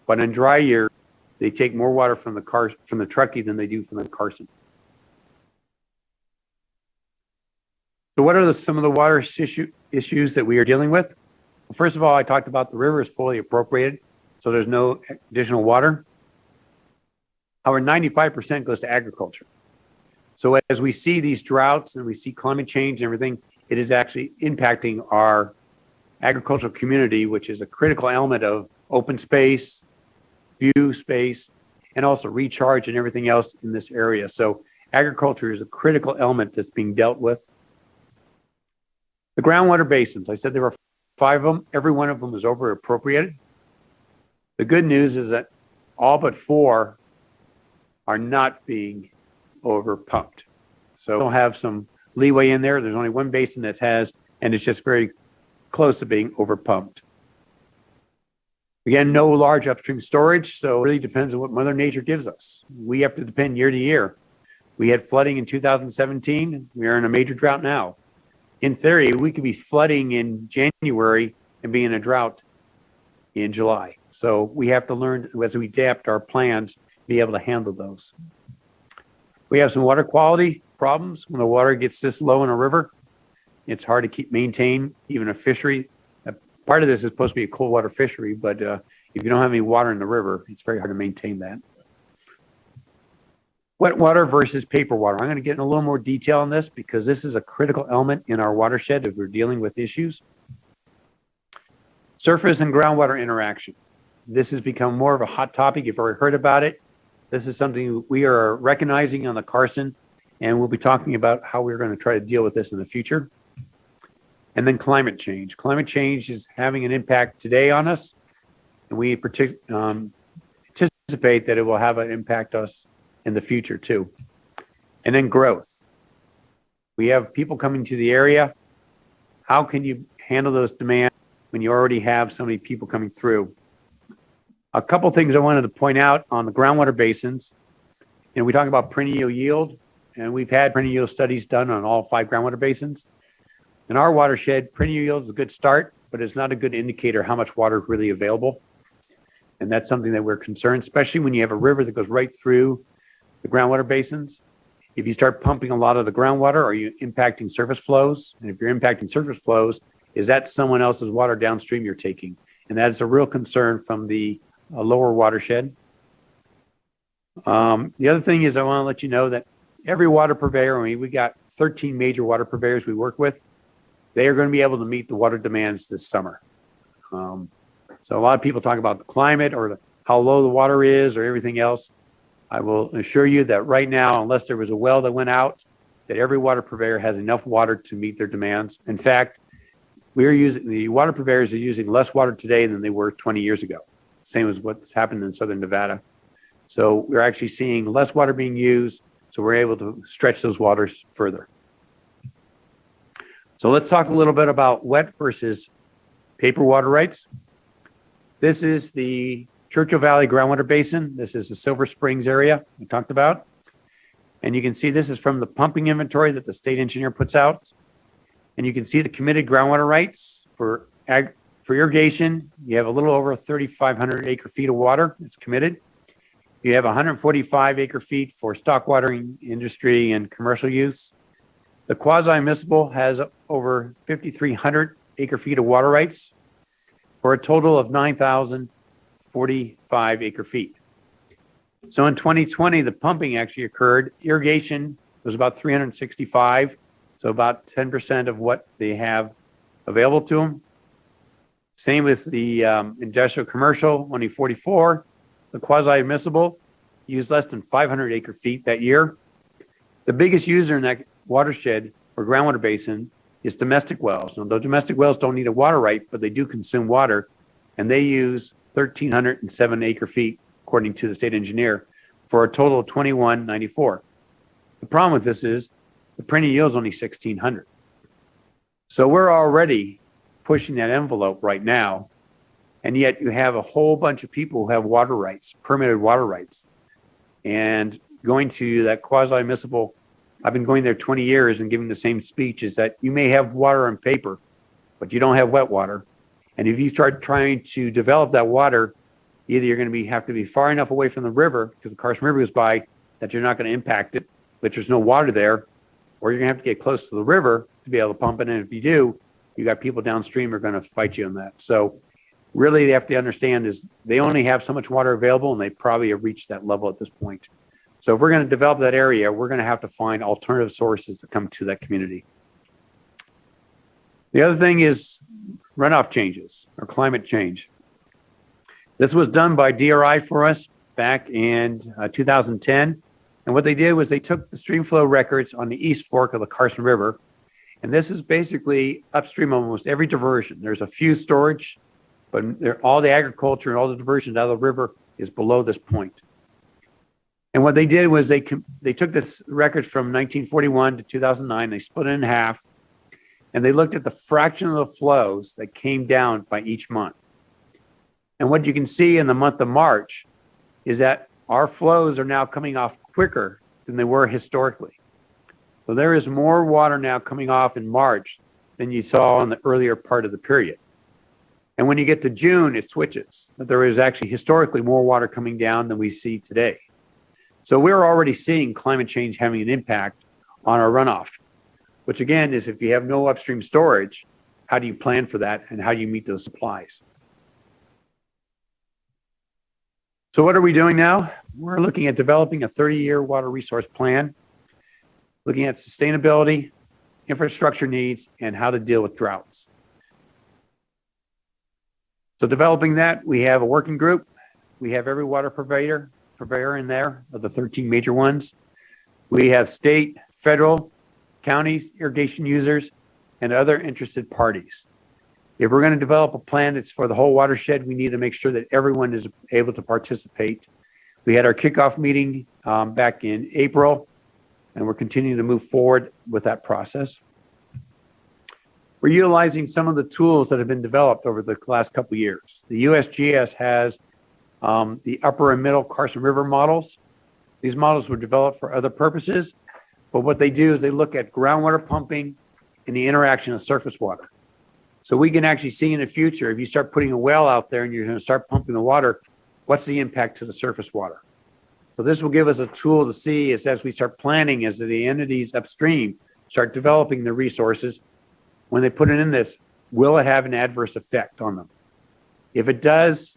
but in dry years, they take more water from the Truckee than they do from the Carson. So what are some of the water issues that we are dealing with? Well, first of all, I talked about the river is fully appropriated, so there's no additional water. However, 95% goes to agriculture. So as we see these droughts and we see climate change and everything, it is actually impacting our agricultural community, which is a critical element of open space, view space, and also recharge and everything else in this area. So agriculture is a critical element that's being dealt with. The groundwater basins, I said there were 5 of them. Every one of them is over appropriated. The good news is that all but 4 are not being over pumped. So we'll have some leeway in there. There's only one basin that has, and it's just very close to being over pumped. Again, no large upstream storage, so it really depends on what Mother Nature gives us. We have to depend year to year. We had flooding in 2017. We are in a major drought now. In theory, we could be flooding in January and be in a drought in July. So we have to learn as we adapt our plans, be able to handle those. We have some water quality problems. When the water gets this low in a river, it's hard to maintain even a fishery. Part of this is supposed to be a cold water fishery, but if you don't have any water in the river, it's very hard to maintain that. Wet water versus paper water. I'm going to get in a little more detail on this because this is a critical element in our watershed as we're dealing with issues. Surface and groundwater interaction. This has become more of a hot topic. You've already heard about it. This is something we are recognizing on the Carson, and we'll be talking about how we're going to try to deal with this in the future. And then climate change. Climate change is having an impact today on us, and we anticipate that it will have an impact on us in the future too. And then growth. We have people coming to the area. How can you handle those demands when you already have so many people coming through? A couple things I wanted to point out on the groundwater basins. We talk about perennial yield, and we've had perennial studies done on all 5 groundwater basins. In our watershed, perennial yield is a good start, but it's not a good indicator how much water is really available. And that's something that we're concerned, especially when you have a river that goes right through the groundwater basins. If you start pumping a lot of the groundwater, are you impacting surface flows? And if you're impacting surface flows, is that someone else's water downstream you're taking? And that is a real concern from the lower watershed. The other thing is I want to let you know that every water purveyor, we got 13 major water purveyors we work with. They are going to be able to meet the water demands this summer. So a lot of people talk about the climate or how low the water is or everything else. I will assure you that right now, unless there was a well that went out, that every water purveyor has enough water to meet their demands. In fact, the water purveyors are using less water today than they were 20 years ago. Same as what's happened in southern Nevada. So we're actually seeing less water being used, so we're able to stretch those waters further. So let's talk a little bit about wet versus paper water rights. This is the Churchill Valley Groundwater Basin. This is the Silver Springs area we talked about. And you can see this is from the pumping inventory that the state engineer puts out. And you can see the committed groundwater rights for irrigation. You have a little over 3,500 acre feet of water that's committed. You have 145 acre feet for stock watering industry and commercial use. The quasi-miscible has over 5,300 acre feet of water rights for a total of 9,045 acre feet. So in 2020, the pumping actually occurred. Irrigation was about 365, so about 10% of what they have available to them. Same with the industrial commercial, only 44. The quasi-miscible used less than 500 acre feet that year. The biggest user in that watershed or groundwater basin is domestic wells. Now, the domestic wells don't need a water right, but they do consume water, and they use 1,307 acre feet, according to the state engineer, for a total of 2,194. The problem with this is the perennial yield is only 1,600. So we're already pushing that envelope right now, and yet you have a whole bunch of people who have water rights, permitted water rights. And going to that quasi-miscible, I've been going there 20 years and giving the same speech, is that you may have water on paper, but you don't have wet water. And if you start trying to develop that water, either you're going to have to be far enough away from the river, because the Carson River goes by, that you're not going to impact it, but there's no water there, or you're going to have to get close to the river to be able to pump it. And if you do, you got people downstream who are going to fight you on that. So really, they have to understand is they only have so much water available, and they probably have reached that level at this point. So if we're going to develop that area, we're going to have to find alternative sources to come to that community. The other thing is runoff changes or climate change. This was done by DRI for us back in 2010. And what they did was they took the stream flow records on the East Fork of the Carson River. And this is basically upstream of almost every diversion. There's a few storage, but all the agriculture and all the diversion out of the river is below this point. And what they did was they took this records from 1941 to 2009, they split it in half, and they looked at the fraction of the flows that came down by each month. And what you can see in the month of March is that our flows are now coming off quicker than they were historically. So there is more water now coming off in March than you saw in the earlier part of the period. And when you get to June, it switches. There is actually historically more water coming down than we see today. So we're already seeing climate change having an impact on our runoff, which again is if you have no upstream storage, how do you plan for that and how do you meet those supplies? So what are we doing now? We're looking at developing a 30-year water resource plan, looking at sustainability, infrastructure needs, and how to deal with droughts. So developing that, we have a working group. We have every water purveyor in there of the 13 major ones. We have state, federal, counties, irrigation users, and other interested parties. If we're going to develop a plan that's for the whole watershed, we need to make sure that everyone is able to participate. We had our kickoff meeting back in April, and we're continuing to move forward with that process. We're utilizing some of the tools that have been developed over the last couple of years. The USGS has the upper and middle Carson River models. These models were developed for other purposes, but what they do is they look at groundwater pumping and the interaction of surface water. So we can actually see in the future, if you start putting a well out there and you're going to start pumping the water, what's the impact to the surface water? So this will give us a tool to see as we start planning, as the entities upstream start developing the resources, when they put it in this, will it have an adverse effect on them? If it does,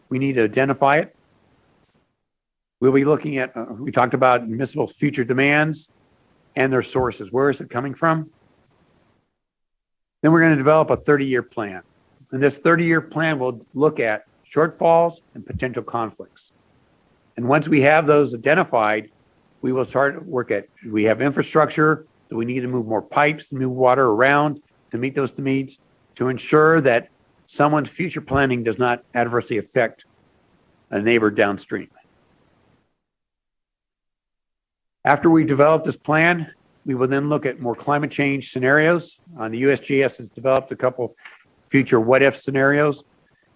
we need to identify it. We'll be looking at, we talked about admissible future demands and their sources. Where is it coming from? Then we're going to develop a 30-year plan. And this 30-year plan will look at shortfalls and potential conflicts. And once we have those identified, we will start work at, do we have infrastructure? Do we need to move more pipes, move water around to meet those needs, to ensure that someone's future planning does not adversely affect a neighbor downstream? After we develop this plan, we will then look at more climate change scenarios. The USGS has developed a couple future what-if scenarios.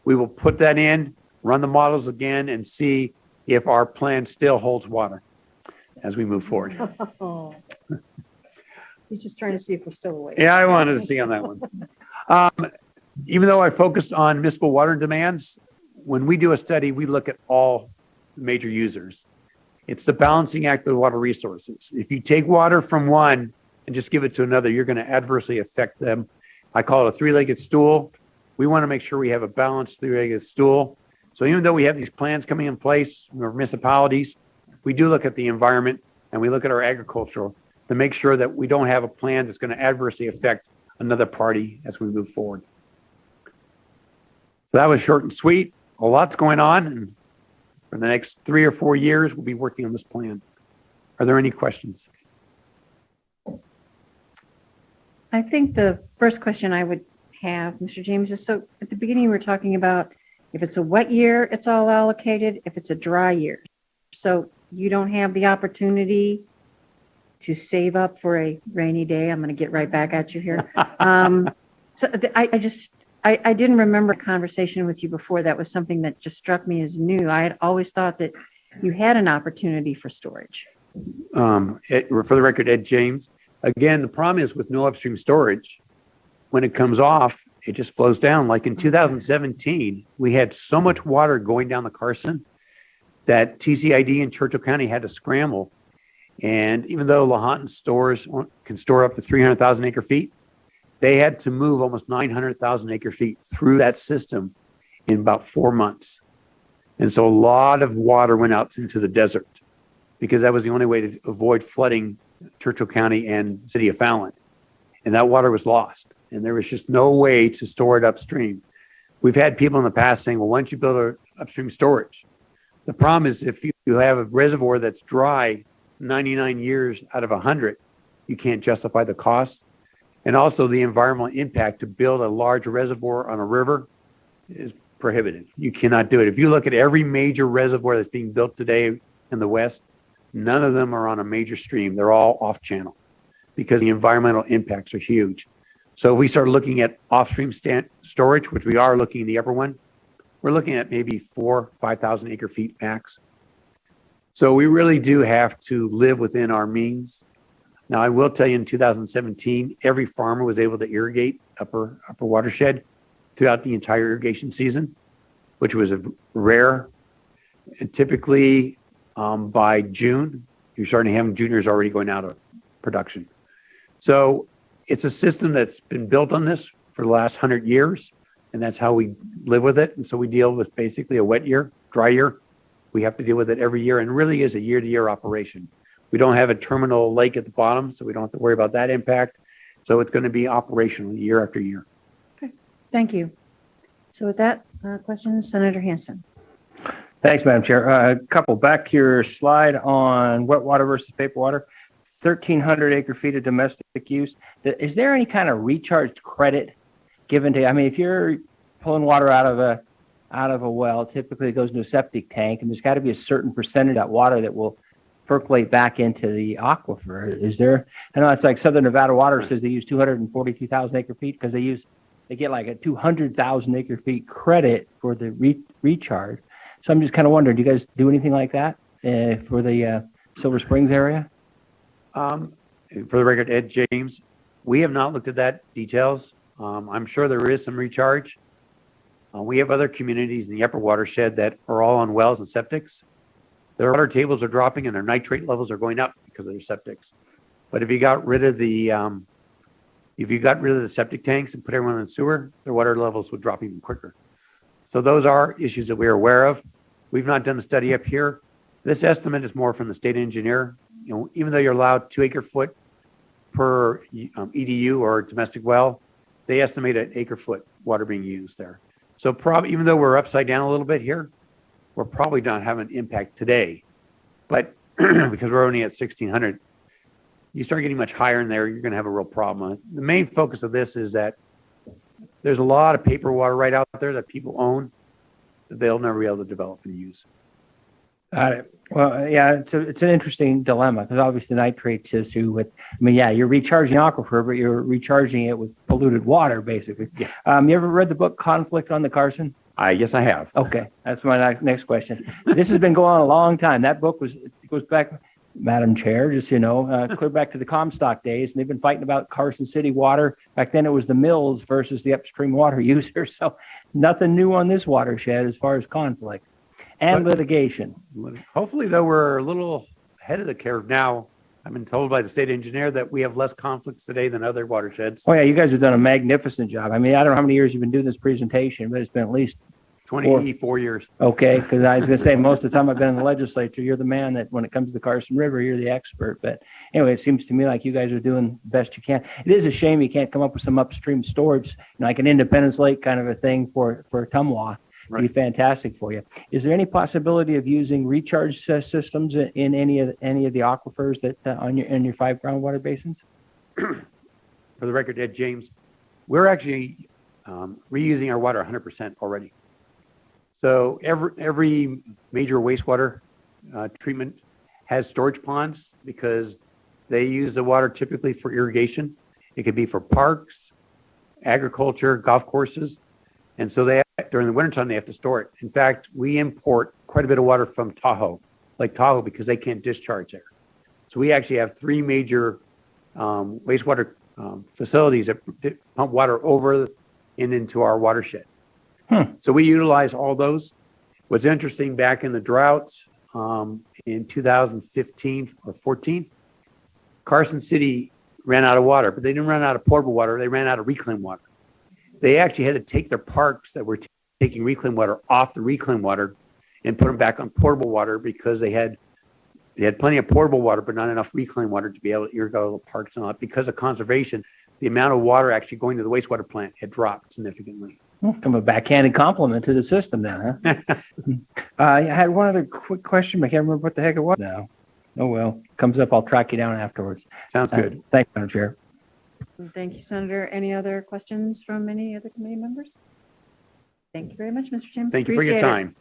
We will put that in, run the models again, and see if our plan still holds water as we move forward. He's just trying to see if we're still awake. Yeah, I wanted to see on that one. Even though I focused on municipal water demands, when we do a study, we look at all major users. It's the balancing act of the water resources. If you take water from one and just give it to another, you're going to adversely affect them. I call it a three-legged stool. We want to make sure we have a balanced three-legged stool. So even though we have these plans coming in place for municipalities, we do look at the environment and we look at our agricultural to make sure that we don't have a plan that's going to adversely affect another party as we move forward. So that was short and sweet. A lot's going on, and for the next 3 or 4 years, we'll be working on this plan. Are there any questions? I think the first question I would have, Mr. James, is so at the beginning, we were talking about if it's a wet year, it's all allocated, if it's a dry year. So you don't have the opportunity to save up for a rainy day. I'm going to get right back at you here. I didn't remember a conversation with you before. That was something that just struck me as new. I had always thought that you had an opportunity for storage. For the record, Ed James. Again, the problem is with no upstream storage, when it comes off, it just flows down. Like in 2017, we had so much water going down the Carson that TCID in Churchill County had to scramble. And even though Lahontan stores can store up to 300,000 acre feet, they had to move almost 900,000 acre feet through that system in about 4 months. And so a lot of water went out into the desert because that was the only way to avoid flooding Churchill County and City of Fallon. And that water was lost. And there was just no way to store it upstream. We've had people in the past saying, well, why don't you build an upstream storage? The problem is if you have a reservoir that's dry 99 years out of 100, you can't justify the cost. And also the environmental impact to build a large reservoir on a river is prohibitive. You cannot do it. If you look at every major reservoir that's being built today in the West, none of them are on a major stream. They're all off channel because the environmental impacts are huge. So if we start looking at off-stream storage, which we are looking in the upper one, we're looking at maybe 5,000 acre feet max. So we really do have to live within our means. Now, I will tell you in 2017, every farmer was able to irrigate upper watershed throughout the entire irrigation season, which was rare. And typically by June, you're starting to have juniors already going out of production. So it's a system that's been built on this for the last 100 years, and that's how we live with it. And so we deal with basically a wet year, dry year. We have to deal with it every year, and really is a year-to-year operation. We don't have a terminal lake at the bottom, so we don't have to worry about that impact. So it's going to be operational year after year. Okay, thank you. So with that, question, Senator Hansen. Thanks, Madam Chair. A couple back to your slide on wet water versus paper water. 1,300 acre feet of domestic use. Is there any kind of recharge credit given to? I mean, if you're pulling water out of a well, typically it goes into a septic tank, and there's got to be a certain percentage of that water that will percolate back into the aquifer. Is there? I know it's like Southern Nevada Water says they use 242,000 acre feet because they get like a 200,000 acre feet credit for the recharge. So I'm just kind of wondering, do you guys do anything like that for the Silver Springs area? For the record, Ed James, we have not looked at that details. I'm sure there is some recharge. We have other communities in the upper watershed that are all on wells and septics. Their water tables are dropping and their nitrate levels are going up because of their septics. But if you got rid of the septic tanks and put everyone in sewer, their water levels would drop even quicker. So those are issues that we're aware of. We've not done a study up here. This estimate is more from the state engineer. You know, even though you're allowed 2 acre foot per EDU or domestic well, they estimate an acre foot water being used there. So probably, even though we're upside down a little bit here, we're probably not having an impact today. But because we're only at 1,600, you start getting much higher in there, you're going to have a real problem. The main focus of this is that there's a lot of paper water right out there that people own that they'll never be able to develop and use. Got it. Well, yeah, it's an interesting dilemma because obviously the nitrates issue with, I mean, yeah, you're recharging aquifer, but you're recharging it with polluted water, basically. Yeah. You ever read the book Conflict on the Carson? Yes, I have. Okay, that's my next question. This has been going on a long time. That book goes back, Madam Chair, just so you know, clear back to the Comstock days, and they've been fighting about Carson City water. Back then, it was the mills versus the upstream water users. So nothing new on this watershed as far as conflict and litigation. Hopefully, though, we're a little ahead of the curve now. I've been told by the state engineer that we have less conflicts today than other watersheds. Oh, yeah, you guys have done a magnificent job. I mean, I don't know how many years you've been doing this presentation, but it's been at least 24 years. Okay, because I was going to say most of the time I've been in the legislature, you're the man that when it comes to the Carson River, you're the expert. But anyway, it seems to me like you guys are doing the best you can. It is a shame you can't come up with some upstream storage, like an Independence Lake kind of a thing for Tumwa. Right. Be fantastic for you. Is there any possibility of using recharge systems in any of the aquifers that in your 5 groundwater basins? For the record, Ed James, we're actually reusing our water 100% already. So every major wastewater treatment has storage ponds because they use the water typically for irrigation. It could be for parks, agriculture, golf courses. And so during the wintertime, they have to store it. In fact, we import quite a bit of water from Lake Tahoe, because they can't discharge there. So we actually have 3 major wastewater facilities that pump water over and into our watershed. So we utilize all those. What's interesting, back in the droughts in 2015 or 14, Carson City ran out of water, but they didn't run out of potable water. They ran out of reclaimed water. They actually had to take their parks that were taking reclaimed water off the reclaimed water and put them back on potable water because they had plenty of potable water, but not enough reclaimed water to be able to irrigate the parks and all that. Because of conservation, the amount of water actually going to the wastewater plant had dropped significantly. From a backhanded compliment to the system then, huh? I had one other quick question. I can't remember what the heck it was now. Oh, well, comes up, I'll track you down afterwards. Sounds good. Thank you, Madam Chair. Thank you, Senator. Any other questions from any other committee members? Thank you very much, Mr. James. Thank you for your Appreciate it. time.